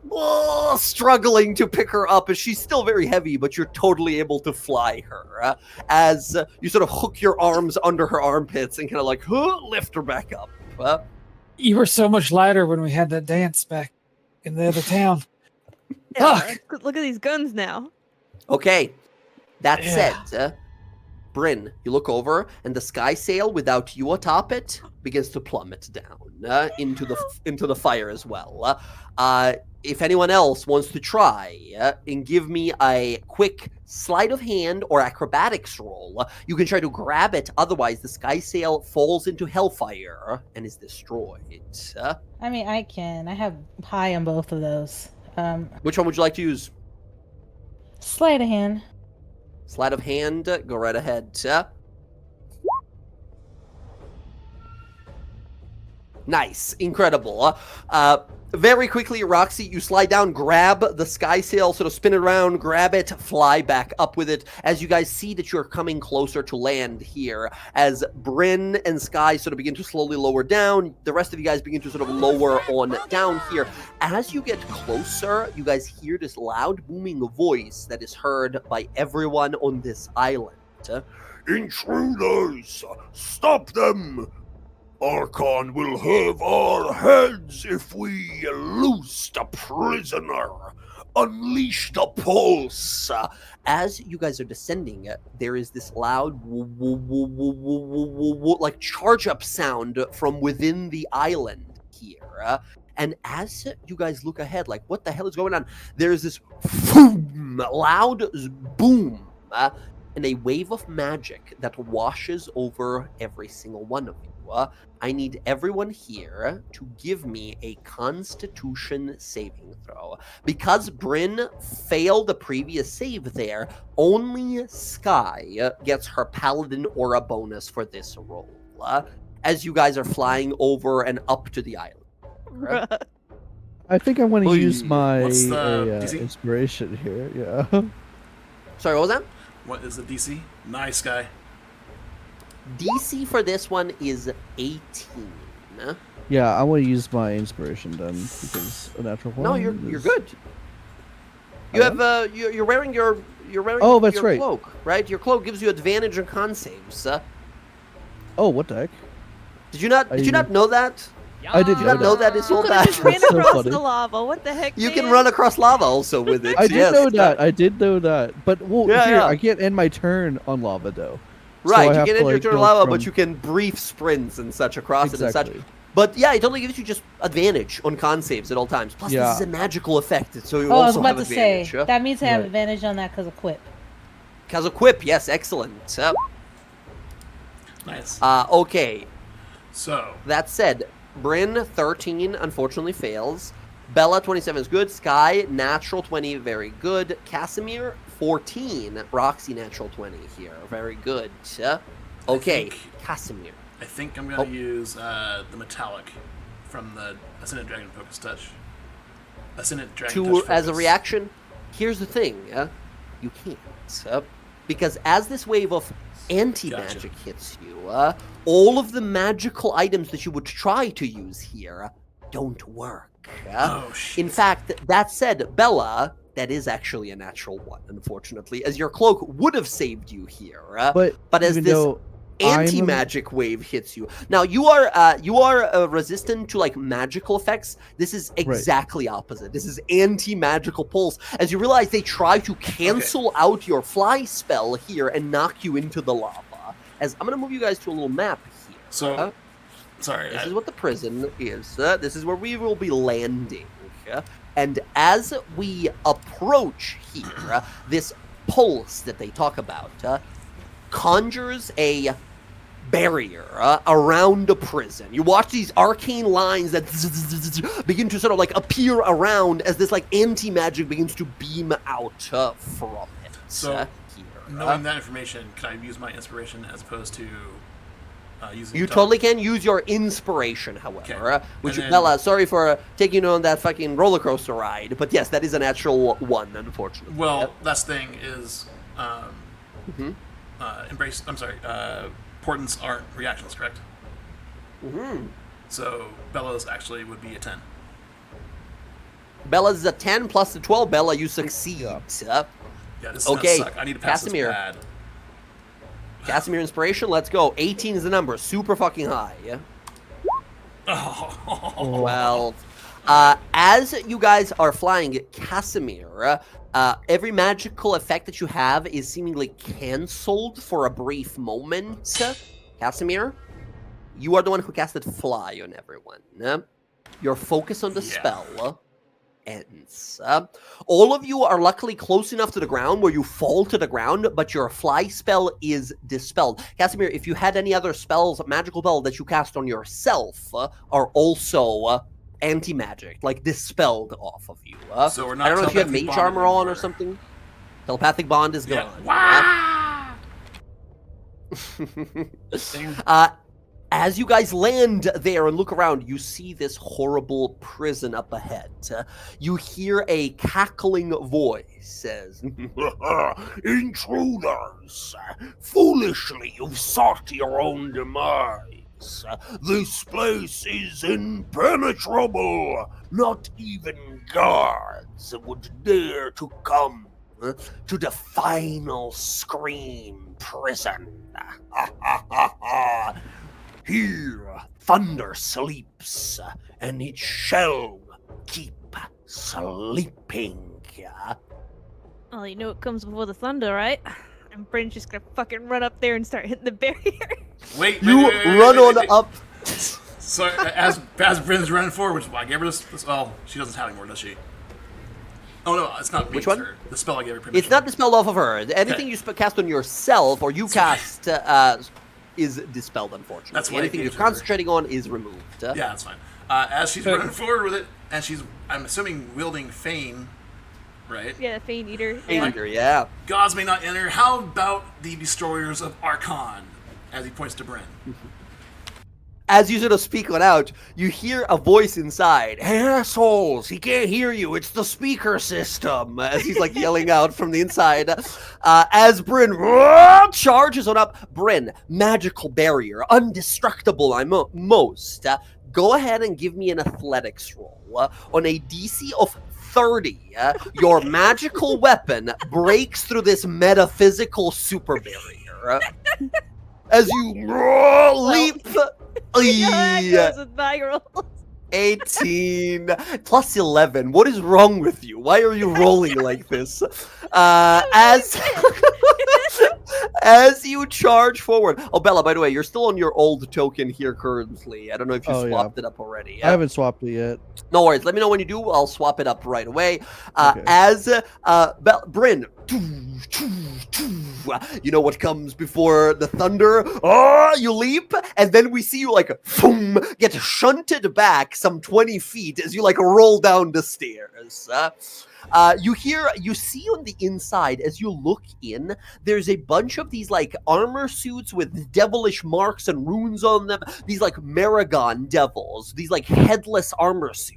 struggling to pick her up. And she's still very heavy, but you're totally able to fly her. As you sort of hook your arms under her armpits and kind of like, lift her back up. You were so much lighter when we had that dance back in the other town. Yeah, Fuck. look at these guns now. Okay. That Yeah. said, Bryn, you look over, and the sky sail without you atop it begins to plummet down into the fire as well. If anyone else wants to try and give me a quick sleight of hand or acrobatics roll, you can try to grab it. Otherwise, the sky sail falls into hellfire and is destroyed. I mean, I can. I have high on both of those. Which one would you like to use? Sleight of hand. Sleight of hand, go right ahead. Nice, incredible. Very quickly, Roxy, you slide down, grab the sky sail, sort of spin it around, grab it, fly back up with it. As you guys see that you're coming closer to land here, as Bryn and Sky sort of begin to slowly lower down, the rest of you guys begin to sort of lower on down here. As you get closer, you guys hear this loud booming voice that is heard by everyone on this island. Intruders! Stop them! Archon will have our heads if we loose the prisoner. Unleash the pulse. As you guys are descending, there is this loud like charge up sound from within the island here. And as you guys look ahead, like what the hell is going on? There's this loud boom and a wave of magic that washes over every single one of you. I need everyone here to give me a Constitution saving throw. Because Bryn failed the previous save there, only Sky gets her Paladin Aura bonus for this roll. As you guys are flying over and up to the island. Bruh. I think I want to Oy. use my What's the DC? inspiration here. Yeah. Sorry, what was that? What is the DC? Nice guy. DC for this one is 18. Yeah, I want to use my inspiration then because a natural one. No, you're is- good. You have you're wearing your Oh, that's your right. cloak, right? Your cloak gives you advantage on con saves. Oh, what the heck? Did you not know that? I did Did you not know that it's You all could have that? just ran That's so across funny. the lava. What the heck? You can man? run across lava also with it. I did yes. know that. I did know that. But Yeah, here, yeah. I can't end my turn on lava though. So Right, I you have can to, enter like, your go lava, from- but you can brief sprints and such across it and such. Exactly. But yeah, it only gives you just advantage on con saves at all times. Plus, Yeah. this is a magical effect, so you Oh, I was also about have to say advantage. that means I have Right. advantage on that because of quip. Because of quip, yes, excellent. Nice. Okay, So, that said, Bryn, 13, unfortunately fails. Bella, 27 is good. Sky, natural 20, very good. Casimir, 14. Roxy, natural 20 here, very good. Okay, think- Casimir. I think I'm gonna Oh. use the metallic from the Ascendant Dragon Focus Touch. Ascendant Dragon Touch As a Focus. reaction, here's the thing, you can't, because as this wave of anti-magic hits you, all of the magical items that you would try to use here don't work. Oh shit. In fact, that said, Bella, that is actually a natural one, unfortunately, as your cloak would have saved you here. But as even this though I'm a- anti-magic wave hits you, now you are resistant to like magical effects. This is exactly opposite. This is anti-magical pulse. As you realize, they try to cancel out your fly spell here and knock you into the lava. As I'm gonna move you guys to a little map here. So, sorry. This is what the prison is. This is where we will be landing. And as we approach here, this pulse that they talk about conjures a barrier around a prison. You watch these arcane lines that begin to sort of like appear around as this like anti-magic begins to beam out from it. So, here. knowing that information, can I use my inspiration as opposed to using? You metallic? totally can use your inspiration, however, Okay. which And then- Bella, sorry for taking you on that fucking roller coaster ride, but yes, that is a natural one, unfortunately. Well, that's the thing is, Mhm. embrace. I'm sorry. Portents aren't reactions, correct? Mhm. So Bella's actually would be a 10. Bella's a 10 plus the 12. Bella, you succeed. Yeah, this is Okay, gonna suck. I need to pass Casimir. this bad. Casimir inspiration, let's go. 18 is the number, super fucking high. Oh. Well, as you guys are flying, Casimir, every magical effect that you have is seemingly cancelled for a brief moment. Casimir, you are the one who casted Fly on everyone. Your focus on the spell ends. All of you are luckily close enough to the ground where you fall to the ground, but your Fly spell is dispelled. Casimir, if you had any other spells, magical spell that you cast on yourself are also anti-magic, like dispelled off of you. So we're not I don't know if you had telepathic mage bonded armor on or anymore. something. Telepathic bond is Yeah. gone. Wah! As you guys land there and look around, you see this horrible prison up ahead. You hear a cackling voice says, Intruders! Foolishly you've sought your own demise. This place is impenetrable. Not even guards would dare to come to the final scream prison. Here, thunder sleeps, and it shall keep sleeping. Well, you know it comes before the thunder, right? And Bryn's just gonna fucking run up there and start hitting the barrier. Wait, you wait, run on up. So as Bryn's running forward, which is why I gave her this. Well, she doesn't have anymore, does she? Oh no, it's not me. Which it's one? her. The spell I gave her. Permission. It's not dispelled off of her. Anything you cast on yourself or you cast is dispelled, unfortunately. That's why I Anything gave you're it to her. concentrating on is removed. Yeah, that's fine. As she's running forward with it, and she's, I'm assuming, wielding Fane, right? Yeah, the Fane Eater. Anger, yeah. Gods may not enter. How about the destroyers of Archon? As he points to Bryn. As you sort of speak it out, you hear a voice inside. Hey, assholes, he can't hear you. It's the speaker system. As he's like yelling out from the inside. As Bryn charges on up. Bryn, magical barrier, undestructible, most. Go ahead and give me an athletics roll on a DC of 30, your magical weapon breaks through this metaphysical super barrier. As you leap. Yeah, that goes with my rolls. 18 plus 11. What is wrong with you? Why are you rolling like this? As as you charge forward. Oh, Bella, by the way, you're still on your old token here currently. I don't know if you swapped it up already. I haven't swapped it yet. No worries. Let me know when you do. I'll swap it up right away. Okay. As Bryn, you know what comes before the thunder? Oh, you leap, and then we see you like boom, get shunted back some 20 feet as you like roll down the stairs. You see on the inside as you look in, there's a bunch of these like armor suits with devilish marks and runes on them. These like Maragon devils, these like headless armor suits.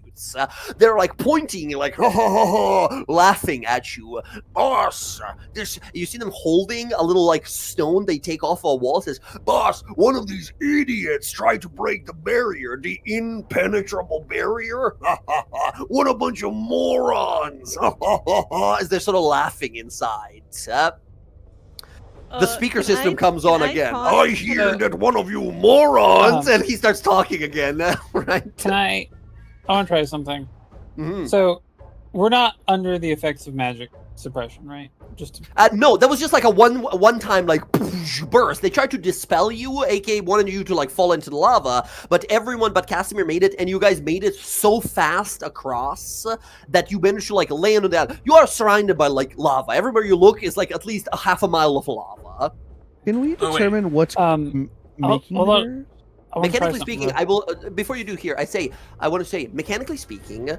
They're like pointing, like ho, ho, ho, ho, laughing at you. Boss, you see them holding a little like stone they take off a wall. It says, Boss, one of these idiots tried to break the barrier, the impenetrable barrier. What a bunch of morons. as they're sort of laughing inside. The speaker Can system I- comes can on I again. pause? I hear that one of you morons. And he starts talking again. Right? Can I want to try something. Mhm. So, we're not under the effects of magic suppression, right? Just No, that was just like a one time like burst. They tried to dispel you, aka wanted you to like fall into the lava, but everyone but Casimir made it, and you guys made it so fast across that you managed to like land on that. You are surrounded by like lava. Everywhere you look is like at least a half a mile of lava. Can we Oh, wait. determine what's making hold on. her? I wanna try Mechanically something speaking, real I will. Before you do here, I want to say, mechanically speaking,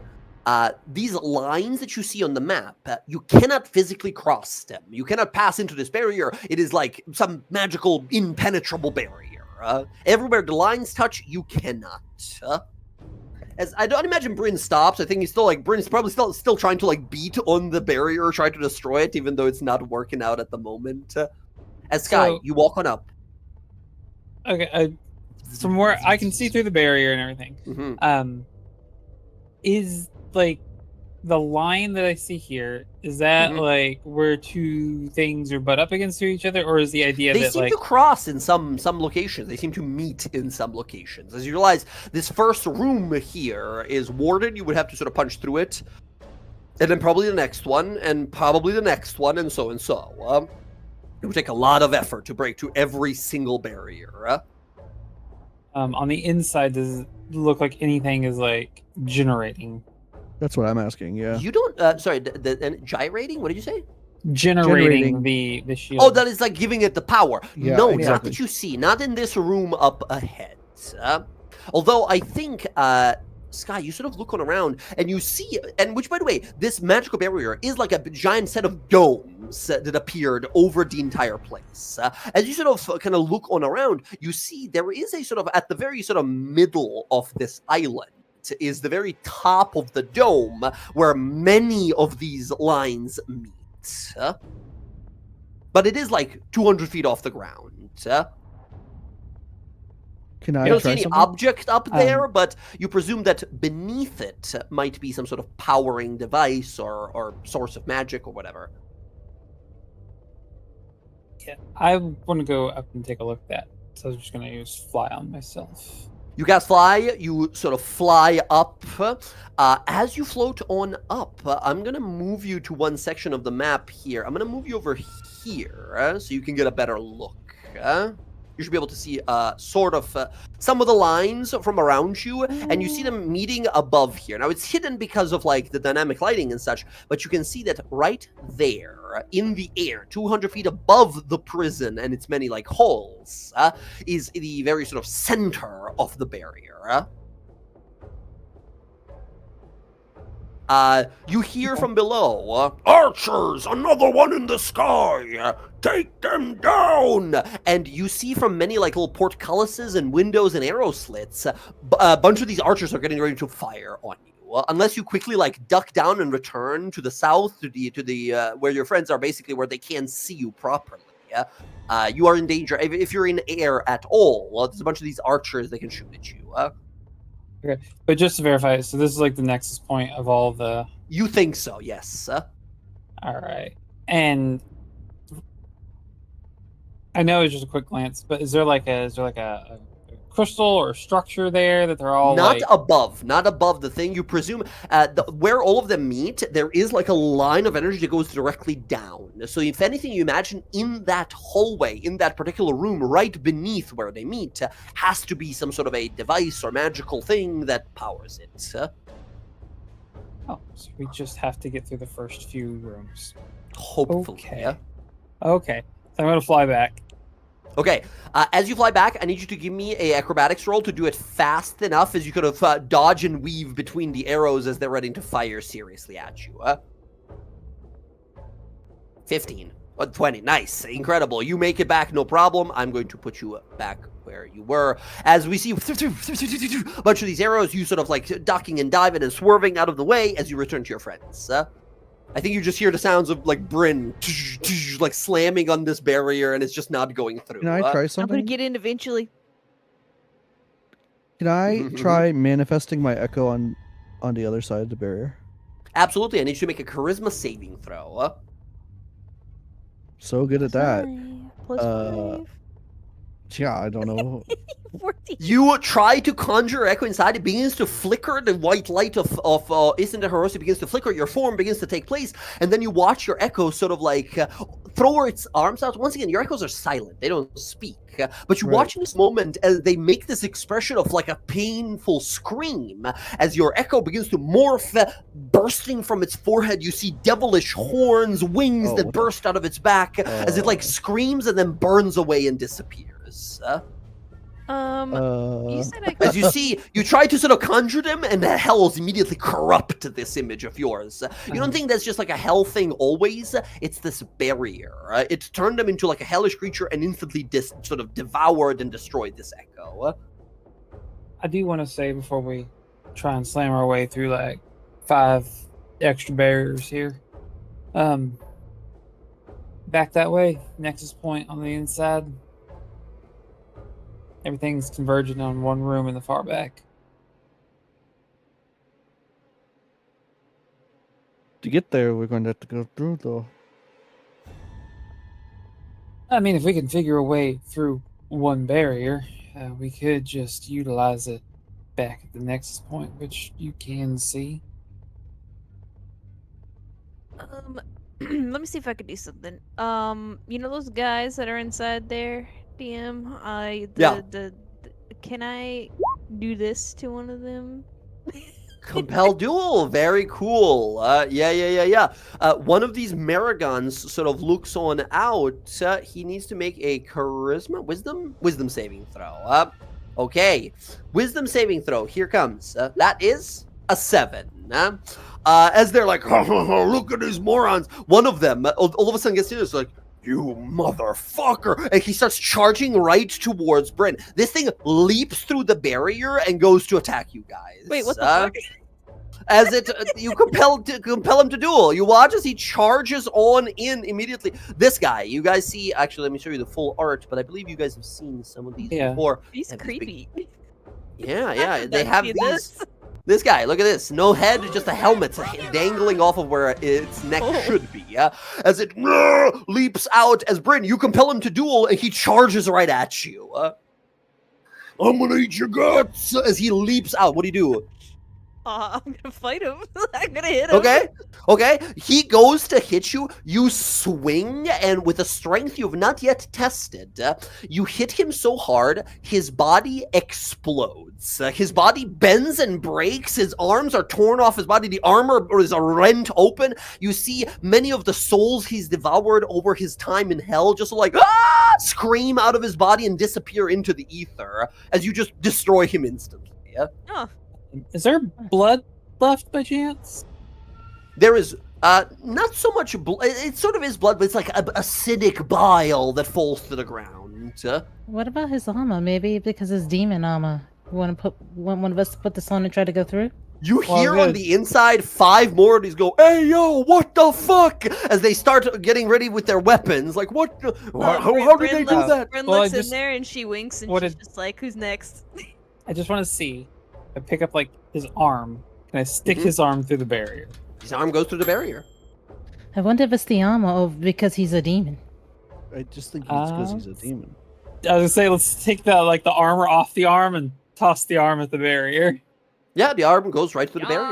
these lines that you see on the map, you cannot physically cross them. You cannot pass into this barrier. It is like some magical, impenetrable barrier. Everywhere the lines touch, you cannot. As I don't imagine Bryn stops. I think he's still like Bryn's probably still trying to like beat on the barrier, trying to destroy it, even though it's not working out at the moment. As Sky, So- you walk on up. Okay, from where I can see through the barrier and everything, Mhm. is like the line that I see here, is that Mhm. like where two things are butt up against each other, or is the idea They that seem like to cross in some locations. They seem to meet in some locations. As you realize, this first room here is warded. You would have to sort of punch through it, and then probably the next one, and probably the next one, and so and so. It would take a lot of effort to break through every single barrier. on the inside, does it look like anything is like generating That's what I'm asking. Yeah. You don't. Sorry, and gyrating. What did you say? generating the shield? Oh, that is like giving it the power. Yeah, No, not exactly. that you see. Not in this room up ahead. Although I think, Sky, you sort of look on around and you see, and which, by the way, this magical barrier is like a giant set of domes that appeared over the entire place. As you sort of kind of look on around, you see there is a sort of, at the very sort of middle of this island, is the very top of the dome where many of these lines meet. But it is like 200 feet off the ground. Can I You don't see try any something? object up there, but you presume that beneath it might be some sort of powering device or source of magic or whatever. Yeah, I want to go up and take a look at that. So I'm just gonna use fly on myself. You guys fly, you sort of fly up. As you float on up, I'm going to move you to one section of the map here. I'm going to move you over here so you can get a better look. You should be able to see sort of some of the lines from around you, and you see them meeting above here. Now, it's hidden because of like the dynamic lighting and such, but you can see that right there in the air, 200 feet above the prison and its many like halls, is the very sort of center of the barrier. You hear from below, Archers, another one in the sky. Take them down. and you see from many like little portcullises and windows and arrow slits, a bunch of these archers are getting ready to fire on you. Unless you quickly like duck down and return to the south, to the where your friends are, basically where they can see you properly. You are in danger if you're in air at all. There's a bunch of these archers that can shoot at you. But just to verify, so this is like the nexus point of all the. You think so? Yes. All right, and I know it's just a quick glance, but is there like a crystal or structure there that they're all not like... above the thing. You presume where all of them meet, there is like a line of energy that goes directly down. So if anything, you imagine in that hallway, in that particular room, right beneath where they meet, has to be some sort of a device or magical thing that powers it. Oh, so we just have to get through the first few rooms. Hopefully. Okay. Yeah? Okay, so I'm gonna fly back. Okay, as you fly back, I need you to give me a acrobatics roll to do it fast enough as you could have dodge and weave between the arrows as they're ready to fire seriously at you. 15. 20. Nice. Incredible. You make it back, no problem. I'm going to put you back where you were. As we see a bunch of these arrows, you sort of like ducking and diving and swerving out of the way as you return to your friends. I think you just hear the sounds of like Bryn like slamming on this barrier and it's just not going through. Can I try I'm gonna something? get in eventually. Can I try manifesting my echo on the other side of the barrier? Absolutely. I need you to make a charisma saving throw. So good at that. Plus five. Yeah, I don't know. 14. You try to conjure echo inside. It begins to flicker. The white light of Isn't Herosi begins to flicker. Your form begins to take place, and then you watch your echo sort of like throw its arms out. Once again, your echoes are silent; they don't speak. But you watch in this moment as they make this expression of like a painful scream as your echo begins to morph, bursting from its forehead. You see devilish horns, wings that burst out of its back as it like screams and then burns away and disappears. You said I As you see, you try to sort of conjure them, and the hells immediately corrupt this image of yours. You don't think that's just like a hell thing always? It's this barrier. It turned them into like a hellish creature and instantly sort of devoured and destroyed this echo. I do want to say before we try and slam our way through like 5 extra barriers here. Back that way, nexus point on the inside. Everything's converging on one room in the far back. To get there, we're going to have to go through, though. I mean, if we can figure a way through one barrier, we could just utilize it back at the nexus point, which you can see. let me see if I could do something. You know those guys that are inside there, DM? Can I do this to one of them? Compel duel, very cool. Yeah. One of these Maragons sort of looks on out. He needs to make a wisdom saving throw. Okay, wisdom saving throw. Here comes. That is a 7. As they're like, look at these morons. One of them, all of a sudden, gets to this like, you motherfucker! And he starts charging right towards Bryn. This thing leaps through the barrier and goes to attack you guys. Wait, what the fuck? As you compel him to duel. You watch as he charges on in immediately. This guy, you guys see. Actually, let me show you the full art. But I believe you guys have seen some of these before. He's creepy. Yeah. They have these. This guy, look at this. No head, just a helmet dangling off of where its neck should be. As it leaps out, as Bryn, you compel him to duel, and he charges right at you. I'm gonna eat your guts. As he leaps out, what do you do? I'm gonna fight him. I'm gonna hit him. Okay. He goes to hit you. You swing, and with a strength you have not yet tested, you hit him so hard, his body explodes. His body bends and breaks. His arms are torn off his body. The armor is rent open. You see many of the souls he's devoured over his time in hell just like, scream out of his body and disappear into the ether as you just destroy him instantly. Oh. Is there blood left by chance? There is not so much blood. It sort of is blood, but it's like acidic bile that falls to the ground. What about his armor? Maybe because his demon armor. Want one of us to put this on and try to go through? You hear on the inside 5 more of these go, hey, yo, what the fuck? As they start getting ready with their weapons. Like, what? How did they do that? Bryn looks in there and she winks and she's just like, who's next? I just want to see. I pick up like his arm. Can I stick Mhm. his arm through the barrier? His arm goes through the barrier. I wonder if it's the armor or because he's a demon. I just think it's because he's a Uh, demon. I was gonna say, let's take the armor off the arm and toss the arm at the barrier. Yeah, the arm goes right through the barrier.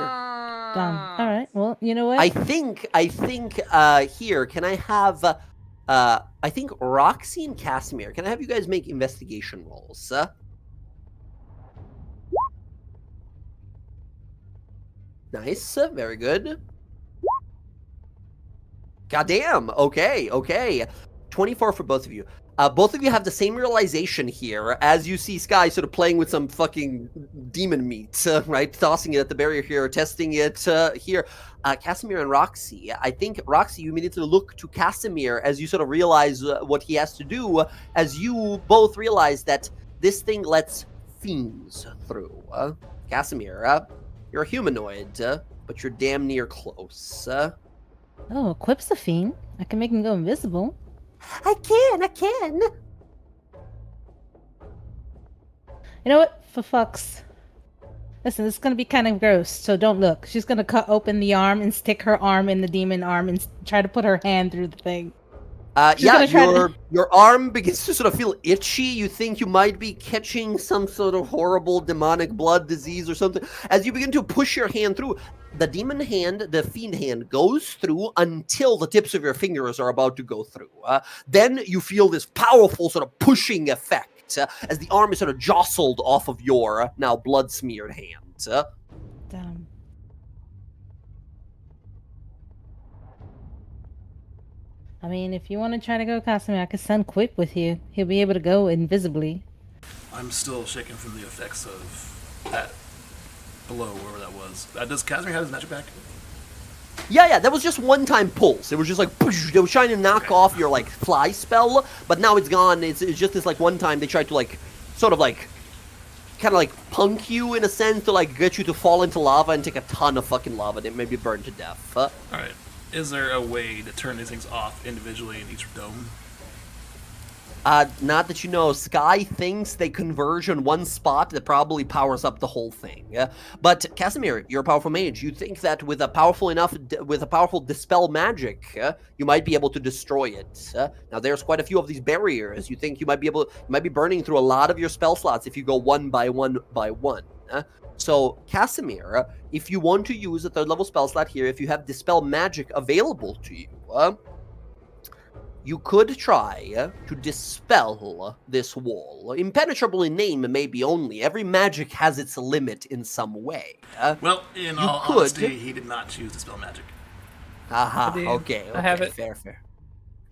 Done. All right. Well, you know what? I think here, can I have I think Roxy and Casimir, can I have you guys make investigation rolls? Nice, very good. Goddamn. Okay. 24 for both of you. Both of you have the same realization here as you see Sky sort of playing with some fucking demon meat, right? Tossing it at the barrier here, testing it here. Casimir and Roxy. I think, Roxy, you immediately look to Casimir as you sort of realize what he has to do, as you both realize that this thing lets fiends through. Casimir, you're a humanoid, but you're damn near close. Oh, equips the fiend. I can make him go invisible. I can. You know what? For fucks. Listen, it's gonna be kind of gross, so don't look. She's gonna cut open the arm and stick her arm in the demon arm and try to put her hand through the thing. She's Yeah, gonna try your arm begins to sort of feel itchy. You think you might be catching some sort of horrible demonic blood disease or something. As you begin to push your hand through, the demon hand, the fiend hand, goes through until the tips of your fingers are about to go through. Then you feel this powerful sort of pushing effect as the arm is sort of jostled off of your now blood-smeared hand. Damn. I mean, if you want to try to go Casimir, I could send Quip with you. He'll be able to go invisibly. I'm still shaken from the effects of that blow, wherever that was. Does Casimir have his magic back? Yeah, that was just one-time pulse. It was just like, they were trying to knock off your, like, fly spell, but now it's gone. It's just this, like, one time they tried to, like, sort of, like, kind of, like, punk you, in a sense, to, like, get you to fall into lava and take a ton of fucking lava that maybe burn to death. Alright. Is there a way to turn these things off individually in each dome? Not that you know. Sky thinks they converge on one spot that probably powers up the whole thing. But Casimir, you're a powerful mage. You think that with a powerful dispel magic, you might be able to destroy it. Now there's quite a few of these barriers. You think you might be burning through a lot of your spell slots if you go one by one by one. So Casimir, if you want to use a third level spell slot here, if you have dispel magic available to you, you could try to dispel this wall. Impenetrable in name, maybe only. Every magic has its limit in some way. Well, in all honesty, he did not choose dispel magic. Aha, I do. okay, I have it. fair.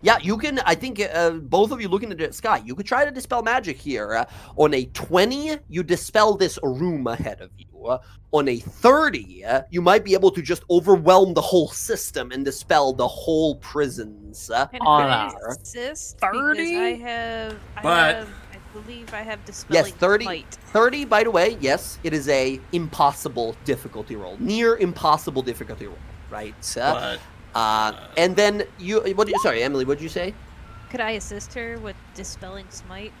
Yeah, you can, I think, both of you looking at the sky, you could try to dispel magic here. On a 20, you dispel this room ahead of you. On a 30, you might be able to just overwhelm the whole system and dispel the whole prisons. And On I a assist 30? because I believe I have dispelling Yes, 30. light. 30, by the way, yes, it is a impossible difficulty roll. Near impossible difficulty roll, right? But And then sorry, Emily, what did you say? Could I assist her with dispelling smite?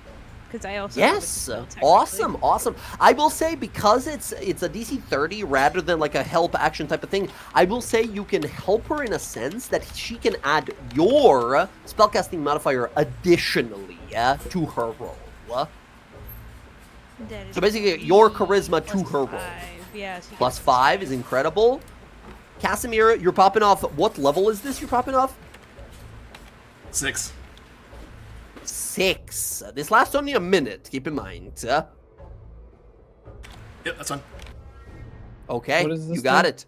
Because I also Yes, have a dispel, technically. awesome. I will say, because it's a DC 30 rather than like a help action type of thing, I will say you can help her in a sense that she can add your spellcasting modifier additionally to her roll. That is So basically, your charisma to plus her roll. 5. Yeah, she Plus gets 5 is incredible. Casimir, you're popping off. What level is this you're popping off? 6. 6. This lasts only a minute, keep in mind. Yep, that's fine. Okay, What does this you got do? it.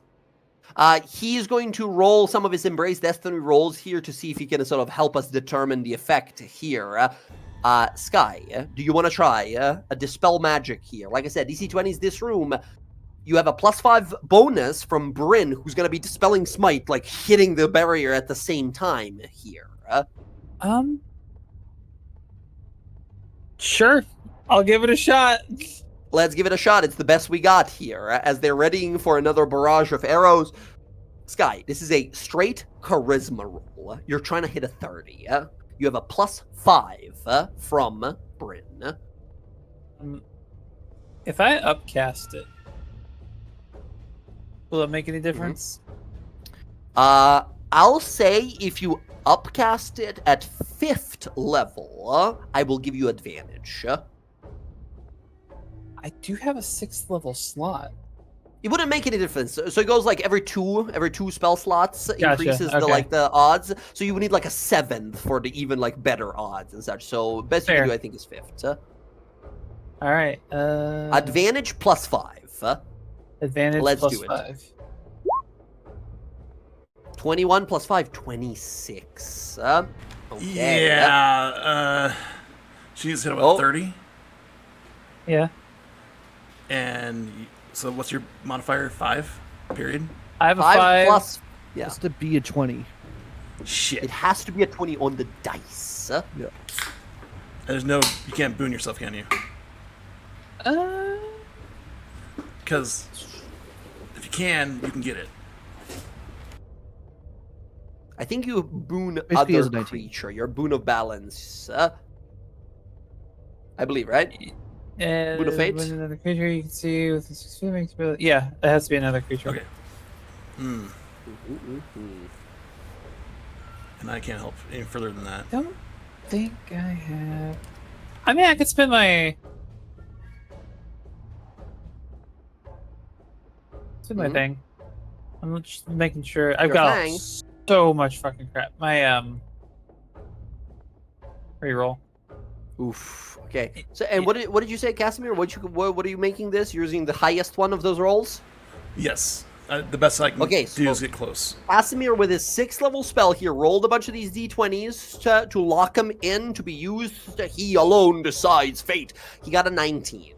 He's going to roll some of his Embrace Destiny rolls here to see if he can sort of help us determine the effect here. Sky, do you want to try a Dispel Magic here? Like I said, DC 20 is this room. You have a +5 bonus from Bryn, who's going to be Dispelling Smite, like hitting the barrier at the same time here. Sure. I'll give it a shot. Let's give it a shot. It's the best we got here. As they're readying for another barrage of arrows. Sky, this is a straight charisma roll. You're trying to hit a 30. You have a +5 from Bryn. If I upcast it, Will it make any difference? I'll say if you upcast it at 5th level, I will give you advantage. I do have a 6th level slot. It wouldn't make any difference. So it goes like every two spell slots increases okay. the odds. So you would need like a 7th for the even like better odds and such. So best you Fair. can do, I think, is 5th. All right. Advantage plus 5. Advantage Let's plus do it. 5. 21 plus 5, 26. Okay. Yeah. She's hit about Oh. 30. Yeah. And so what's your modifier? 5? Period? I have a 5 5. plus. Yeah. Has to be a 20. Shit. It has to be a 20 on the dice. There's no... You can't boon yourself, can you? Because if you can get it. I think you boon Basically, other it's 19. creature. Your boon of balance. I believe, right? Boon of fate? When another creature you can see with a 6 feet makes ability. Yeah, it has to be another creature. Okay. And I can't help any further than that. Don't think I have. I mean, I could spend my. My thing. I'm just making sure. I've Your got thing. so much fucking crap. My reroll. Oof. Okay. So, and what did you say, Casimir? What are you making this? You're using the highest one of those rolls? Yes. The best I can Okay, do is so- get close. Casimir, with his 6th level spell here, rolled a bunch of these d20s to lock him in to be used. He alone decides fate. He got a 19.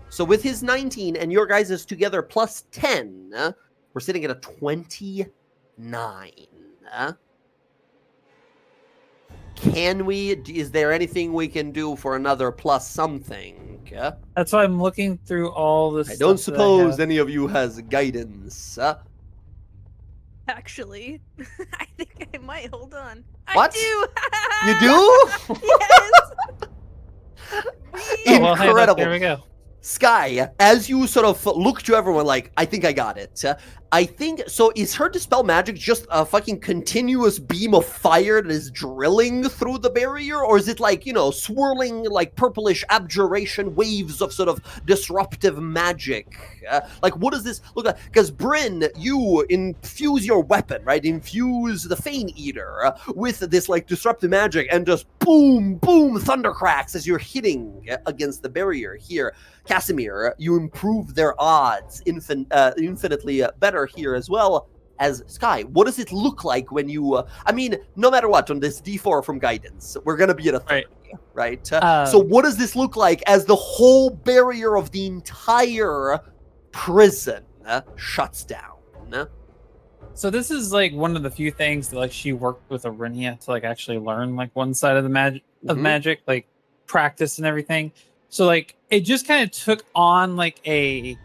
So with his 19 and your guys' together plus 10, we're sitting at a 29. Is there anything we can do for another plus something? That's why I'm looking through all this. I don't stuff that suppose have. any of you has guidance. Actually, I think I might. Hold on. What? I You do? Yes. Oh, well, hey, look, Incredible. there we go. Sky, as you sort of look to everyone like, I think I got it. I think, so is her Dispel Magic just a fucking continuous beam of fire that is drilling through the barrier? Or is it like, swirling like purplish abjuration waves of sort of disruptive magic? Like, what does this look like? Because Bryn, you infuse your weapon, right? Infuse the Fane Eater with this like disruptive magic and just boom, boom, thunder cracks as you're hitting against the barrier here. Casimir, you improve their odds infinitely better here as well as Sky. What does it look like when you, no matter what, on this D4 from guidance, we're going to be at a 30, right? So what does this look like as the whole barrier of the entire prison shuts down? So this is like one of the few things that like she worked with Arinia to like actually learn like one side of the magic like practice and everything. So like it just kind of took on like a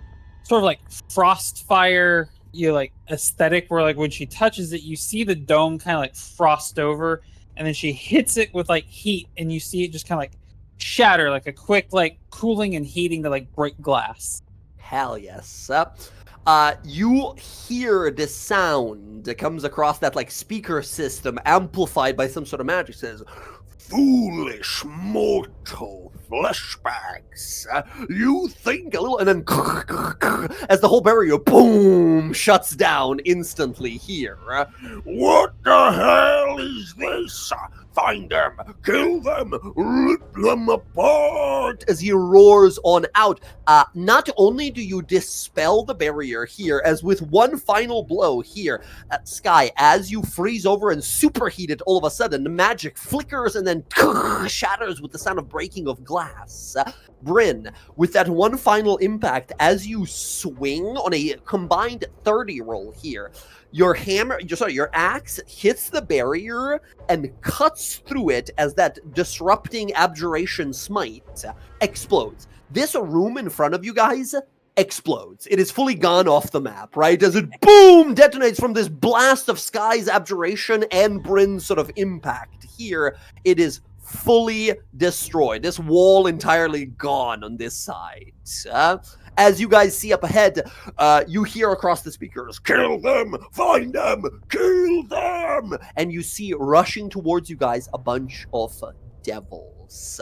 sort of like frost fire like aesthetic where like when she touches it you see the dome kind of like frost over and then she hits it with like heat and you see it just kind of like shatter like a quick like cooling and heating to like break glass. Hell yes. You hear this sound that comes across that like speaker system amplified by some sort of magic. It says, "Foolish mortal fleshbags, you think a little," and then as the whole barrier boom shuts down instantly here. "What the hell is this? Find them, kill them, rip them apart," as he roars on out. Not only do you dispel the barrier here, as with one final blow here, Sky, as you freeze over and superheat it all of a sudden, the magic flickers and then shatters with the sound of breaking of glass. Bryn, with that one final impact, as you swing on a combined 30 roll here, your axe hits the barrier and cuts through it as that disrupting abjuration smite explodes. This room in front of you guys explodes. It is fully gone off the map, right? As it boom detonates from this blast of Sky's abjuration and Bryn's sort of impact here. It is fully destroyed. This wall entirely gone on this side. As you guys see up ahead, you hear across the speakers, "Kill them! Find them! Kill them!" And you see rushing towards you guys a bunch of devils.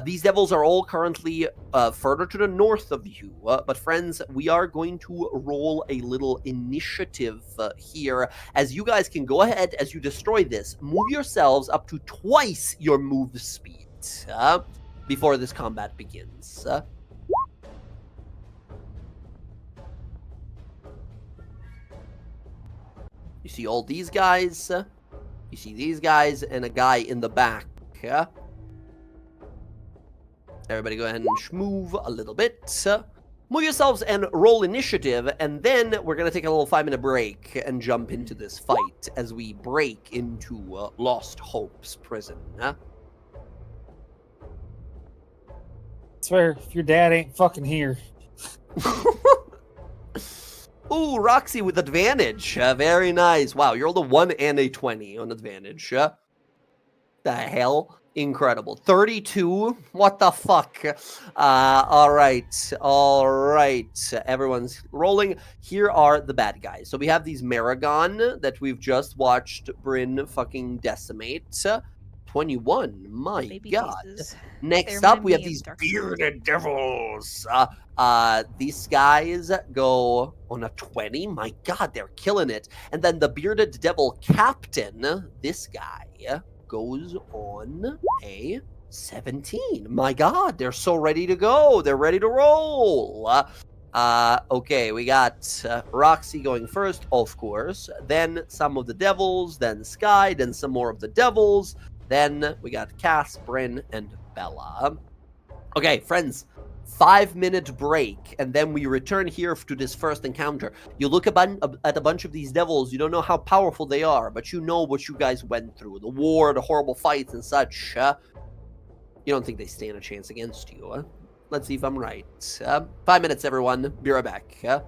These devils are all currently further to the north of you. But friends, we are going to roll a little initiative here, as you guys can go ahead as you destroy this. Move yourselves up to twice your move speed before this combat begins. You see all these guys. You see these guys and a guy in the back. Everybody go ahead and schmove a little bit. Move yourselves and roll initiative, and then we're going to take a little 5-minute break and jump into this fight as we break into Lost Hope's prison. Swear, if your dad ain't fucking here. Ooh, Roxy with advantage. Very nice. Wow, you rolled a 1 and a 20 on advantage. The hell? Incredible. 32? What the fuck? All right. Everyone's rolling. Here are the bad guys. So we have these Maragon that we've just watched Bryn fucking decimate. 21. My Baby God. Jesus. Next They up, we have remind me of these Dark bearded devils. These guys go on a 20. My God, they're killing it. And then the bearded devil captain, this guy, goes on a 17. My God, they're so ready to go. They're ready to roll. Okay, we got Roxy going first, of course. Then some of the devils, then Sky, then some more of the devils. Then we got Cass, Bryn, and Bella. Okay, friends, 5-minute break, and then we return here to this first encounter. You look at a bunch of these devils, you don't know how powerful they are, but you know what you guys went through. The war, the horrible fights and such. You don't think they stand a chance against you. Let's see if I'm right. 5 minutes, everyone. Be right back.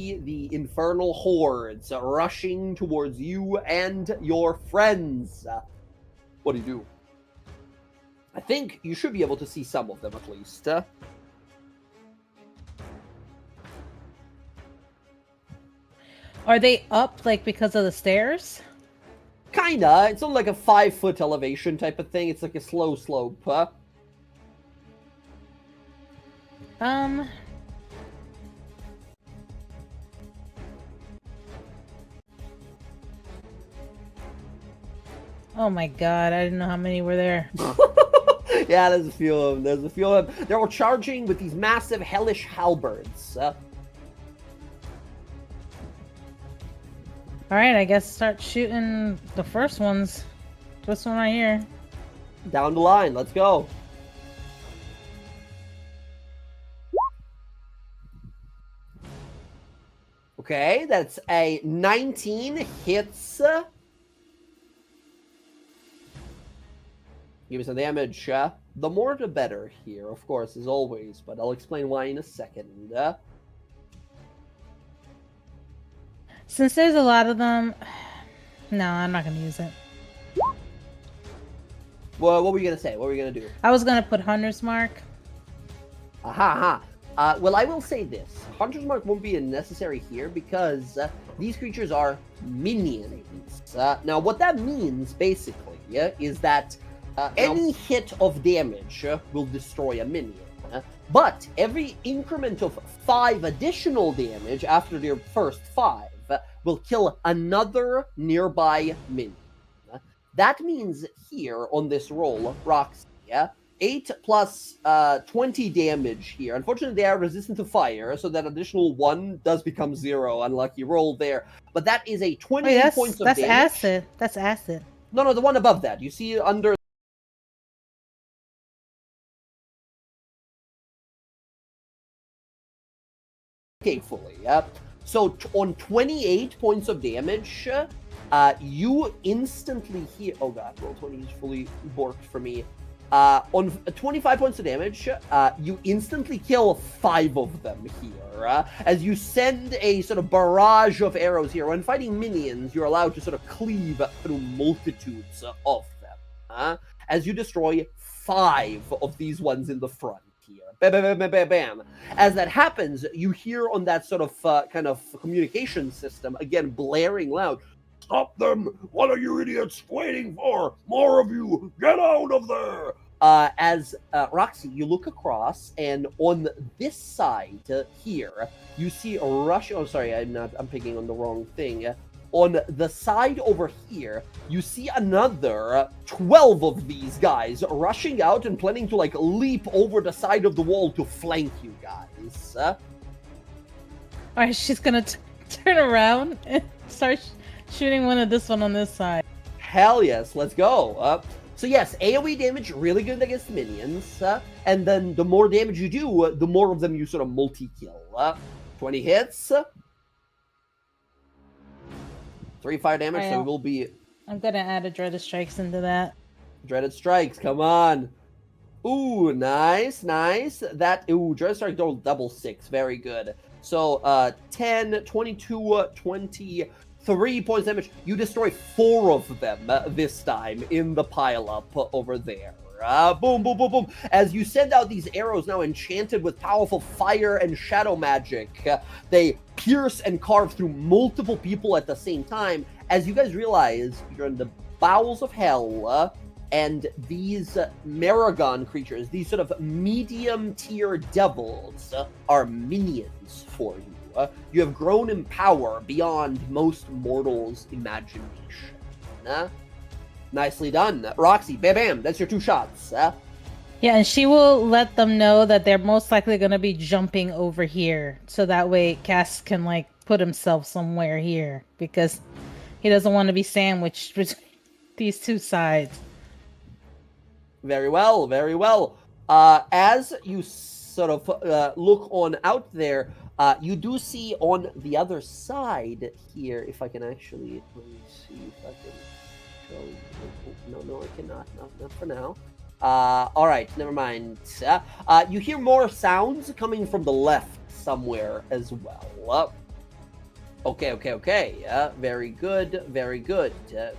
see the infernal hordes rushing towards you and your friends. What do you do? I think you should be able to see some of them at least. Are they up like because of the stairs? Kinda. It's on like a 5-foot elevation type of thing. It's like a slow slope. Oh my god, I didn't know how many were there. Yeah, there's a few of them. There's a few of them. They're all charging with these massive hellish halberds. Alright, I guess start shooting the first ones. This one right here. Down the line. Let's go. Okay, that's a 19 hits. Give me some damage. The more the better here, of course, as always, but I'll explain why in a second. Since there's a lot of them, no, I'm not gonna use it. Well, what were you gonna say? What were you gonna do? I was gonna put Hunter's Mark. Aha, well, I will say this. Hunter's Mark won't be necessary here because these creatures are minions. Now, what that means, basically, is that any hit of damage will destroy a minion. But every increment of 5 additional damage after their first 5 will kill another nearby minion. That means here on this roll, Roxy, 8 plus 20 damage here. Unfortunately, they are resistant to fire, so that additional 1 does become 0. Unlucky roll there. But that is a 20 points of damage. That's acid. That's acid. No, the one above that. You see under... fully. So on 28 points of damage, you instantly heal. Oh god, roll 20 is fully borked for me. On 25 points of damage, you instantly kill 5 of them here. As you send a sort of barrage of arrows here. When fighting minions, you're allowed to sort of cleave through multitudes of them. As you destroy 5 of these ones in the front. Here. Bam, bam, bam, bam, bam. As that happens, you hear on that sort of kind of communication system, again, blaring loud, "Stop them! What are you idiots waiting for? More of you! Get out of there!" As Roxy, you look across, and on this side here, you see a rush. Oh, sorry, I'm picking on the wrong thing. On the side over here, you see another 12 of these guys rushing out and planning to, like, leap over the side of the wall to flank you guys. Alright, she's gonna turn around and start shooting one of this one on this side. Hell yes, let's go. So yes, AoE damage, really good against minions. And then the more damage you do, the more of them you sort of multi-kill. 20 hits. 3 fire damage, so it will be... I'm gonna add a Dreaded Strikes into that. Dreaded Strikes, come on. Ooh, nice. That, Dreaded Strike double 6, very good. So, 10, 22, 23 points damage. You destroy 4 of them this time in the pile-up over there. Boom, boom, boom, boom. As you send out these arrows now enchanted with powerful fire and shadow magic, they pierce and carve through multiple people at the same time. As you guys realize, you're in the bowels of hell, and these Maragon creatures, these sort of medium-tier devils, are minions for you. You have grown in power beyond most mortals' imagination. Nicely done. Roxy, bam, bam. That's your 2 shots. Yeah, and she will let them know that they're most likely going to be jumping over here. So that way Cass can, like, put himself somewhere here. Because he doesn't want to be sandwiched between these 2 sides. Very well, very well. As you sort of look on out there, you do see on the other side here, if I can actually, let me see if I can... No, I cannot. Not for now. All right, never mind. You hear more sounds coming from the left somewhere as well. Okay. Very good, very good.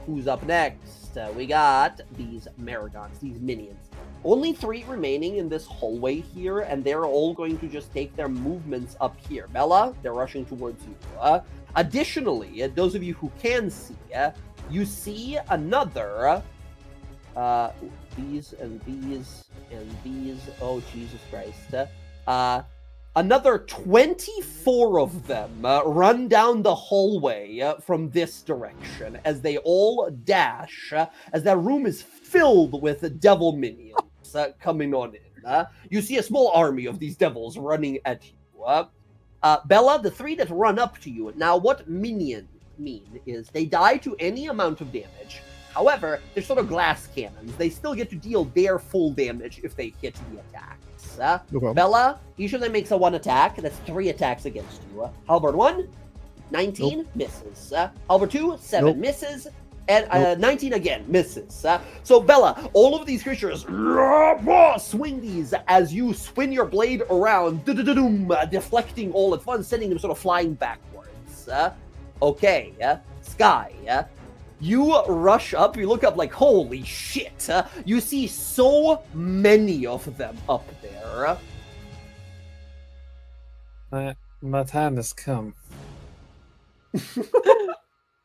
Who's up next? We got these Maragons, these minions. Only 3 remaining in this hallway here, and they're all going to just take their movements up here. Bella, they're rushing towards you. Additionally, those of you who can see, you see another... these and these and these. Oh, Jesus Christ. Another 24 of them run down the hallway from this direction as they all dash, as that room is filled with devil minions coming on in. You see a small army of these devils running at you. Bella, the 3 that run up to you. Now, what minion mean is they die to any amount of damage. However, they're sort of glass cannons. They still get to deal their full damage if they hit the attacks. No problem. Bella, each of them makes a 1 attack. That's 3 attacks against you. Halberd 1, 19, misses. Halberd 2, 7 misses. And 19 again, misses. So Bella, all of these creatures swing these as you spin your blade around, deflecting all at once, sending them sort of flying backwards. Okay, Sky, you rush up, you look up like, holy shit, you see so many of them up there. My time has come.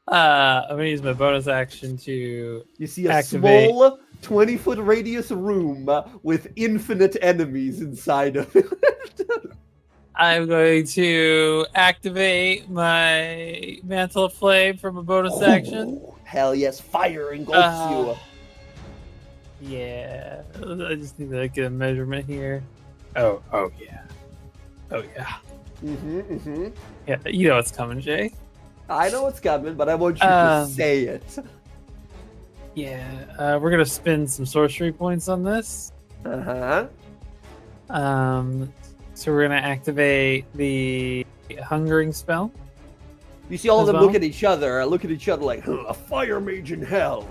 I'm gonna use my bonus action to You see a activate. small 20-foot radius room with infinite enemies inside of it. I'm going to activate my Mantle of Flame from a bonus action. Hell yes, fire engulfs you. Yeah, I just need to get a measurement here. Oh yeah. Yeah, you know what's coming, Jay. I know what's coming, but I want you to say it. Yeah, we're gonna spend some sorcery points on this. Uh-huh. So we're gonna activate the hungering spell. You see all of As them well? look at each other like, a fire mage in hell.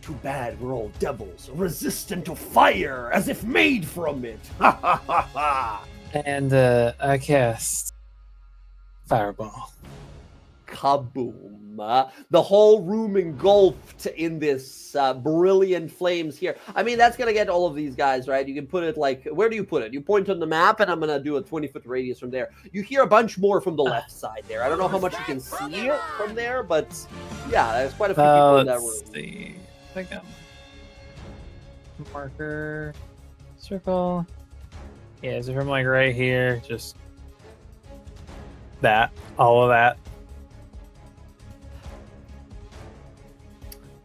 Too bad we're all devils, resistant to fire, as if made from it. Ha ha ha ha. And I cast Fireball. Kaboom. The whole room engulfed in this brilliant flames here. I mean, that's going to get all of these guys, right? You can put it like, where do you put it? You point on the map, and I'm going to do a 20-foot radius from there. You hear a bunch more from the left side there. I don't know how much you can see from there, but yeah, there's quite a few people in that room. Let's see. I got marker, circle. Yeah, so from like right here, just that, all of that.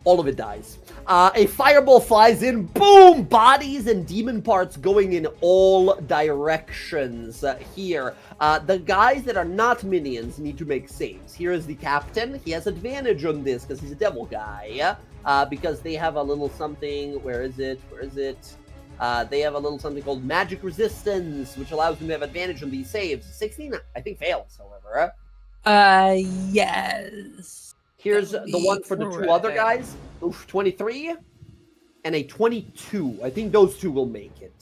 All of it dies. A fireball flies in, boom! Bodies and demon parts going in all directions here. The guys that are not minions need to make saves. Here is the captain. He has advantage on this because he's a devil guy. Because they have a little something. Where is it? They have a little something called magic resistance, which allows them to have advantage on these saves. 16, I think, fails, however. Yes. Here's the one for the 2 other guys. Oof, 23 and a 22. I think those 2 will make it.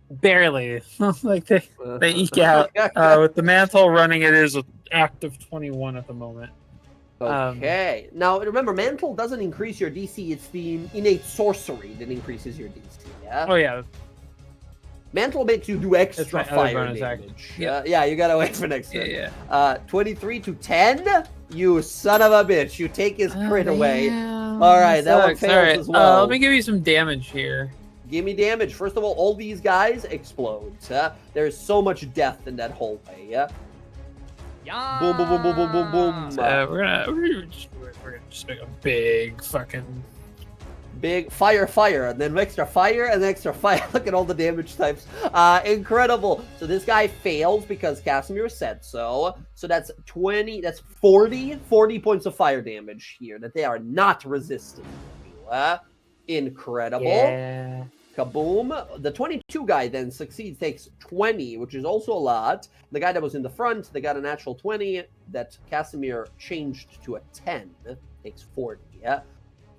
Barely. Like they eke out. With the mantle running, it is an active 21 at the moment. Okay. Now, remember, Mantle doesn't increase your DC. It's the innate sorcery that increases your DC. Yeah? Oh, yeah. Mantle makes you do extra That's my other fire bonus damage. action. Yeah, you gotta wait for next turn. Yeah. 23 to 10? You son of a bitch. You take his crit away. Damn. All right, that one Sucks. fails All right. as well. Let me give you some damage here. Give me damage. First of all these guys explode. There's so much death in that hallway. Yeah. Boom, boom, boom, boom, boom, boom, boom. We're gonna just make a big fucking Big fire, and then extra fire, and extra fire. Look at all the damage types. Incredible. So this guy fails because Casimir said so. So that's 20, that's 40 points of fire damage here that they are not resisting. Incredible. Yeah. Kaboom. The 22 guy then succeeds, takes 20, which is also a lot. The guy that was in the front, they got a natural 20 that Casimir changed to a 10, takes 40. Yeah.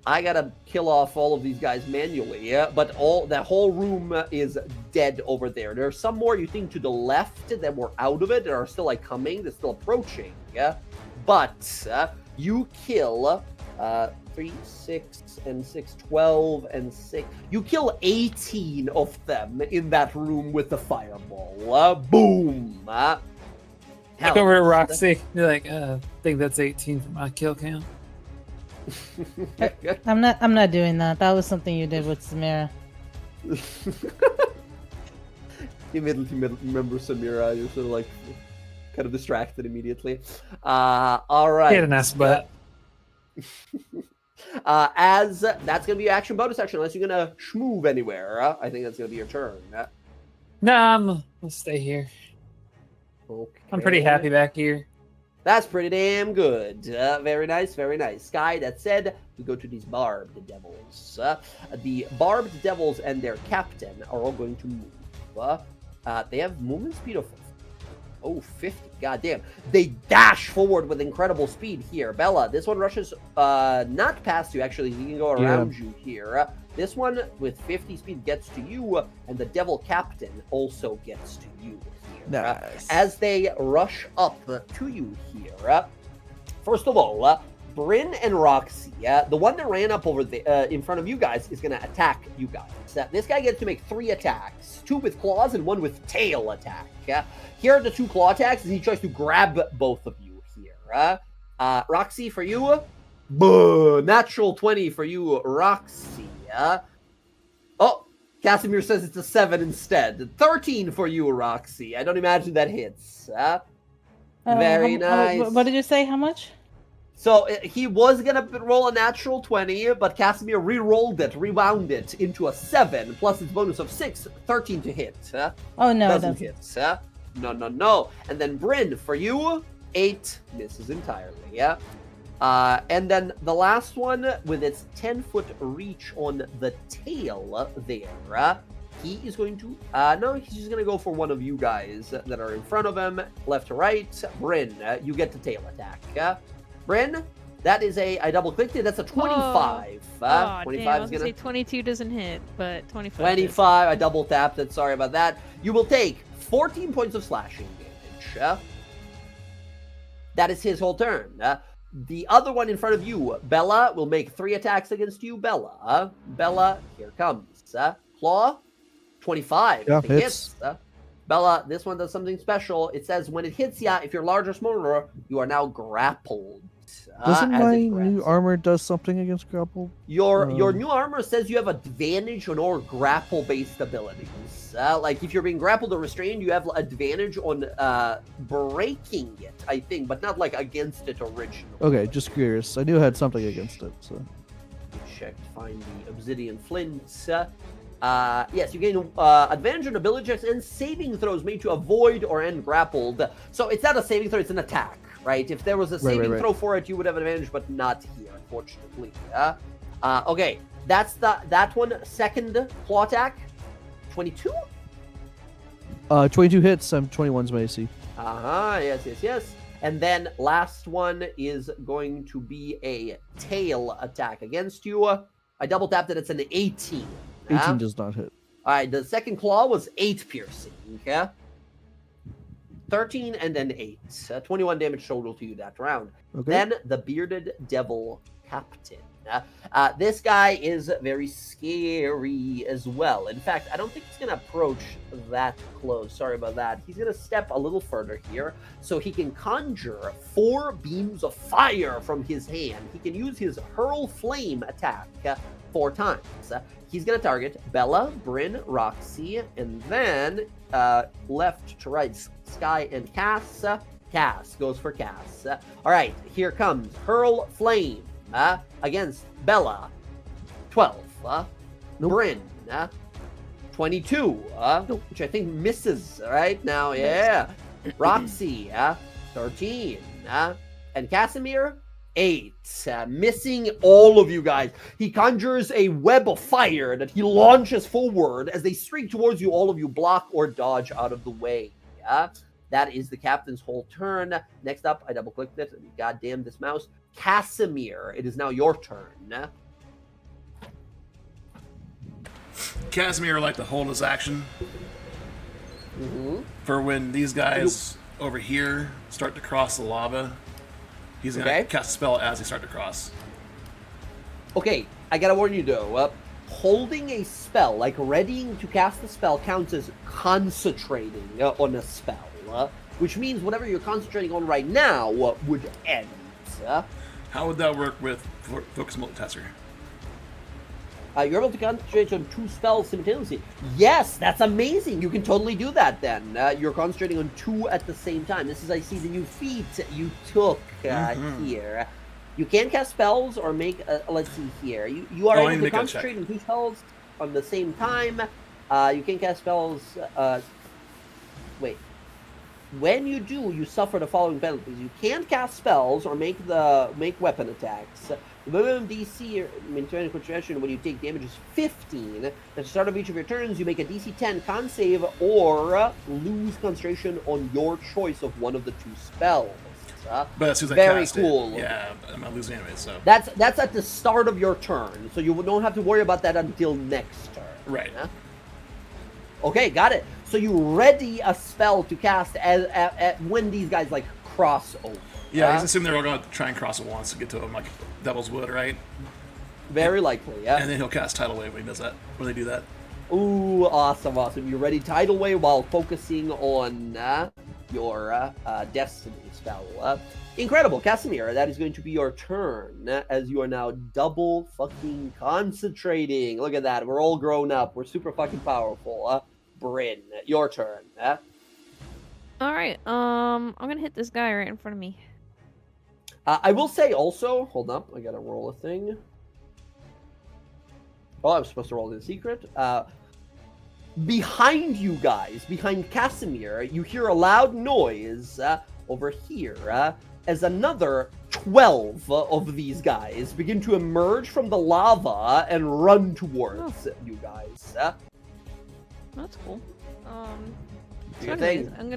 I gotta kill off all of these guys manually, but that whole room is dead over there. There are some more, you think, to the left that were out of it that are still, like, coming, they're still approaching, but you kill 3, 6, and 6, 12, and 6. You kill 18 of them in that room with the fireball. Boom! Look over at Roxy. You're like, I think that's 18 for my kill count. I'm not doing that. That was something you did with Samira. You immediately remember Samira. You're sort of like kind of distracted immediately. All right. Hit an ass butt. As that's gonna be your action bonus action, unless you're gonna schmoove anywhere. I think that's gonna be your turn. Nah, I'll stay here. Okay. I'm pretty happy back here. That's pretty damn good. Very nice, very nice. Sky, that said, we go to these barbed devils. The barbed devils and their captain are all going to move. They have movement speed of 50. Goddamn. They dash forward with incredible speed here. Bella, this one rushes not past you, actually. He can go around you here. This one with 50 speed gets to you, and the devil captain also gets to you. Nice. As they rush up to you here, first of all, Bryn and Roxy, the one that ran up over the in front of you guys is going to attack you guys. This guy gets to make 3 attacks, 2 with claws and 1 with tail attack. Here are the 2 claw attacks, and he tries to grab both of you here. Roxy, for you, natural 20 for you, Roxy. Oh, Casimir says it's a 7 instead. 13 for you, Roxy. I don't imagine that hits. Very nice. What did you say? How much? So he was going to roll a natural 20, but Casimir re-rolled it, rewound it into a 7, plus its bonus of 6, 13 to hit. Oh, no, Doesn't hit. No. And then Bryn, for you, 8 misses entirely. And then the last one with its 10-foot reach on the tail there, he is going to, no, he's just going to go for one of you guys that are in front of him, left to right. Bryn, you get the tail attack. Bryn, that is I double-clicked it, that's a 25. 25 damn, I was is gonna going say 22 doesn't hit, but 25 25, I double-tapped it, sorry about that. You will take 14 points of slashing damage. That is his whole turn. The other one in front of you, Bella, will make 3 attacks against you. Bella, here comes. Claw, 25. Yeah, It hits. Bella, this one does something special. It says when it hits ya, if you're large or smaller, you are now grappled. Doesn't as my it new grabs. armor does something against grapple? Your new armor says you have advantage on all grapple-based abilities. Like if you're being grappled or restrained, you have advantage on breaking it, I think, but not like against it originally. Okay, just curious. I knew I had something against it. So Check to find the obsidian flints. Yes, you gain advantage on ability checks and saving throws made to avoid or end grappled. So it's not a saving throw; it's an attack, right? If there was a saving throw for it, you would have advantage, but not here, unfortunately. Okay, that's that one. Second claw attack, 22. 22 hits. I'm 21's my AC. Yes. And then last one is going to be a tail attack against you. I double tapped it. It's an 18. 18 does not hit. All right, the second claw was 8 piercing. Okay. 13 and then 8. 21 damage total to you that round. Okay. Then the bearded devil captain. This guy is very scary as well. In fact, I don't think he's going to approach that close. Sorry about that. He's going to step a little further here so he can conjure 4 beams of fire from his hand. He can use his hurl flame attack 4 times. He's going to target Bella, Bryn, Roxy, and then left to right, Sky and Cass. Cass goes for Cass. All right, here comes Hurl Flame against Bella. 12. Nope. Bryn. 22. Which I think misses right now. Yeah. Roxy. 13. And Casimir. 8. Missing all of you guys. He conjures a web of fire that he launches forward as they streak towards you. All of you block or dodge out of the way. That is the captain's whole turn. Next up, I double-clicked it. Goddamn this mouse. Casimir, it is now your turn. Casimir would like to hold his action for when these guys over here start to cross the lava. He's going to cast a spell as they start to cross. Okay, I gotta warn you though. Holding a spell, like readying to cast a spell, counts as concentrating on a spell, which means whatever you're concentrating on right now would end. How would that work with Focus Multitasker? You're able to concentrate on 2 spells simultaneously. Yes, that's amazing. You can totally do that then. You're concentrating on 2 at the same time. This is, I see, the new feat you took here. You can cast spells or make, let's see here. You are able to concentrate on 2 spells on the same time. You can cast spells, wait. When you do, you suffer the following penalties. You can't cast spells or make weapon attacks. The minimum DC or maintaining concentration when you take damage is 15. At the start of each of your turns, you make a DC 10 con save or lose concentration on your choice of one of the 2 spells. But as soon as I very cast cool. I'm not losing anyway, so... That's at the start of your turn, so you don't have to worry about that until next turn. Right. Okay, got it. So you ready a spell to cast at when these guys, like, cross over. Yeah, he's assuming they're all going to try and cross at once to get to him, like Devil's Wood, right? Very likely, yeah. And then he'll cast Tidal Wave when he does that, when they do that. Ooh, awesome. You're ready Tidal Wave while focusing on your Destiny spell. Incredible, Casimir. That is going to be your turn, as you are now double fucking concentrating. Look at that. We're all grown up. We're super fucking powerful. Bryn, your turn. All right. I'm gonna hit this guy right in front of me. I will say also, hold up, I gotta roll a thing. Oh, I'm supposed to roll in secret. Behind you guys, behind Casimir, you hear a loud noise over here as another 12 of these guys begin to emerge from the lava and run towards you guys. That's cool. Do So your anyways, thing. I'm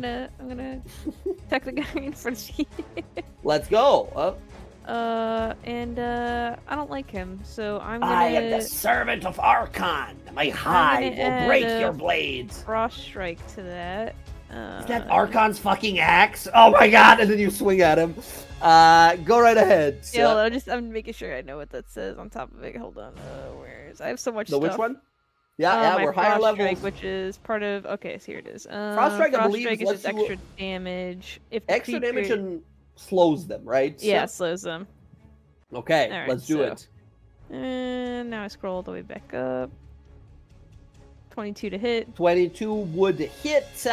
gonna attack the guy in front of me. Let's go. And I don't like him, so I'm gonna. I am the servant of Archon. My hive will break your blades. Frost strike to that. Is that Archon's fucking axe? Oh my god! And then you swing at him. Go right ahead. Yeah, I'm making sure I know what that says on top of it. Hold on. I have so much The stuff. which one? Yeah, my we're higher Frost levels. Strike, which is part of. Okay, so here it is. Frost Strike, I believe, is lets just you- extra damage. If the Extra creature... damage and slows them, right? Yeah, slows them. Okay, Alright, let's do so- it. And now I scroll all the way back up. 22 to hit. 22 would hit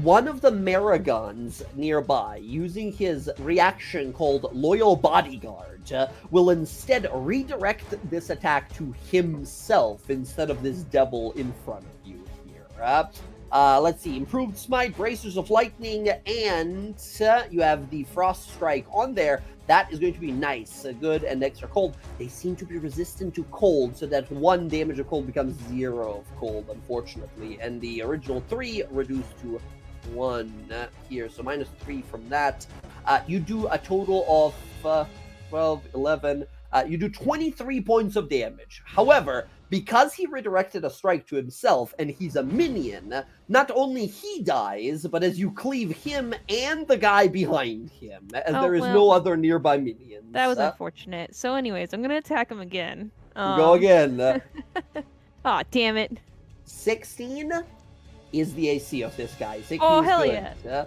one of the Maragons nearby, using his reaction called Loyal Bodyguard, will instead redirect this attack to himself instead of this devil in front of you here. Let's see, Improved Smite, Bracers of Lightning, and you have the Frost Strike on there. That is going to be nice, good, and extra cold. They seem to be resistant to cold, so that 1 damage of cold becomes 0 of cold, unfortunately. And the original 3 reduced to 1 here, so minus 3 from that. You do a total of 12, 11. You do 23 points of damage. However, because he redirected a strike to himself and he's a minion, not only he dies, but as you cleave him and the guy behind him, as there is no other nearby minions. That was unfortunate. So anyways, I'm going to attack him again. Go again. Aw, damn it. 16 is the AC of this guy. 16 Oh, is hell good. yeah.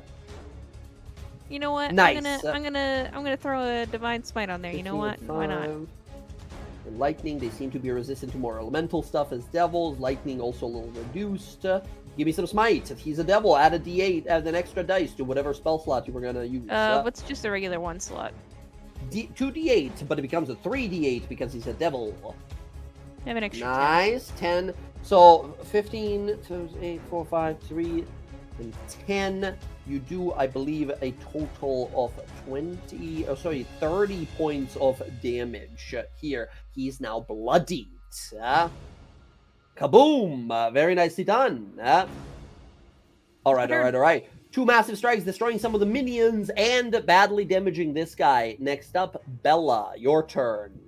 You know what? Nice. I'm gonna throw a divine smite on there. You know what? Why not? And lightning, they seem to be resistant to more elemental stuff as devils. Lightning also a little reduced. Give me some smite. If he's a devil, add a d8, add an extra dice to whatever spell slot you were gonna use. What's just a regular 1 slot? 2d8, but it becomes a 3d8 because he's a devil. I have an extra Nice. 10. So 15, 2, 8, 4, 5, 3, and 10. You do, I believe, a total of 30 points of damage here. He's now bloodied. Kaboom! Very nicely done. All right. 2 massive strikes, destroying some of the minions and badly damaging this guy. Next up, Bella, your turn.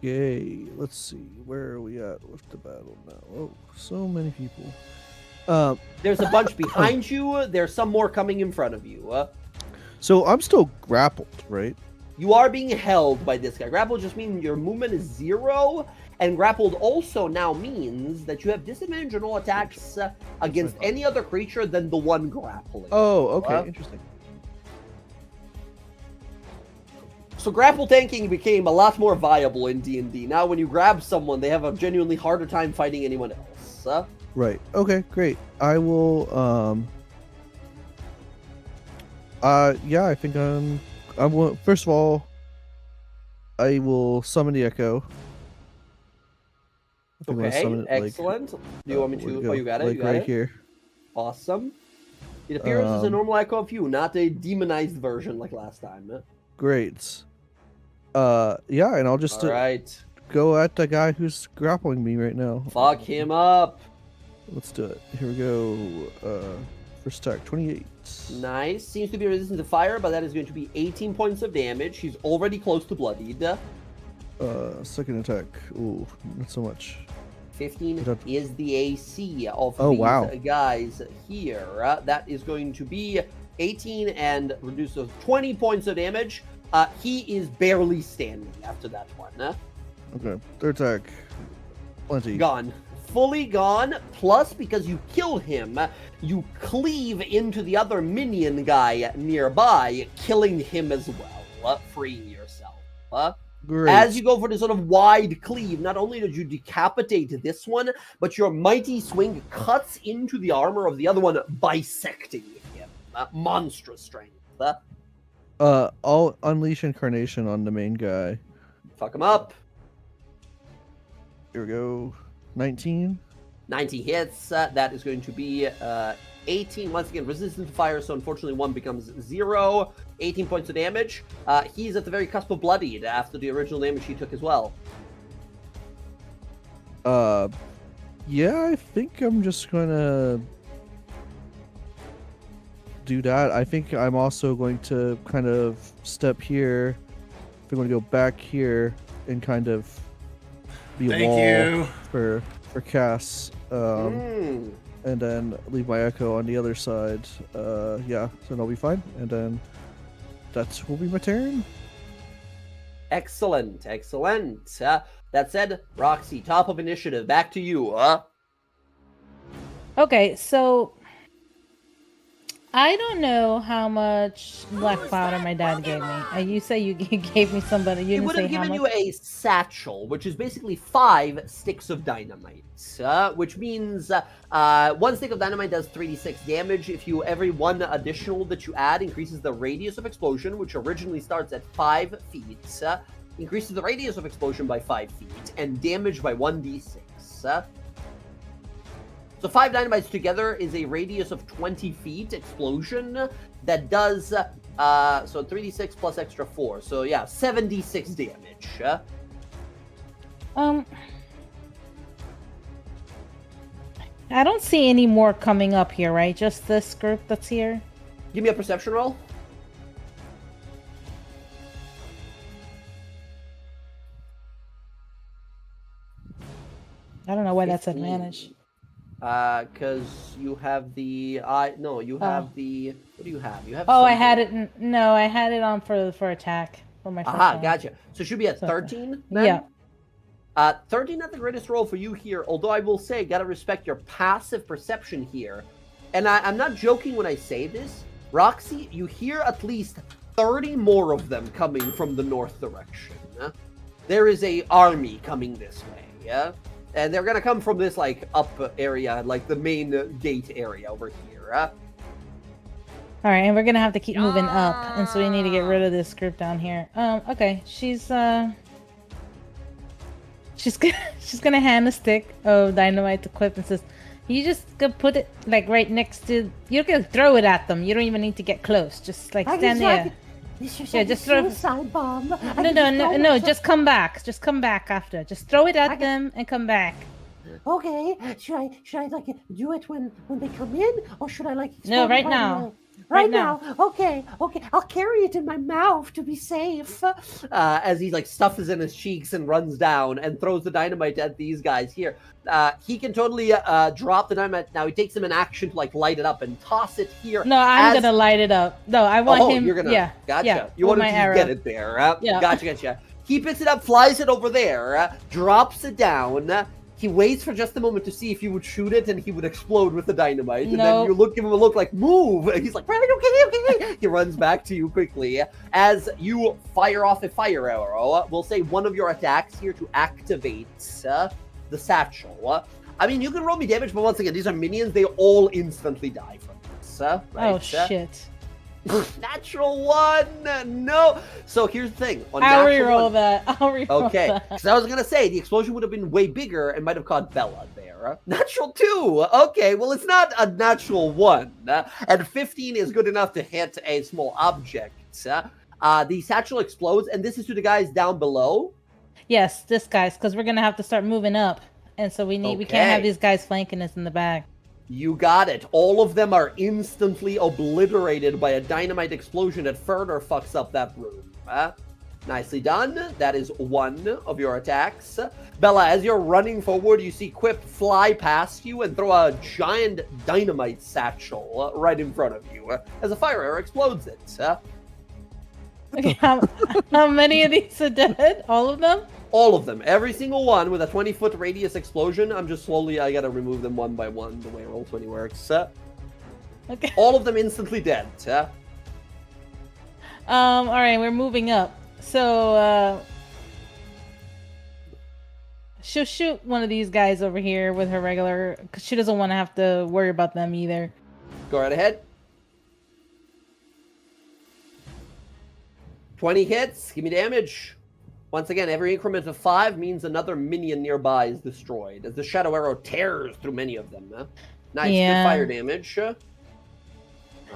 Okay, let's see. Where are we at with the battle now? Oh, so many people. There's a bunch behind you. There's some more coming in front of you. So I'm still grappled, right? You are being held by this guy. Grappled just means your movement is 0, and grappled also now means that you have disadvantage on all attacks against any other creature than the one grappling. Oh, okay, interesting. So grapple tanking became a lot more viable in D&D. Now when you grab someone, they have a genuinely harder time fighting anyone else. Right. Okay, great. I will yeah, I think I will. First of all, I will summon the echo. I think I'm gonna Okay, summon it, excellent. Do you want me to? Oh, you got it? Like you got right it? here. Awesome. It appears as a normal echo of you, not a demonized version like last time. Great. Yeah, and I'll just Alright. go at the guy who's grappling me right now. Fuck him up. Let's do it. Here we go. First attack, 28. Nice. Seems to be resistant to fire, but that is going to be 18 points of damage. He's already close to bloodied. Second attack. Ooh, not so much. 15 That- is the AC of Oh, these wow. guys here. That is going to be 18 and reduce those 20 points of damage. He is barely standing after that one. Okay, third attack. Plenty. Gone. Fully gone, plus because you kill him, you cleave into the other minion guy nearby, killing him as well, freeing yourself. Great. As you go for this sort of wide cleave, not only did you decapitate this one, but your mighty swing cuts into the armor of the other one, bisecting him. Monstrous strength. I'll unleash incarnation on the main guy. Fuck him up. Here we go. 19. 90 hits. That is going to be 18. Once again, resistant to fire, so unfortunately one becomes 0. 18 points of damage. He's at the very cusp of bloodied after the original damage he took as well. Yeah, I think I'm just gonna do that. I think I'm also going to kind of step here. I'm going to go back here and kind of be a Thank wall you. for Cass. And then leave my echo on the other side. Yeah, so that'll be fine. And then that will be my turn. Excellent, excellent. That said, Roxy, top of initiative. Back to you. Okay, so I don't know how much black powder my dad gave me. You say you gave me somebody. You He didn't would say have how given much. you a satchel, which is basically 5 sticks of dynamite, which means 1 stick of dynamite does 3d6 damage. If you every one additional that you add increases the radius of explosion, which originally starts at 5 feet, increases the radius of explosion by 5 feet, and damage by 1d6. So 5 dynamites together is a radius of 20 feet explosion that does, so 3d6 plus extra 4. So yeah, 76 damage. I don't see any more coming up here, right? Just this group that's here. Give me a perception roll. I don't know why that's 15. advantage. Because you have the, no, you have the, what do you have? You have Oh, I something. had it. No, I had it on for attack for my. First Aha, one. gotcha. So it should be at So- 13 then? Yeah. 13 not the greatest roll for you here, although I will say, gotta respect your passive perception here. And I'm not joking when I say this. Roxy, you hear at least 30 more of them coming from the north direction. There is a army coming this way, yeah? And they're gonna come from this, like, up area, like the main gate area over here. All right, and we're gonna have to keep moving up, and so we need to get rid of this group down here. Okay, she's gonna hand a stick of dynamite to Quip and says, "You just go put it like right next to. You can throw it at them. You don't even need to get close. Just like stand there. Yeah, just throw. Suicide bomb. No. Just come back. Just come back after. Just throw it at them and come back. Okay. Should I like do it when they come in, or should I like? No, explode right the now. party? right now. now. Okay, I'll carry it in my mouth to be safe. As he like stuffs it in his cheeks and runs down and throws the dynamite at these guys here. He can totally drop the dynamite. Now he takes him in action to like light it up and toss it here. No, I'm gonna light it up. No, I want him. You're gonna. Yeah, Gotcha. yeah, You with want my to arrow. get it there. Yeah. Gotcha. He picks it up, flies it over there, drops it down. He waits for just a moment to see if you would shoot it, and he would explode with the dynamite. And then you give him a look like, move! And he's like, right, okay. He runs back to you quickly. As you fire off a fire arrow, we'll say one of your attacks here to activate the satchel. I mean, you can roll me damage, but once again, these are minions. They all instantly die from this. Right? Oh, shit. Natural 1! No! So here's the thing. I'll reroll that. I'll reroll Okay, that. because I was gonna say the explosion would have been way bigger and might have caught Bella there. Natural 2. Okay, well it's not a natural 1, and 15 is good enough to hit a small object. The satchel explodes, and this is to the guys down below. Yes, this guy's because we're gonna have to start moving up, and so we can't have these guys flanking us in the back. You got it. All of them are instantly obliterated by a dynamite explosion that further fucks up that room. Nicely done. That is one of your attacks. Bella, as you're running forward, you see Quip fly past you and throw a giant dynamite satchel right in front of you as a fire arrow explodes it. Okay, how many of these are dead? All of them? All of them. Every single one with a 20-foot radius explosion. I'm just slowly, I gotta remove them one by one, the way Roll20 works. Okay. All of them instantly dead. All right, we're moving up. So, she'll shoot one of these guys over here with her regular, because she doesn't want to have to worry about them either. Go right ahead. 20 hits. Give me damage. Once again, every increment of 5 means another minion nearby is destroyed, as the shadow arrow tears through many of them. Nice, good fire damage. Yeah,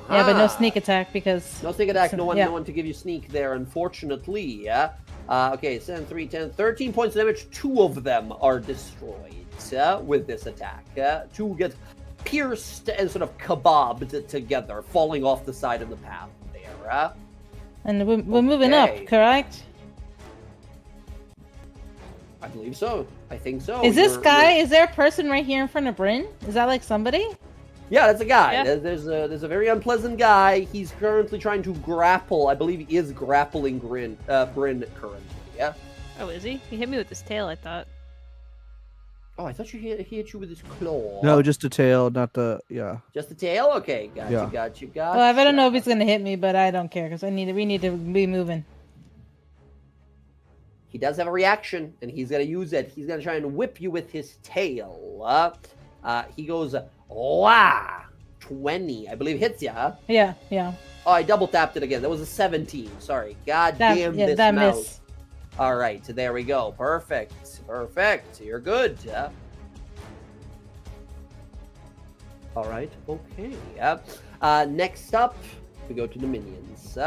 but no sneak attack because... No sneak attack, no one to give you sneak there, unfortunately. Okay, 7, 3, 10, 13 points of damage. 2 of them are destroyed with this attack. 2 get pierced and sort of kebabbed together, falling off the side of the path there. And we're moving up, correct? I believe so. I think so. Is this guy? Is there a person right here in front of Bryn? Is that like somebody? Yeah, that's a guy. Yeah. There's a very unpleasant guy. He's currently trying to grapple. I believe he is grappling Bryn currently. Yeah. Oh, is he? He hit me with his tail, I thought. Oh, I thought he hit you with his claw. No, just a tail, not the Just the tail. Okay, gotcha. Well, I don't know if he's gonna hit me, but I don't care because we need to be moving. He does have a reaction, and he's gonna use it. He's gonna try and whip you with his tail. He goes, wah! 20, I believe, hits ya. Yeah. Oh, I double tapped it again. That was a 17. Sorry. God damn this that mouse. miss. All right, so there we go. Perfect. You're good. All right. Okay. Next up, we go to the minions.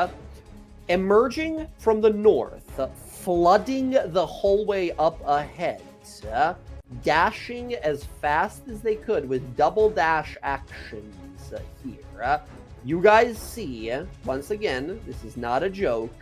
Emerging from the north, flooding the hallway up ahead, dashing as fast as they could with double dash actions here. You guys see, once again, this is not a joke,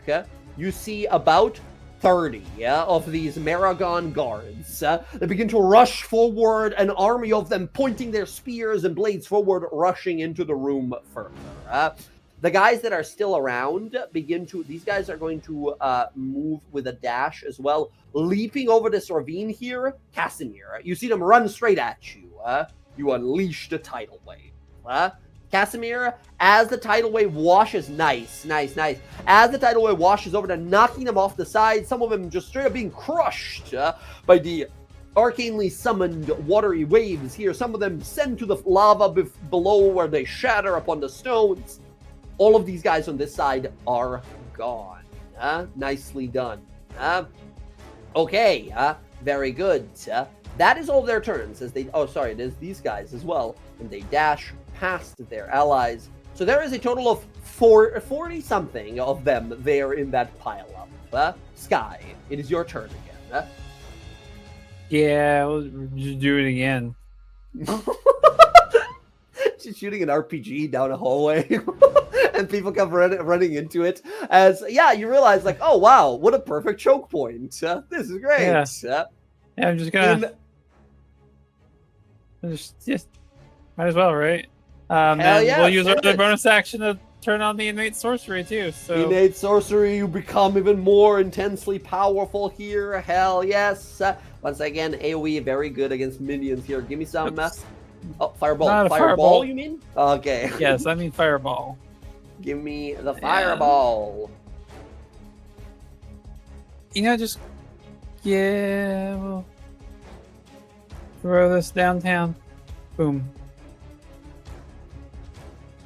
you see about 30 of these Maragon guards that begin to rush forward, an army of them pointing their spears and blades forward, rushing into the room further. The guys that are still around these guys are going to move with a dash as well, leaping over this ravine here. Casimir, you see them run straight at you. You unleash the tidal wave. Casimir, as the tidal wave washes, nice. As the tidal wave washes over them, knocking them off the side, some of them just straight up being crushed by the arcanely summoned watery waves here. Some of them sent to the lava below where they shatter upon the stones. All of these guys on this side are gone. Nicely done. Okay, very good. That is all their turns as they... Oh, sorry, there's these guys as well. And they dash past their allies. So there is a total of 40-something of them there in that pile-up. Sky, it is your turn again. Yeah, we'll just do it again. Imagine shooting an RPG down a hallway and people come running into it. As you realize like, oh wow, what a perfect choke point. This is great. Yeah, I'm just gonna just might as well, right? And we'll use our other bonus action to turn on the innate sorcery too. So innate sorcery, you become even more intensely powerful here. Hell yes. Once again, AoE very good against minions here. Give me some. Fireball. Not a Fireball, you mean? Okay. Yes, I mean fireball. Give me the fireball. Just we'll throw this downtown. Boom.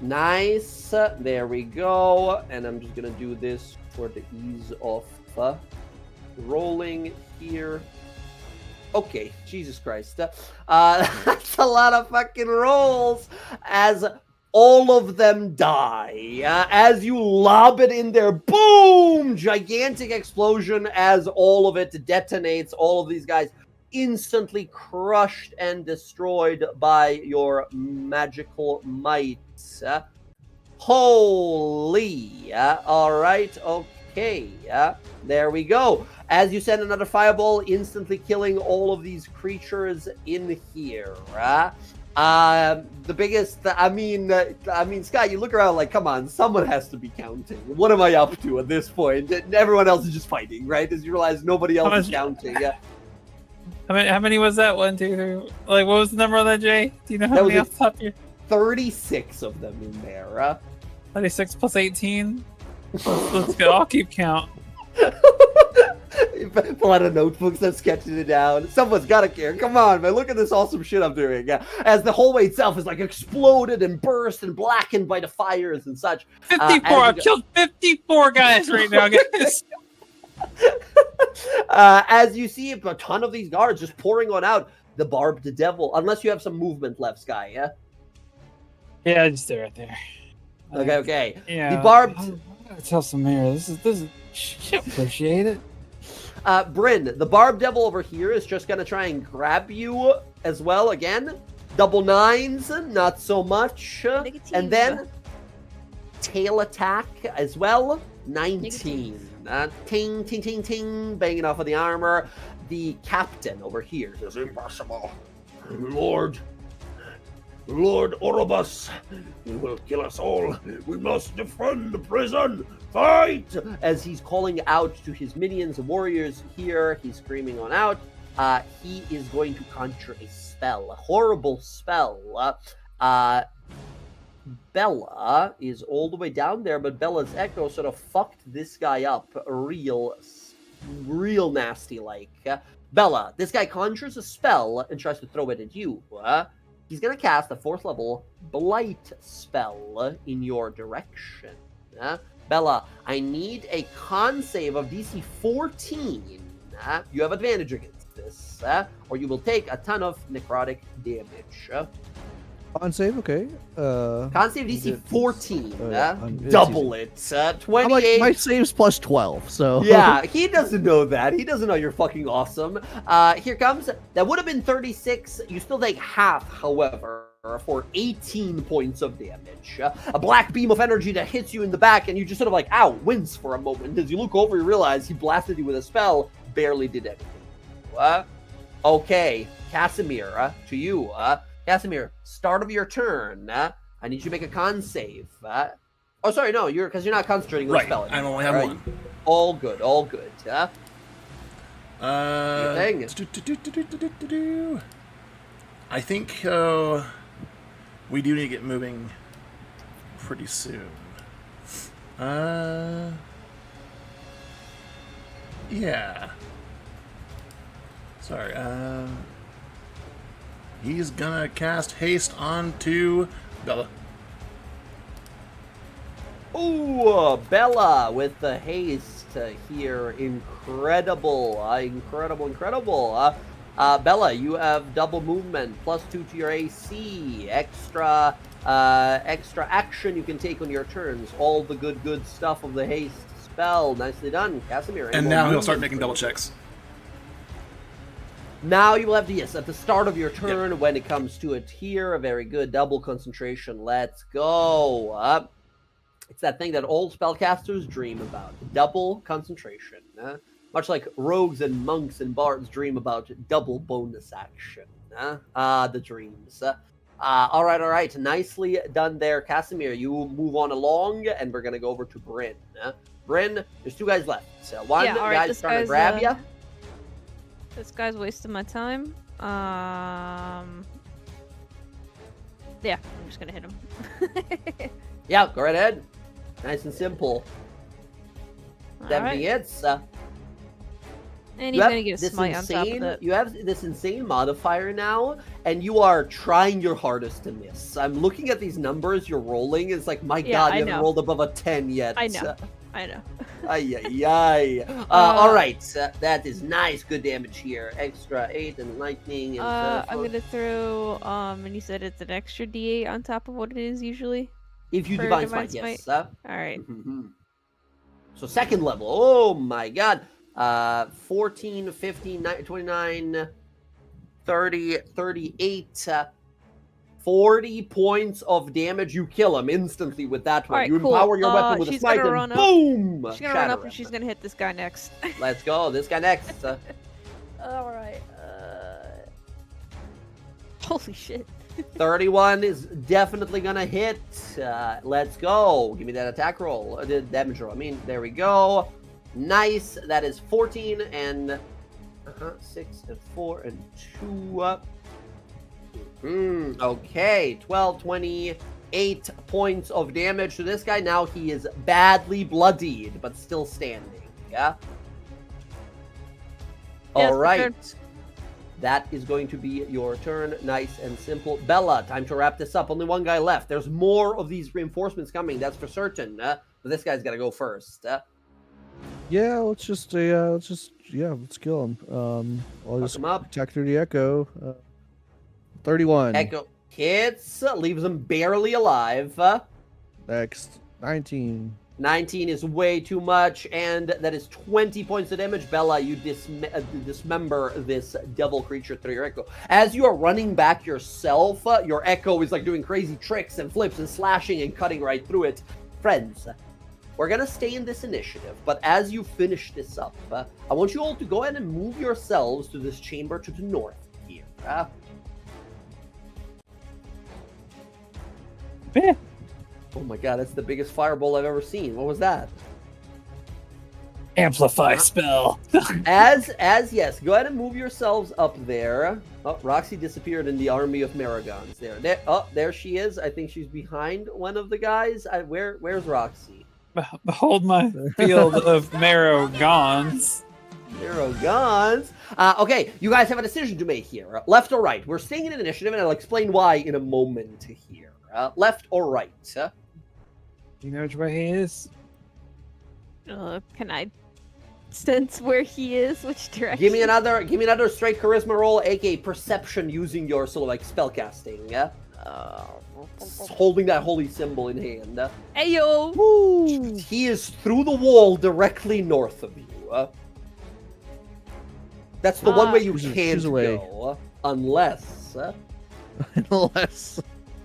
Nice. There we go. And I'm just gonna do this for the ease of rolling here. Okay, Jesus Christ. That's a lot of fucking rolls as all of them die. As you lob it in there, boom! Gigantic explosion as all of it detonates. All of these guys instantly crushed and destroyed by your magical might. Holy. All right, okay. There we go. As you send another fireball, instantly killing all of these creatures in here. The biggest, I mean, Scott, you look around like, come on, someone has to be counting. What am I up to at this point? Everyone else is just fighting, right? As you realize nobody else is counting. How many was that? 1, 2, 3. Like, what was the number on that, Jay? Do you know how many off the top of your 36 of them in there. 36 plus 18? Let's go. I'll keep count. Pull out a notebook, start sketching it down. Someone's gotta care. Come on, man. Look at this awesome shit I'm doing. As the hallway itself is like exploded and burst and blackened by the fires and such. 54. I've killed 54 guys right now, guys. As you see a ton of these guards just pouring on out the barbed devil, unless you have some movement left, Sky, yeah? Yeah, just stay right there. Okay. Yeah. The barbed... I gotta tell Samira, this is she appreciate it. Bryn, the barbed devil over here is just gonna try and grab you as well again. Double 9s, not so much. And then tail attack as well. 19. Ting, ting, ting, ting, banging off of the armor. The captain over here says, impossible. Lord Orobus, he will kill us all. We must defend the prison. Fight! As he's calling out to his minions and warriors here, he's screaming on out. He is going to conjure a spell, a horrible spell. Bella is all the way down there, but Bella's echo sort of fucked this guy up real nasty like. Bella, this guy conjures a spell and tries to throw it at you. He's going to cast a 4th level Blight spell in your direction. Bella, I need a con save of DC 14. You have advantage against this, or you will take a ton of necrotic damage. Con save, okay. Con save DC 14. It's Double easy. it. 28. My save's plus 12, so... Yeah, he doesn't know that. He doesn't know you're fucking awesome. Here comes. That would have been 36. You still take half, however, for 18 points of damage. A black beam of energy that hits you in the back, and you just sort of like, ow, wince for a moment. As you look over, you realize he blasted you with a spell, barely did anything. Okay, Casimir, to you. Casimir, start of your turn. I need you to make a con save. Oh, sorry, no, because you're not concentrating on the spell. I only have one. All good, all good. I think we do need to get moving pretty soon. Yeah. Sorry. He's gonna cast haste onto Bella. Ooh, Bella with the haste here. Incredible. Incredible. Bella, you have double movement, +2 to your AC, extra action you can take on your turns. All the good stuff of the haste spell. Nicely done, Casimir. And now he'll start making double checks. Now you will have to, yes, at the start of your turn, when it comes to it here, very good, double concentration, let's go. It's that thing that all spellcasters dream about, double concentration. Much like rogues and monks and bards dream about double bonus action. The dreams. All right, nicely done there, Casimir. You move on along, and we're going to go over to Bryn. Bryn, there's 2 guys left. One guy's trying to grab you. This guy's wasting my time. Yeah, I'm just gonna hit him. Yeah, go right ahead. Nice and simple. Everything hits. And he's gonna get a smite on top of it. You have this insane modifier now, and you are trying your hardest to miss. I'm looking at these numbers you're rolling. It's like, my God, you haven't rolled above a 10 yet. I know. All right, that is nice. Good damage here. Extra 8 and lightning. And I'm gonna throw. And you said it's an extra D8 on top of what it is usually. If you divine smite, yes. All right. So 2nd level. Oh my God. 14, 15, 29, 30, 38. 40 points of damage. You kill him instantly with that one. Right, you empower your weapon with a smite and boom! She's gonna run up and she's gonna hit this guy next. Let's go. This guy next. Alright. Holy shit. 31 is definitely gonna hit. Let's go. Give me that attack roll. The damage roll. I mean, there we go. Nice. That is 14 and 6 and 4 and 2. Okay, 12, 28 points of damage to this guy. Now he is badly bloodied, but still standing. Yeah? All right. That is going to be your turn. Nice and simple. Bella, time to wrap this up. Only 1 guy left. There's more of these reinforcements coming, that's for certain. But this guy's got to go first. Yeah, let's kill him. I'll just him up. attack through the echo. 31. Echo hits, leaves him barely alive. Next, 19. 19 is way too much, and that is 20 points of damage. Bella, you dismember this devil creature through your echo. As you are running back yourself, your echo is like doing crazy tricks and flips and slashing and cutting right through it. Friends, we're going to stay in this initiative, but as you finish this up, I want you all to go ahead and move yourselves to this chamber to the north here. Oh my God, that's the biggest fireball I've ever seen. What was that? Amplify spell. Yes, go ahead and move yourselves up there. Oh, Roxy disappeared in the army of Maragons there. There she is. I think she's behind one of the guys. Where's Roxy? Behold my field of Maragons. Maragons. Okay, you guys have a decision to make here. Left or right? We're staying in an initiative, and I'll explain why in a moment here. Left or right? You know which way he is? Can I sense where he is? Which direction? Give me another straight charisma roll, aka perception, using your sort of like spellcasting. Holding that holy symbol in hand. Ayo! Woo! He is through the wall directly north of you. That's the one way you can't go, unless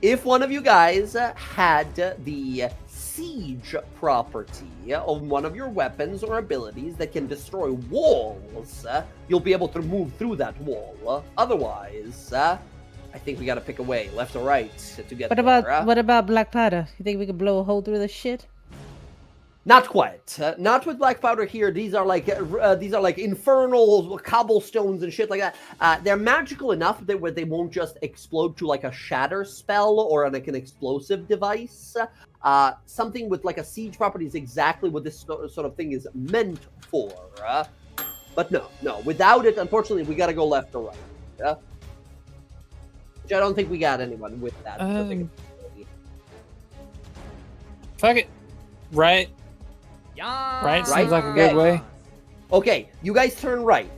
if one of you guys had the siege property of one of your weapons or abilities that can destroy walls, you'll be able to move through that wall. Otherwise, I think we gotta pick a way, left or right, to get there. What about black powder? You think we could blow a hole through this shit? Not quite. Not with black powder here. These are like infernal cobblestones and shit like that. They're magical enough that where they won't just explode to like a shatter spell or like an explosive device. Something with like a siege property is exactly what this sort of thing is meant for. But no. Without it, unfortunately, we got to go left or right. Which I don't think we got anyone with that. Fuck it. Right. Right seems like a good way. Okay, you guys turn right.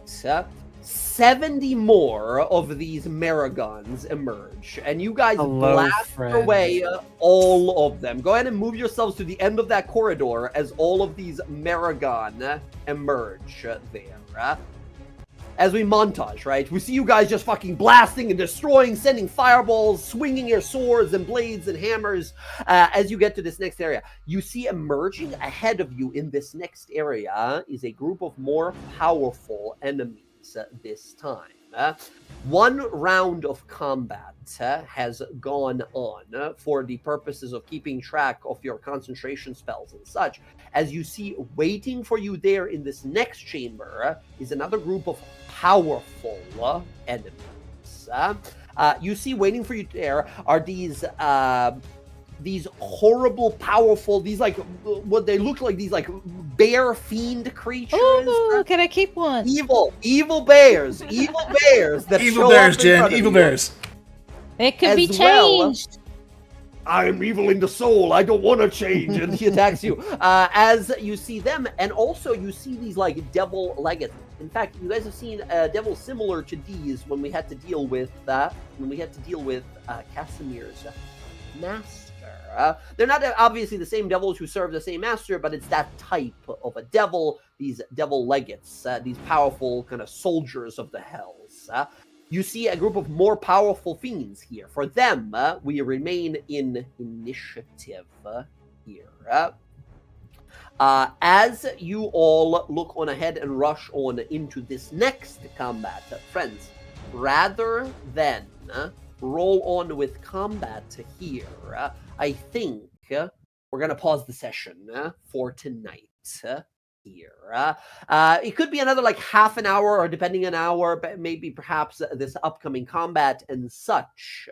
70 more of these Maragons emerge, and you guys blast away all of them. Go ahead and move yourselves to the end of that corridor as all of these Maragon emerge there. as we montage, right? We see you guys just fucking blasting and destroying, sending fireballs, swinging your swords and blades and hammers. As you get to this next area, you see emerging ahead of you in this next area is a group of more powerful enemies this time. One round of combat has gone on for the purposes of keeping track of your concentration spells and such. As you see, waiting for you there in this next chamber is another group of powerful enemies. You see, waiting for you there are these horrible, powerful, these like what they look like, these like bear fiend creatures. Ooh, can I keep one? Evil bears that Evil show bears, up in Jen. front of Evil you. bears. It could be As well, changed. I am evil in the soul. I don't want to change. And he attacks you as you see them, and also you see these like devil legates. In fact, you guys have seen devils similar to these when we had to deal with Casimir's master. They're not obviously the same devils who serve the same master, but it's that type of a devil, these devil legates, these powerful kind of soldiers of the hells. You see a group of more powerful fiends here. For them, we remain in initiative here. As you all look on ahead and rush on into this next combat, friends, rather than roll on with combat here, I think we're going to pause the session for tonight here. It could be another like half an hour or depending an hour, but maybe perhaps this upcoming combat and such.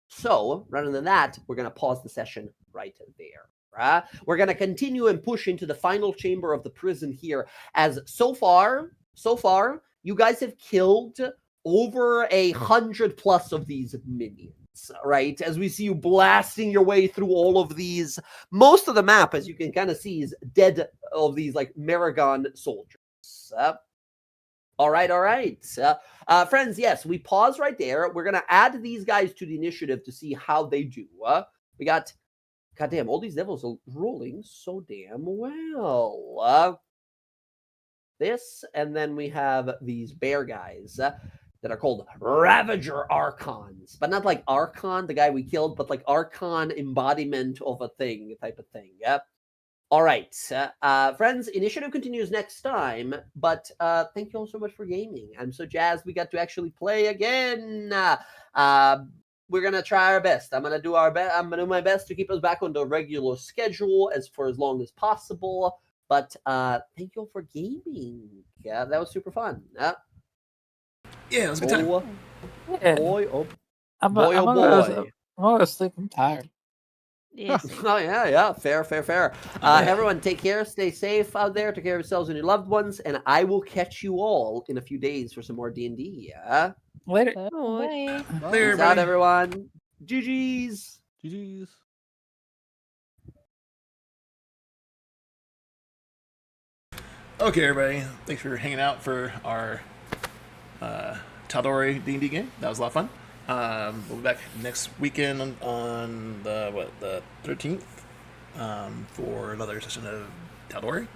So rather than that, we're going to pause the session right there. We're going to continue and push into the final chamber of the prison here, as so far, you guys have killed over 100+ of these minions, right? As we see you blasting your way through all of these, most of the map, as you can kind of see, is dead of these like Maragon soldiers. All right. Friends, yes, we pause right there. We're going to add these guys to the initiative to see how they do. We got, goddamn, all these devils are rolling so damn well. This, and then we have these bear guys that are called Ravager Archons, but not like Archon, the guy we killed, but like Archon embodiment of a thing type of thing. Yep. All right, friends, initiative continues next time, but thank you all so much for gaming. I'm so jazzed we got to actually play again. We're gonna try our best. I'm gonna do my best to keep us back on the regular schedule for as long as possible. But thank you all for gaming. Yeah, that was super fun. Yeah, it was a good time. Yeah. Boy. I'm asleep. I'm tired. Yes. Oh yeah. Fair. Everyone, take care. Stay safe out there. Take care of yourselves and your loved ones. And I will catch you all in a few days for some more D&D. Yeah. Later. Bye. Peace out, everyone. GG's. GG's. Okay, everybody. Thanks for hanging out for our Tal'dorei D&D game. That was a lot of fun. We'll be back next weekend on the 13th for another session of Tal'dorei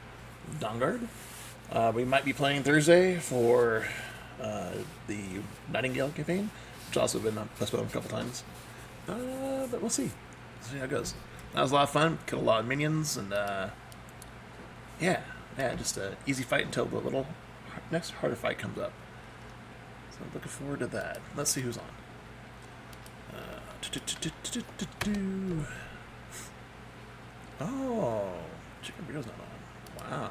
DawnGuard. We might be playing Thursday for the Nightingale campaign, which has also been postponed a couple times. But we'll see. We'll see how it goes. That was a lot of fun. Killed a lot of minions, and yeah, just an easy fight until the little next harder fight comes up. So I'm looking forward to that. Let's see who's on. Oh, Chicken Burrito's not on. Wow.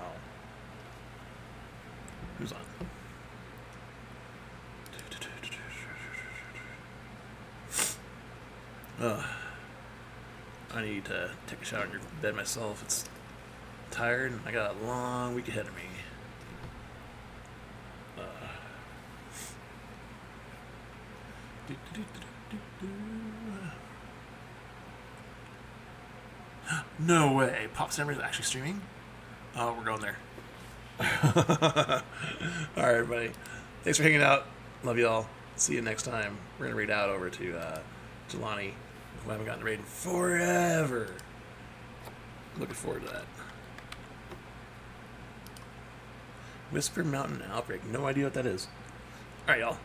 Who's on? I need to take a shower in your bed myself. It's tired and I got a long week ahead of me. No way. Pop Simmer is actually streaming? Oh, we're going there. Alright, everybody. Thanks for hanging out. Love y'all. See you next time. We're going to raid out over to Jelani, who I haven't gotten to raid in forever. Looking forward to that. Whisper Mountain Outbreak. No idea what that is. All right, y'all.